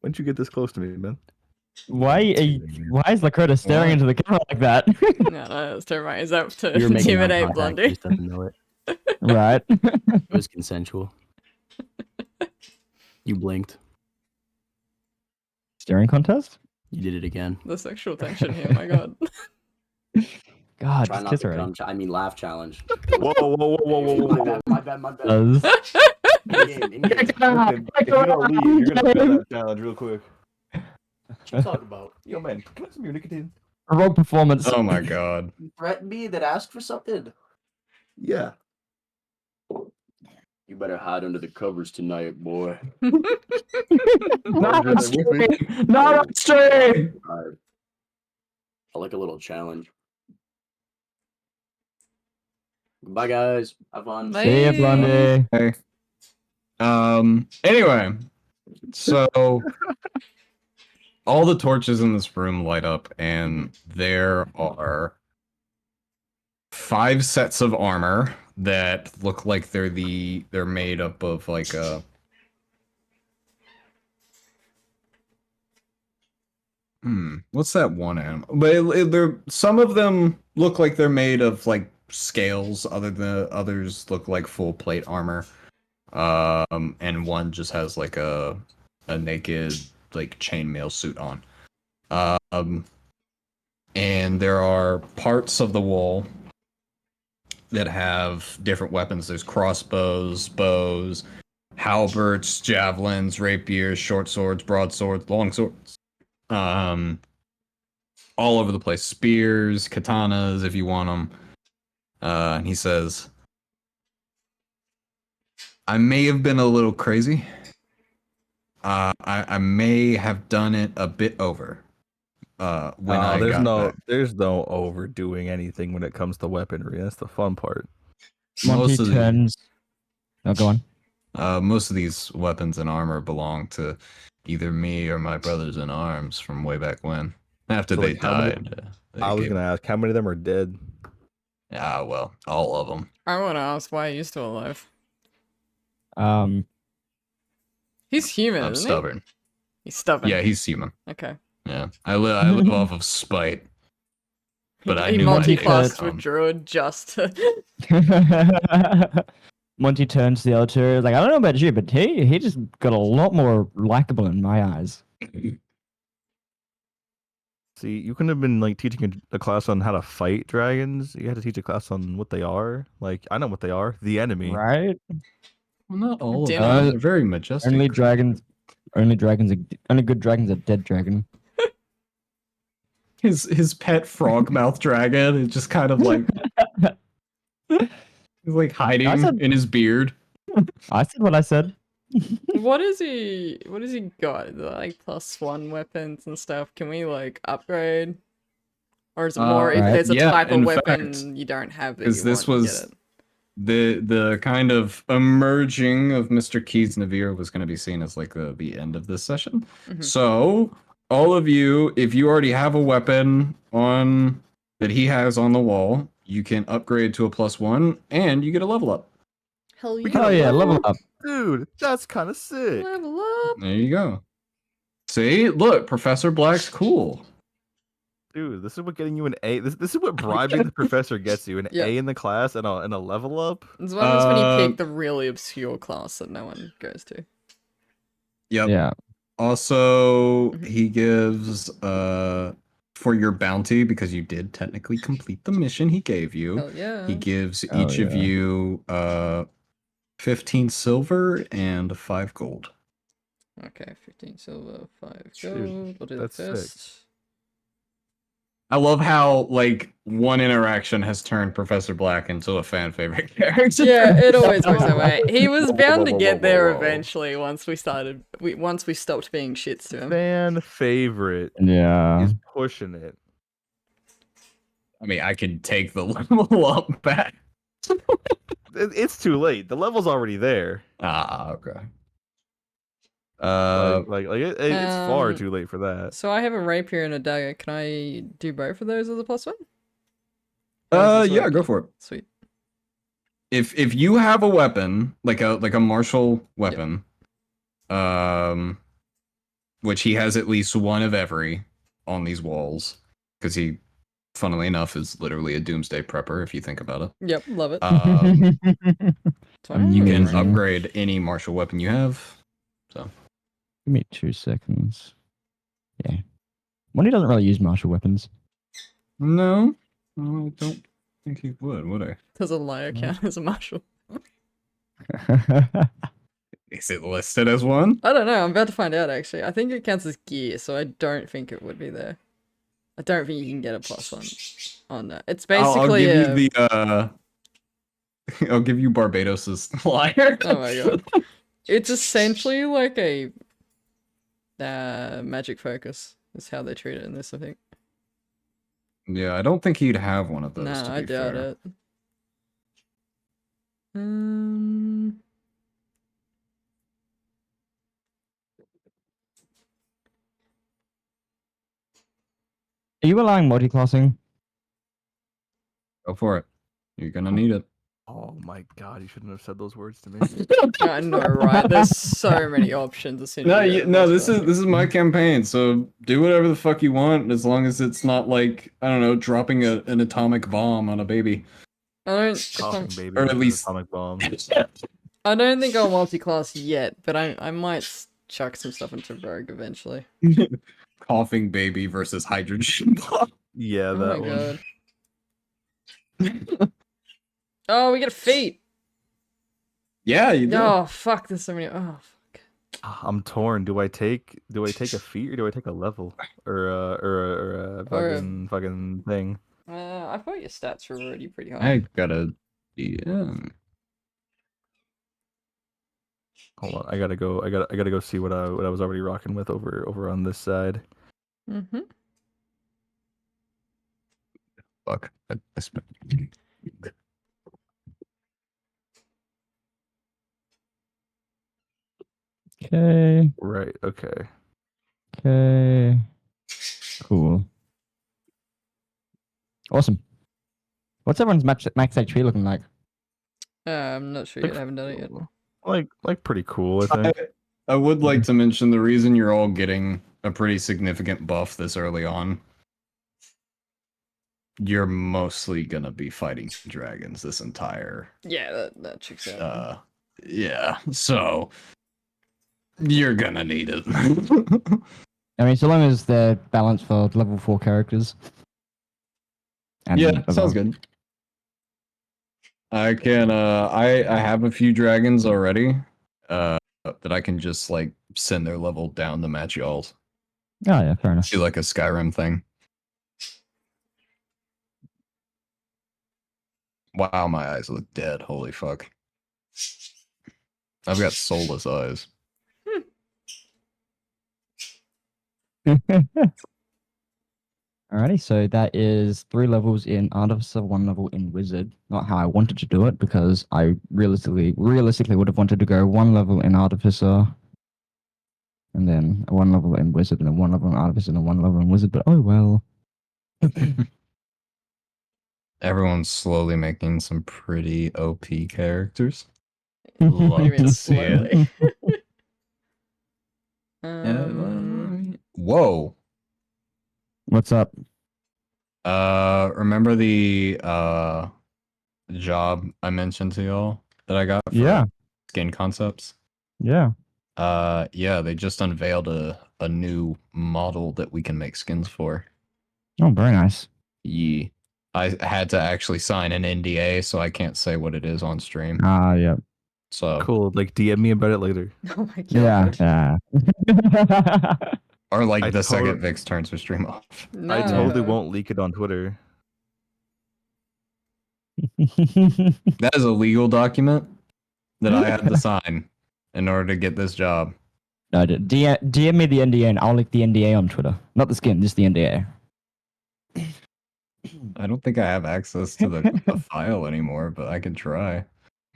When'd you get this close to me, man? Why is Lakota staring Why? into the camera like that? No, that's terrifying. Is that to You're making eye intimidate contact, Blondie? you just doesn't know it. Right. It was consensual. You blinked. Staring contest? You did it again. The sexual tension here, my god. God, Try just not kiss to already. come. I mean, laugh challenge. Whoa, whoa, whoa, whoa, whoa, whoa, My whoa. bad. My bad. My bad. Does. In game. In game. Listen, if you don't leave, you're gonna fail that challenge real quick. What you talking about? Yo, man, can I have some of your nicotine? Rogue performance. Oh my god. You threatened me, then asked for something. Yeah. You better hide under the covers tonight, boy. Not on With me. stream! Not on stream! Alright. I like a little challenge. Goodbye, guys. Have fun. Bye. See ya, Blondie. Hey. Anyway, so all the torches in this room light up, and there are 5 sets of armor that look like they're made up of like a what's that one animal? But they're some of them look like they're made of like scales. Others look like full plate armor. And one just has like a naked like chainmail suit on. And there are parts of the wall that have different weapons. There's crossbows, bows, halberds, javelins, rapiers, short swords, broadswords, long swords. All over the place. Spears, katanas, if you want them. And he says, I may have been a little crazy. I may have done it a bit over. When I there's got no back. there's no overdoing anything when it comes to weaponry. That's the fun part. Monty Most of the- turns. Oh, go on. Most of these weapons and armor belong to either me or my brothers in arms from way back when. After So, they like, how many- died. I was gonna ask how many of them are dead. Well, all of them. I want to ask why are you still alive? He's human, I'm isn't stubborn. he? He's stubborn. Yeah, he's human. Okay. Yeah, I live off of spite. But I he knew my day multi-classed would with come. Druid just to... Monty turns to the other two. Like, I don't know about you, but he just got a lot more likable in my eyes. See, you couldn't have been like teaching a class on how to fight dragons. You had to teach a class on what they are. Like, I know what they are. The enemy. Right? Well, not all of Dinner. them. They're very majestic. Only good dragons are dead dragon. His pet frog mouth dragon is just kind of like he's like hiding I said- in his beard. I said what I said. What is he got? The, like +1 weapons and stuff. Can we like upgrade? Or is it more if Right. there's a Yeah, type of in weapon fact, you don't have that 'cause you this want, you was- get it? The kind of emerging of Mr. Keys Navir was going to be seen as like the end of this session. Mhm. So all of you, if you already have a weapon on that he has on the wall, you can upgrade to a +1 and you get a level up. Hell yeah. Oh yeah, level up. Dude, that's kind of sick. Level up. There you go. See, look, Professor Black's cool. Dude, this is what getting you an A. This is what bribing the professor gets you: an Yeah. A in the class and a level up. It's what happens when you Uh, pick the really obscure class that no one goes to. Yep. Yeah. Also, Mhm. he gives for your bounty, because you did technically complete the mission he gave you. Hell yeah. He gives Oh, each of yeah. you 15 silver and 5 gold. Okay, 15 silver, 5 Dude, gold. We'll do that that's sick. first. I love how like one interaction has turned Professor Black into a fan favorite character. Yeah, it always works that way. He was Whoa, bound to whoa, get whoa, there whoa. eventually once we stopped being shits to him. Fan favorite. Yeah. He's pushing it. I mean, I can take the level up back. It's too late. The level's already there. Okay. It's far Um, too late for that. So I have a rapier and a dagger. Can I do both of those as a +1? How does this Yeah, work? go for it. Sweet. If you have a weapon, like a martial weapon, which he has at least one of every on these walls, because he, funnily enough, is literally a doomsday prepper if you think about it. Yep, love it. Give You can Mm. upgrade any martial weapon you have. So me 2 seconds. Yeah. Monty doesn't really use martial weapons. no, I don't think he would I? Does a liar count as a martial? Is it listed as one? I don't know. I'm about to find out. Actually, I think it counts as gear, so I don't think it would be there. I don't think you can get a +1 on that. It's I'll basically give a. you the I'll give you Barbados's liar. Oh my god. It's essentially like a magic focus. Is how they treat it in this, I think. Yeah, I don't think he'd have one of those. Nah, to I be doubt fair. it. Um, Are you allowing multi-classing? Go for it. You're gonna need it. Oh my god, you shouldn't have said those words to me. I know, right? There's so many options. As soon as No, you go to no. This multi-classing. is my campaign. So do whatever the fuck you want, as long as it's not like I don't know, dropping an atomic bomb on a baby. I don't. If I'm, Coughing baby Or at with an least- atomic bomb. I don't think I'll multi-class yet, but I might chuck some stuff into Rogue eventually. Coughing baby versus hydrogen bomb. Yeah, Oh that my one. god. Oh, we get a feat. Yeah, you do. Oh fuck! There's so many. Oh fuck. I'm torn. Do I take a feat or do I take a level or a fucking thing? I thought your stats were already pretty high. I gotta. Yeah. Hold on, I gotta go see what I was already rocking with over on this side. Mm-hmm. Fuck. I spent. Okay. Right. Okay. Okay. Cool. Awesome. What's everyone's max HP looking like? I'm not sure yet. I haven't done it yet. Like pretty cool. I think. I would like to mention the reason you're all getting a pretty significant buff this early on. You're mostly gonna be fighting dragons this entire Yeah, that checks out. yeah. So you're gonna need it. I mean, so long as they're balanced for level 4 characters. And Yeah, above. sounds good. I can I have a few dragons already. That I can just like send their level down to match y'all's. Oh yeah, fair enough. Do like a Skyrim thing. Wow, my eyes look dead. Holy fuck. I've got soulless eyes. Alrighty, so that is 3 levels in Artificer, 1 level in Wizard. Not how I wanted to do it, because I realistically would have wanted to go 1 level in Artificer, and then 1 level in Wizard, and then 1 level in Artificer, and then 1 level in Wizard, but oh well. Everyone's slowly making some pretty OP characters. What Love do you mean to see it. slowly? Whoa. What's up? Remember the job I mentioned to y'all that I got for Yeah, Skin Concepts? yeah. Yeah, they just unveiled a new model that we can make skins for. Oh, very nice. Yeah. I had to actually sign an NDA, so I can't say what it is on stream. Ah, yeah. So Cool. Like DM me about it later. Oh my god. Yeah, yeah. or like I the second tot- Vix turns her stream off. No. I totally won't leak it on Twitter. That is a legal document that I had to sign in order to get this job. No, DM me the NDA and I'll link the NDA on Twitter. Not the skin, just the NDA. I don't think I have access to the file anymore, but I can try.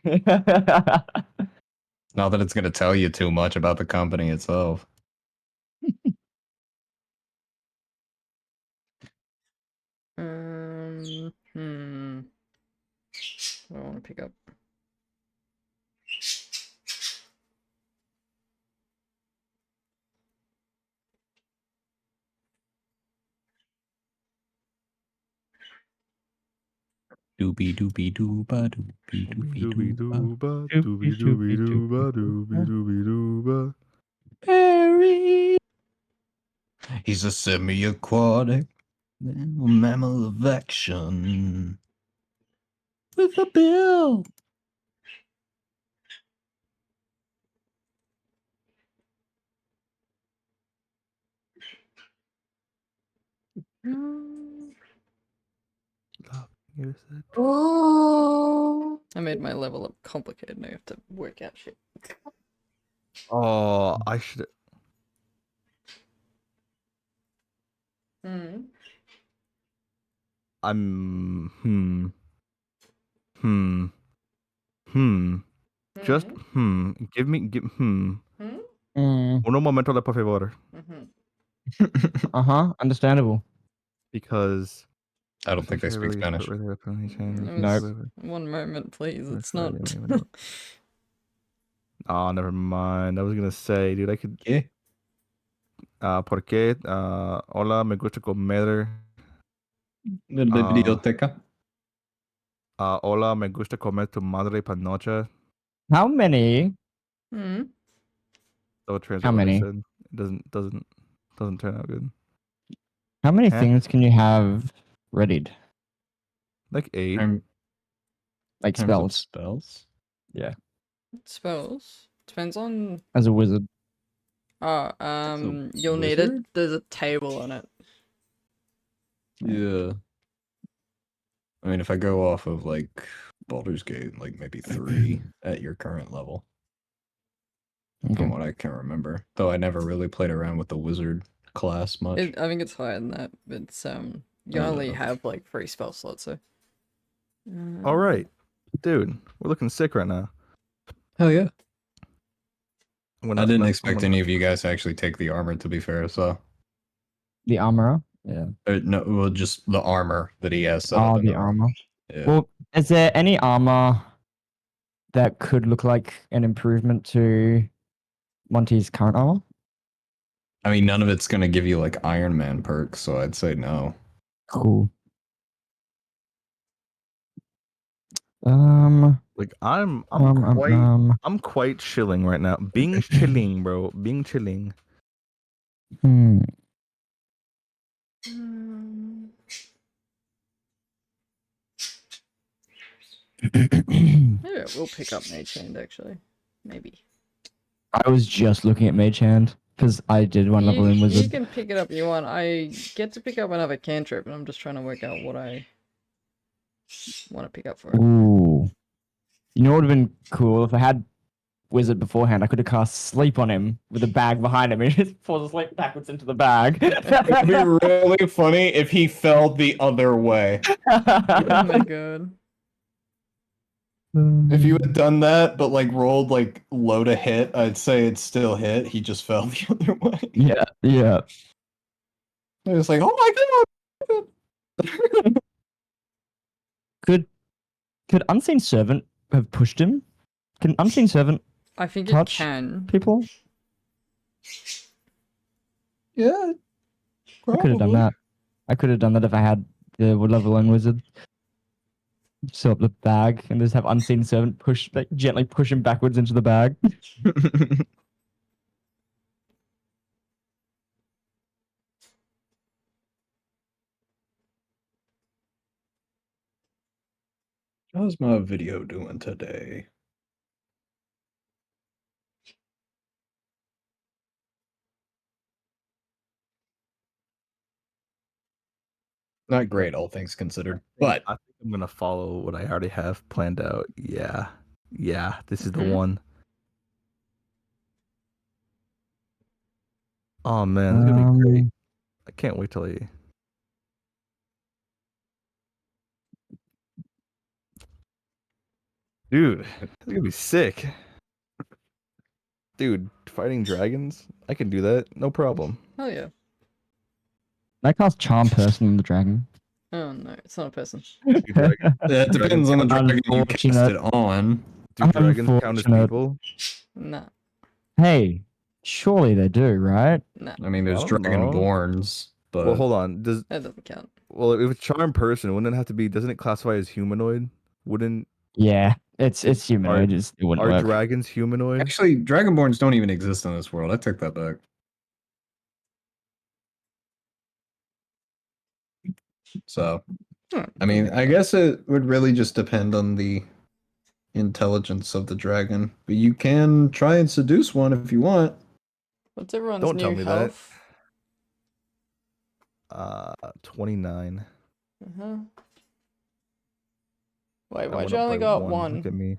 Not that it's going to tell you too much about the company itself. What do I want to pick up? Doobie doobie dooba doobie doobie dooba. Dooba. Perry. He's a semi-aquatic mammal of action with a bill. Mm. You said- I made my level up complicated. Now I have to work out shit. Oh, I should. Mm. I'm. Just Give me. Uno momento, por favor. Understandable. Because I don't think they speak Spanish. Nope. One moment, please. It's That's not. right, Oh, never mind. I was gonna say, dude, I could. ¿Qué? ¿Por qué? Hola, me gusta comer. De la Ah. biblioteca. Hola, me gusta comer tu madre panocha. How many? Mm. Don't translate How what I many? said. It doesn't turn out good. How many Huh? things can you have readied? Like 8. Like Terms of spells spells. Spells depends on. as a wizard. Oh, you'll need it. wizard? There's a table on it. Yeah. I mean, if I go off of like Baldur's Gate, like maybe 3 at your current level, Okay. from what I can remember. Though I never really played around with the wizard class much. I think it's higher than that, but it's you I only know. have like 3 spell slots, so. All right, dude, we're looking sick right now. Hell yeah. When I didn't when expect any of you guys to actually take the armor, to be fair, so. The armorer. Yeah. No, well, just the armor that he has set Oh, up in the room. armor. Yeah. Well, is there any armor that could look like an improvement to Monty's current armor? I mean, none of it's going to give you like Iron Man perks, so I'd say no. Cool. Like I'm quite chilling right now. Being chilling, bro. Being chilling. Hmm. Maybe I will pick up Mage Hand actually. Maybe. I was just looking at Mage Hand because I did one level in You Wizard. can pick it up if you want. I get to pick up another cantrip, and I'm just trying to work out what I want to pick up for it. Ooh. You know what would have been cool if I had Wizard beforehand? I could have cast Sleep on him with a bag behind him and he just falls asleep backwards into the bag. It'd be really funny if he fell the other way. Oh my god. If you had done that, but like rolled like low to hit, I'd say it's still hit. He just fell the other way. Yeah, yeah. It was like, oh my god. Could Unseen Servant have pushed him? Can Unseen Servant I think touch it can. people? Yeah. I could have done that. I could have done that if I had the level 1 Wizard. Set up the bag and just have Unseen Servant gently push him backwards into the bag. How's my video doing today? Not great, all things considered. But I think I'm gonna follow what I already have planned out. Yeah, this is the Mhm. one. Oh man, this is gonna be great. I can't wait till I. Dude, it's gonna be sick. Dude, fighting dragons? I can do that, no problem. Oh yeah. I cast Charm Person on the dragon. Oh no, it's not a person. Do dragons, it depends on the dragon you cast Unfortunate. it on. do dragons count as Unfortunate. people? Nah. Hey, surely they do, right? Nah. I mean, there's I don't know. dragonborns, but Well, hold on. That doesn't count. Well, if it's charm person, wouldn't it have to be? Doesn't it classify as humanoid? Wouldn't Yeah, it's humanoid. It wouldn't are work. dragons humanoid? actually, dragonborns don't even exist in this world. I take that back. So, I mean, I guess it would really just depend on the intelligence of the dragon. But you can try and seduce one if you want. What's everyone's Don't new tell me that. health? 29. Uh-huh. Wait, I why'd went you up only by got Look one? at me.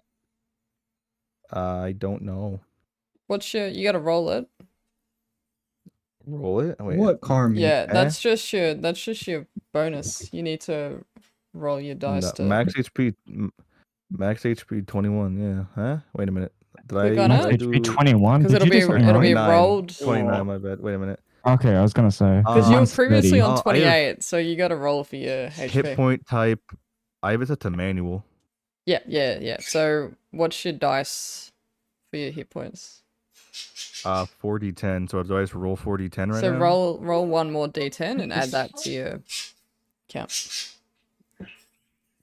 I don't know. What's your... You gotta roll it. Roll it. Oh, wait. What Carmi? Yeah, that's just your bonus. You need to roll your dice No, to max HP 21. Yeah. Huh? Wait a minute. Did Click I, on did it. I HP do 21. because Did you do something it'll be 29? rolled 29, my bad. Wait a minute. Okay, I was gonna say. because you were mine's previously 30. on I have 28, so you gotta roll for your HP. Hit point type. I have it set to manual. Yeah. So what's your dice for your hit points? 4d10. So do I just roll 4d10 right So now? roll one more d10 and add that to your count.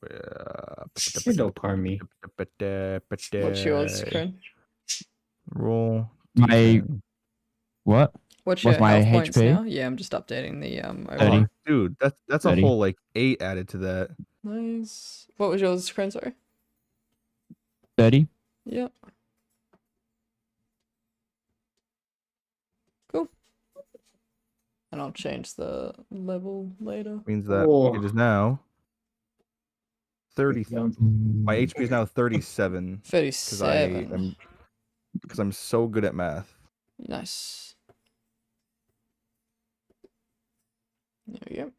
Don't Carmi. What's yours, Corinne? Roll. My D10. what? What's What's your my health points HP? now? Yeah, I'm just updating the 30. overlay. Dude, that's a 30. whole like 8 added to that. Nice. What was yours, Corinne? Sorry. 30. Yep. Cool. And I'll change the level later. Means that Oh. it is now 30. My HP is now 37 37. because I'm so good at math. Nice. There we go.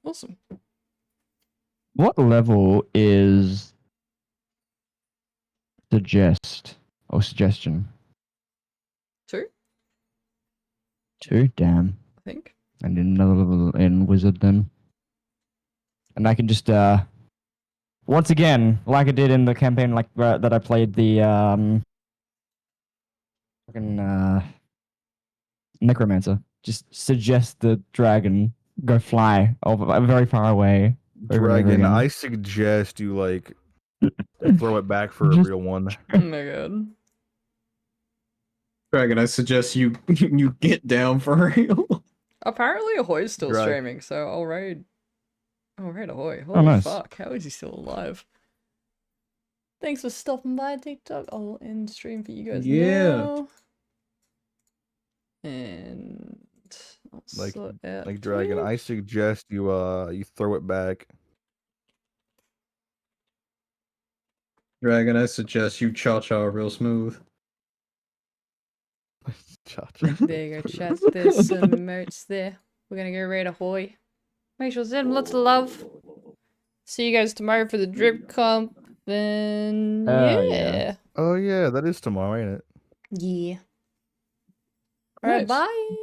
Awesome. What level is suggest or suggestion? 2, 2? Damn. I think. I need another level in wizard then. And I can just once again, like I did in the campaign like that I played the fucking necromancer. Just suggest the dragon go fly over very far away. Over and over Dragon, again. I suggest you like throw it back for a Just- real one. Oh my god. Dragon, I suggest you you get down for real. Apparently Ahoy's still Drag. streaming, so I'll raid Ahoy. Holy nice. fuck, how is he still alive? Thanks for stopping by TikTok. I'll end stream for you guys now. And I'll Like- sort out Like Dragon, Twitch. I suggest you you throw it back. Dragon, I suggest you cha-cha real smooth. Cha-cha. There you go, chat. There's some emotes there. We're gonna go raid Ahoy. Make sure to send him lots of love. See you guys tomorrow for the drip comp. Then yeah. Oh yeah, that is tomorrow, ain't it? Yeah. Alright, Nice. bye.